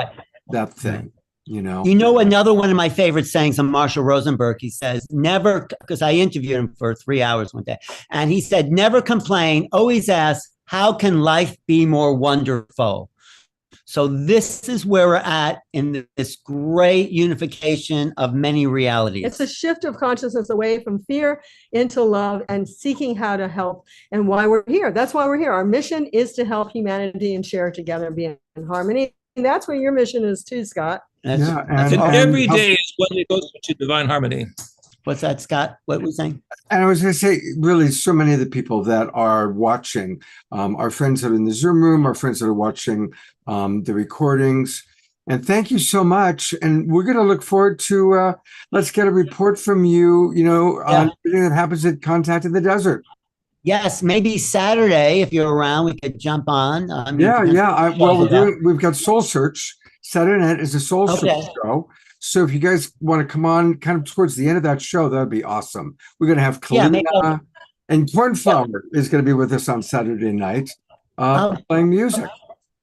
thing. Another one of my favorite sayings of Marshall Rosenberg, he says, never, because I interviewed him for 3 hours one day, and he said, never complain, always ask, how can life be more wonderful? So this is where we're at in this great unification of many realities. It's a shift of consciousness away from fear into love and seeking how to help, and why we're here. That's why we're here. Our mission is to help humanity and share together and be in harmony. And that's what your mission is too, Scott. And every day is when it goes to divine harmony. What's that, Scott? What were we saying? And I was going to say, really, so many of the people that are watching, our friends that are in the Zoom room, our friends that are watching the recordings. And thank you so much. And we're going to look forward to, let's get a report from you, on everything that happens at Contact in the Desert. Yes, maybe Saturday, if you're around, we could jump on. We've got Soul Search. Saturday night is a Soul Search show. So if you guys want to come on kind of towards the end of that show, that would be awesome. We're going to have Kalina and Cornflower is going to be with us on Saturday night playing music.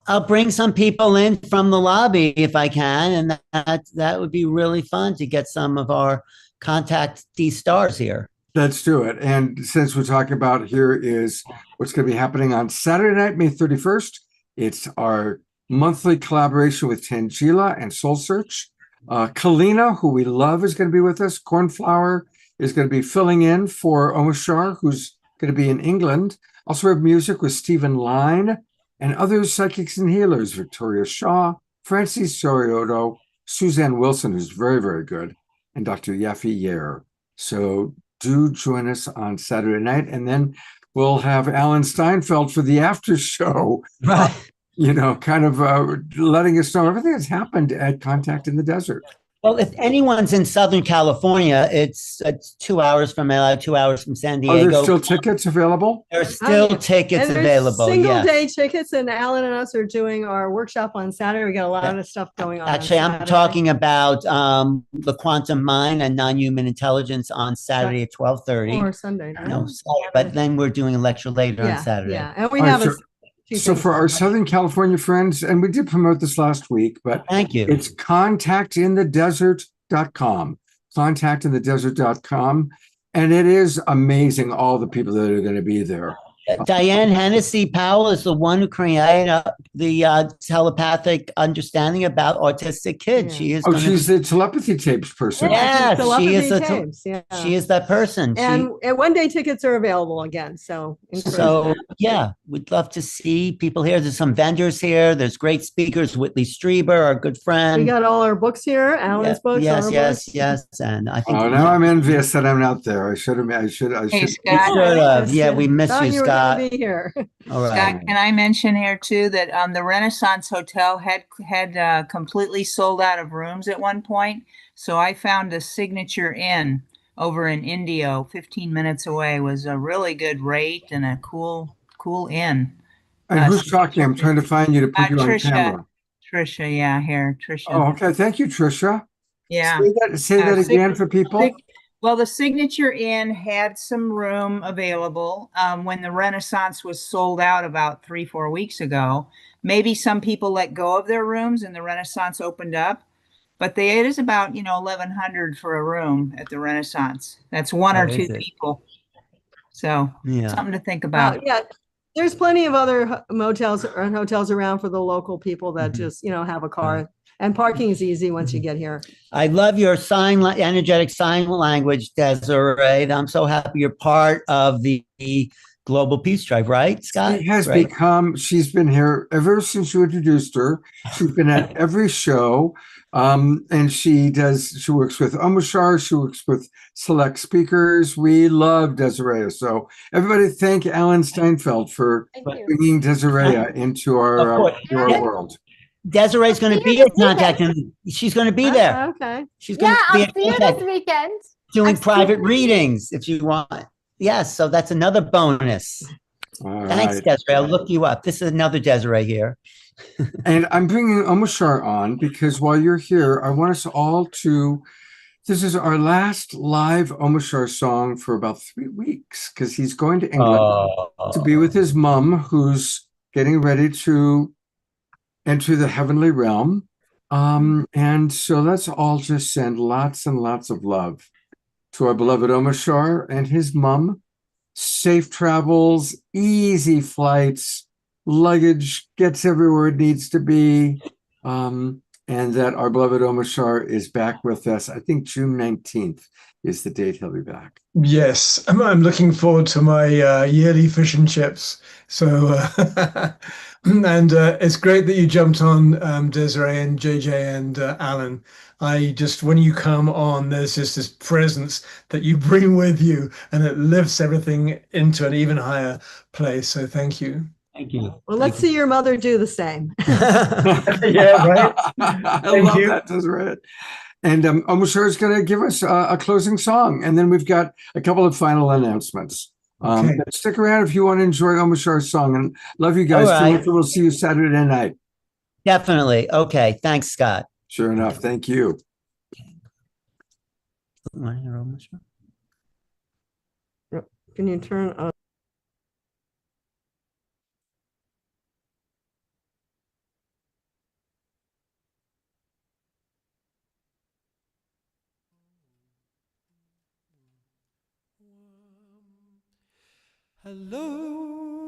I'll bring some people in from the lobby if I can, and that would be really fun to get some of our contactee stars here. Let's do it. And since we're talking about here is what's going to be happening on Saturday night, May 31st, it's our monthly collaboration with Tangela and Soul Search. Kalina, who we love, is going to be with us. Cornflower is going to be filling in for Omashar, who's going to be in England. Also have music with Stephen Line and other psychics and healers, Victoria Shaw, Francis Soriotto, Suzanne Wilson, who's very, very good, and Dr. Yaffe Yer. So do join us on Saturday night, and then we'll have Alan Steinfeld for the after show. Right. Kind of letting us know everything that's happened at Contact in the Desert. Well, if anyone's in Southern California, it's 2 hours from LA, 2 hours from San Are Diego. there still tickets available? There's still tickets And there's available. single Yes. day tickets, and Alan and us are doing our workshop on Saturday. We got a lot of stuff going on. Actually, I'm Saturday. talking about the quantum mind and non-human intelligence on Saturday at 12:30. Or Sunday. No, but then we're doing a lecture later on Saturday. Yeah, and we All have right, so for our Southern California friends, and we did promote this last week, but thank you. It's contactinthedesert.com. Contactinthedesert.com. And it is amazing all the people that are going to be there. Diane Hennessy Powell is the one who created the telepathic understanding about autistic kids. She is. She's the telepathy tapes person. Yes, she is. Tapes, She is that person. And one day tickets are available again. So yeah, we'd love to see people here. There's some vendors here. There's great speakers. Whitley Strieber, our good friend. we got all our books here. Alan's books. Yes, our yes, books. yes. And I think. Oh, now I'm envious that I'm not there. I should. Hey, We should have. Yeah, we miss Thought you, you were Scott. gonna be here. All right. Scott, can I mention here too that the Renaissance Hotel had completely sold out of rooms at one point. So I found a Signature Inn over in Indio, 15 minutes away. Was a really good rate and a cool inn. And who's talking? I'm trying to find you to put you on camera. Trisha, yeah, here, Trisha. Oh, okay. Thank you, Trisha. Yeah. Say that again for people. Well, the Signature Inn had some room available when the Renaissance was sold out about 3-4 weeks ago. Maybe some people let go of their rooms and the Renaissance opened up, but it is about $1,100 for a room at the Renaissance. That's one or two people. So something to think about. Yeah, there's plenty of other motels and hotels around for the local people that just have a car. And parking is easy once you get here. I love your energetic sign language, Desiree. I'm so happy you're part of the Global Peace Drive, right, Scott? She has become, she's been here ever since you introduced her. She's been at every show. And she works with Omashar, she works with select speakers. We love Desiree. So everybody thank Alan Steinfeld for bringing Desiree into our world. Desiree's going to be at Contact, and she's going to be there. Okay. She's going to be I'll see you this weekend. doing private readings if you want. Yes, so that's another bonus. Thanks, Desiree. I'll look you up. This is another Desiree here. And I'm bringing Omashar on because while you're here, I want us all to. This is our last live Omashar song for about 3 weeks because he's going to England to be with his mom, who's getting ready to enter the heavenly realm. And so let's all just send lots and lots of love to our beloved Omashar and his mom. Safe travels, easy flights, luggage gets everywhere it needs to be. And that our beloved Omashar is back with us. I think June 19th is the date he'll be back. Yes, I'm looking forward to my yearly fish and chips. So, and it's great that you jumped on, Desiree and JJ and Alan. When you come on, there's just this presence that you bring with you, and it lifts everything into an even higher place. So thank you. Thank you. Well, let's see your mother do the same. Yeah, right. I love that, Desiree. And Omashar is going to give us a closing song, and then we've got a couple of final announcements. Okay. Stick around if you want to enjoy Omashar's song, and love you guys. All right. We'll see you Saturday night. Definitely. Okay. Thanks, Scott. Sure enough. Thank you. Can you turn on? Hello.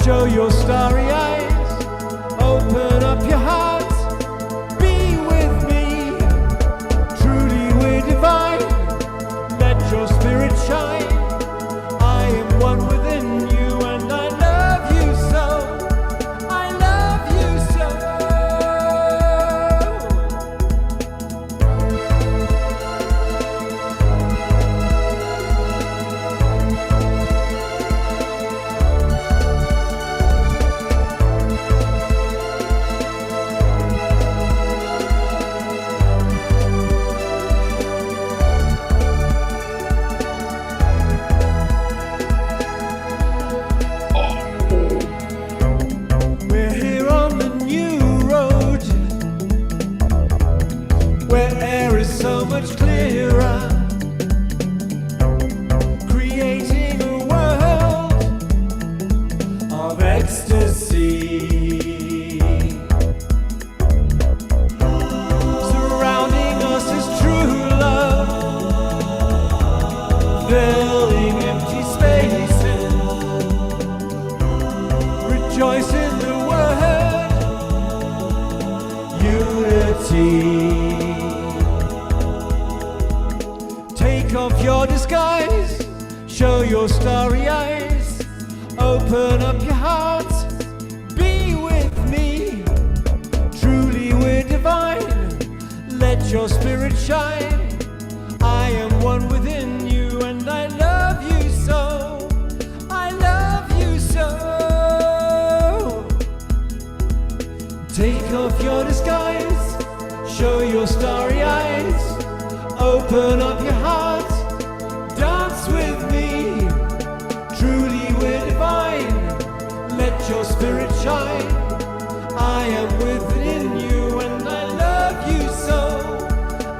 Show your starry eyes, open up your heart, be with me. Truly we're divine, let your spirit shine. I am one within you and I love you so. I love you so. We're here on the new road, where air is so much clearer, creating a world of ecstasy. Surrounding us is true love, filling empty spaces. Rejoice in the word unity. Take off your disguise, show your starry eyes, open up your heart, be with me. Truly we're divine, let your spirit shine. I am one within you and I love you so. I love you so. Take off your disguise, show your starry eyes, open up your heart, dance with me. Truly we're divine, let your spirit shine. I am within you and I love you so.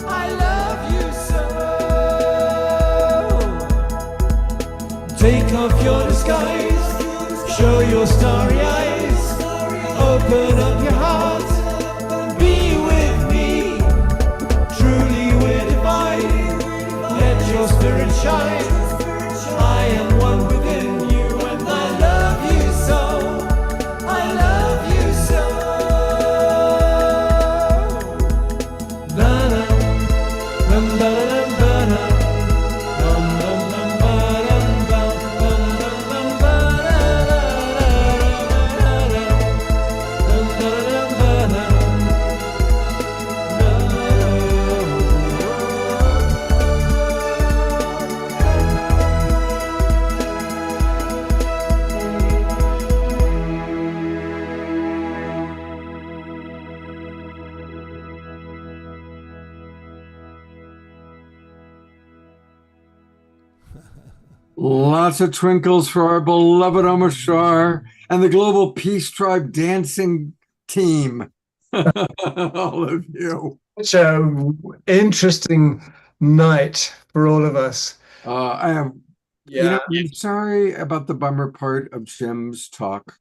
I love you so. Take off your disguise, show your starry eyes, open up your heart, be with me. Truly we're divine, let your spirit shine. I am one within you and I love you so. I love you so. La-la, dum-ba-da-dum-ba-da, dum-dum-dum-ba-dum-bum, dum-dum-dum-ba-da-da-da-da-da. Lots of twinkles for our beloved Omashar and the Global Peace Tribe dancing team. All of you. Such a interesting night for all of us. I am, Yeah. I'm sorry about the bummer part of Jim's talk.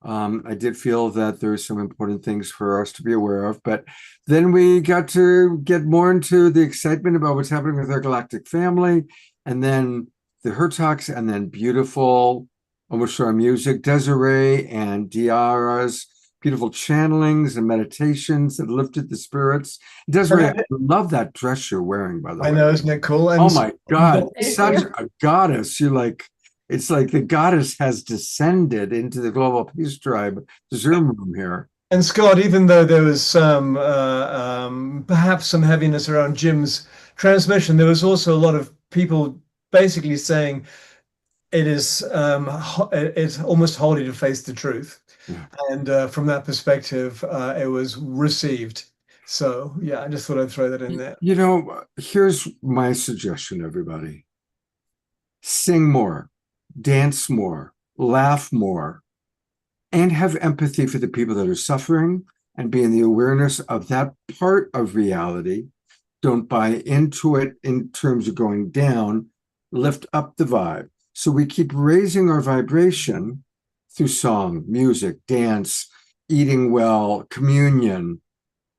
I did feel that there's some important things for us to be aware of, but then we got to get more into the excitement about what's happening with our galactic family, and then the Hertogs, and then beautiful Omashar music, Desiree and Diara's beautiful channelings and meditations that lifted the spirits. Desiree, I love that dress you're wearing, by the way. I know, isn't it cool? And oh my God, Thank such you. a goddess. You're like, it's like the goddess has descended into the Global Peace Tribe Zoom room here. And Scott, even though there was some perhaps some heaviness around Jim's transmission, there was also a lot of people basically saying it's almost holy to face the truth. Yeah. And from that perspective, it was received. So yeah, I just thought I'd throw that in there. You know, here's my suggestion, everybody. Sing more, dance more, laugh more, and have empathy for the people that are suffering, and be in the awareness of that part of reality. Don't buy into it in terms of going down. Lift up the vibe. So we keep raising our vibration through song, music, dance, eating well, communion.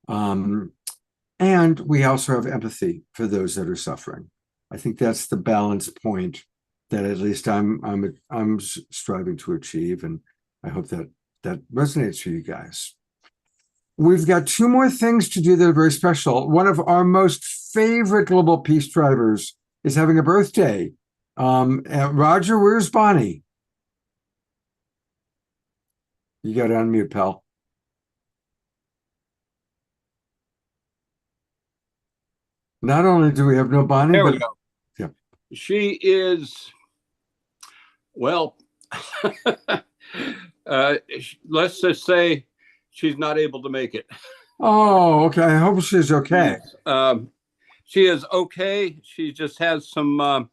And we also have empathy for those that are suffering. I think that's the balance point that at least I'm striving to achieve. And I hope that that resonates for you guys. We've got two more things to do that are very special. One of our most favorite global peace drivers is having a birthday. Roger, where's Bonnie? You got to unmute, pal. Not only do we have no Bonnie, There but we go. yeah. She is, well, let's just say she's not able to make it. Oh, okay. I hope she's okay. Yes. She is okay. She just has some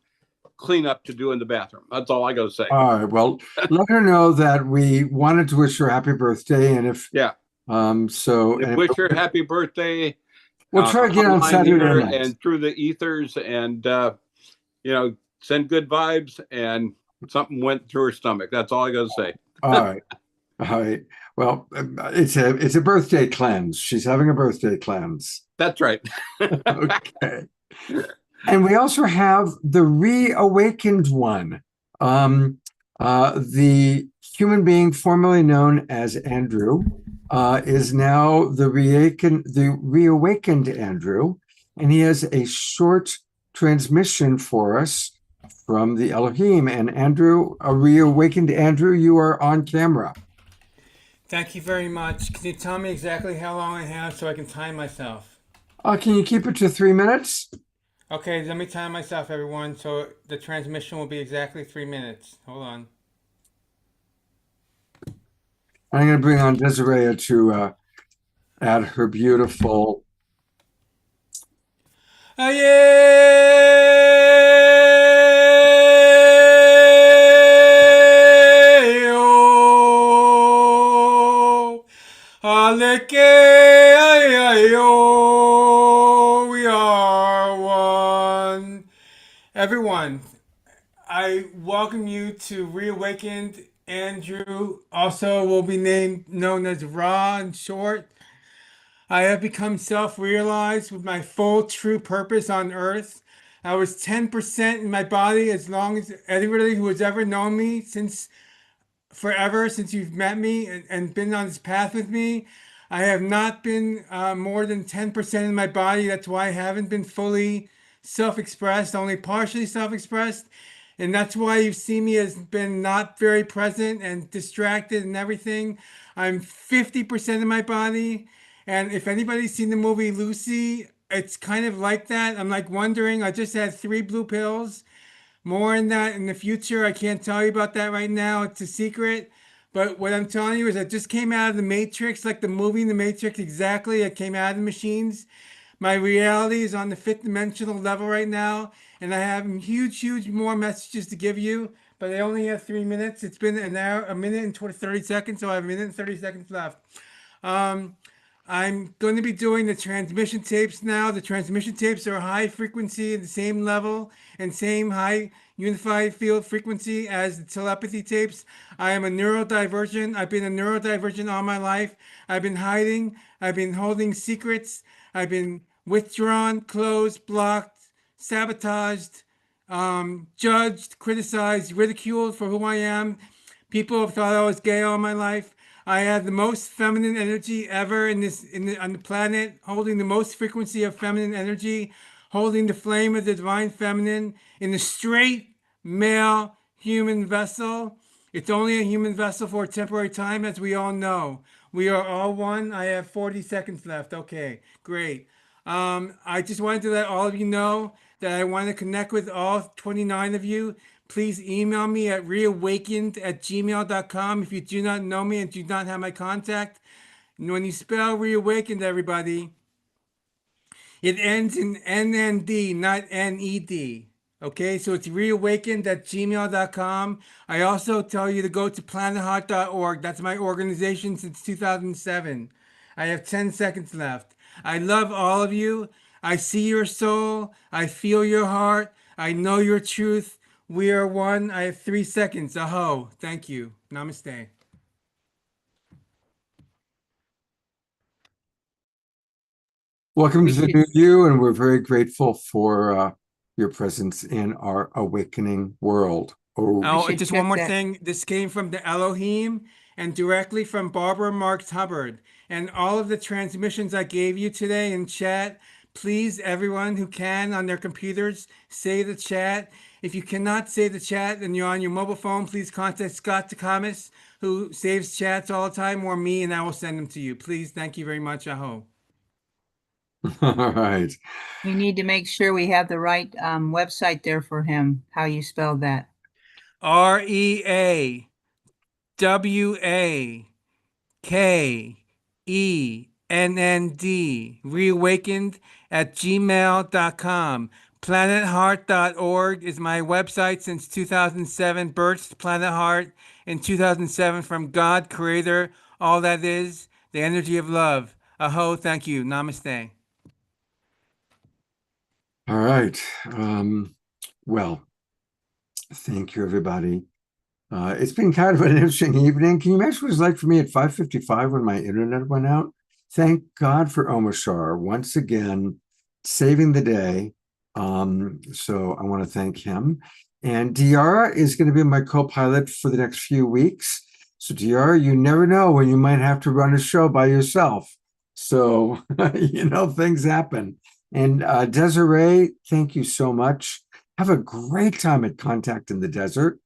cleanup to do in the bathroom. That's all I got to say. All right. Well, let her know that we wanted to wish her happy birthday, and if yeah, so wish her happy birthday. We'll try again on online Saturday here night. and through the ethers, and send good vibes. And something went through her stomach. That's all I got to say. All right. All right. Well, it's a birthday cleanse. She's having a birthday cleanse. That's right. Okay. And we also have the reawakened one. The human being formerly known as Andrew is now the reawakened Andrew, and he has a short transmission for us from the Elohim. And Andrew, a reawakened Andrew, you are on camera. Thank you very much. Can you tell me exactly how long I have so I can time myself? Can you keep it to 3 minutes? Okay, let me time myself, everyone, so the transmission will be exactly 3 minutes. Hold on. I'm going to bring on Desiree to add her beautiful. We are one. Everyone, I welcome you to Reawakened Andrew, also will be known as Ra in short. I have become self-realized with my full true purpose on earth. I was 10% in my body as long as anybody who has ever known me since forever, since you've met me and been on this path with me. I have not been more than 10% in my body. That's why I haven't been fully self-expressed, only partially self-expressed. And that's why you've seen me as been not very present and distracted and everything. I'm 50% in my body. And if anybody's seen the movie Lucy, it's kind of like that. I'm like wondering, I just had 3 blue pills. More in that in the future. I can't tell you about that right now. It's a secret. But what I'm telling you is I just came out of the Matrix, like the movie in the Matrix exactly. I came out of the machines. My reality is on the 5th dimensional level right now. And I have huge more messages to give you. But I only have 3 minutes. It's been an hour, a minute and 30 seconds. So I have a minute and 30 seconds left. I'm going to be doing the transmission tapes now. The transmission tapes are high frequency at the same level and same high unified field frequency as the telepathy tapes. I am a neurodivergent. I've been a neurodivergent all my life. I've been hiding. I've been holding secrets. I've been withdrawn, closed, blocked, sabotaged, judged, criticized, ridiculed for who I am. People have thought I was gay all my life. I have the most feminine energy ever on the planet, holding the most frequency of feminine energy, holding the flame of the divine feminine in the straight male human vessel. It's only a human vessel for a temporary time, as we all know. We are all one. I have 40 seconds left. Okay, great. I just wanted to let all of you know that I want to connect with all 29 of you. Please email me at reawakened@gmail.com if you do not know me and do not have my contact. And when you spell reawakened, everybody, it ends in NND, not NED. Okay, so it's reawakened@gmail.com. I also tell you to go to planetheart.org. That's my organization since 2007. I have 10 seconds left. I love all of you. I see your soul. I feel your heart. I know your truth. We are one. I have 3 seconds. Aho. Thank you. Namaste. Welcome to the new you, and we're very grateful for your presence in our awakening world. Oh, just one more thing. This came from the Elohim, and directly from Barbara Marks Hubbard. And all of the transmissions I gave you today in chat, please, everyone who can on their computers, say the chat. If you cannot say the chat and you're on your mobile phone, please contact Scott Takamis, who saves chats all the time, or me, and I will send them to you. Please, thank you very much. Aho. All right. We need to make sure we have the right website there for him. How you spelled that? REAWAKENND, reawakened at gmail.com. PlanetHeart.org is my website since 2007. Birthed Planet Heart in 2007 from God, Creator, all that is, the energy of love. Aho, thank you. Namaste. All right. Well, thank you, everybody. It's been kind of an interesting evening. Can you imagine what it was like for me at 5:55 when my internet went out? Thank God for Omashar once again saving the day. So I want to thank him. And Diara is going to be my co-pilot for the next few weeks. So Diara, you never know when you might have to run a show by yourself. So, things happen. And Desiree, thank you so much. Have a great time at Contact in the Desert.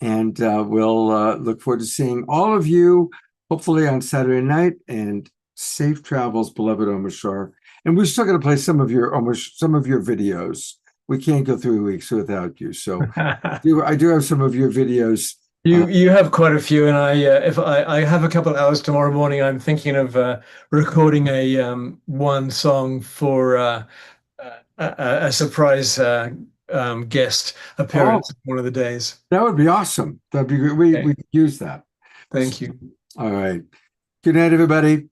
And we'll look forward to seeing all of you, hopefully on Saturday night. And safe travels, beloved Omashar. And we're still going to play some of your videos. We can't go 3 weeks without you. So I do have some of your videos. You have quite a few, and I have a couple of hours tomorrow morning. I'm thinking of recording a one song for a surprise guest appearance one of the days. That would be awesome. That'd be great. We could use that. Thank you. All right. Good night, everybody.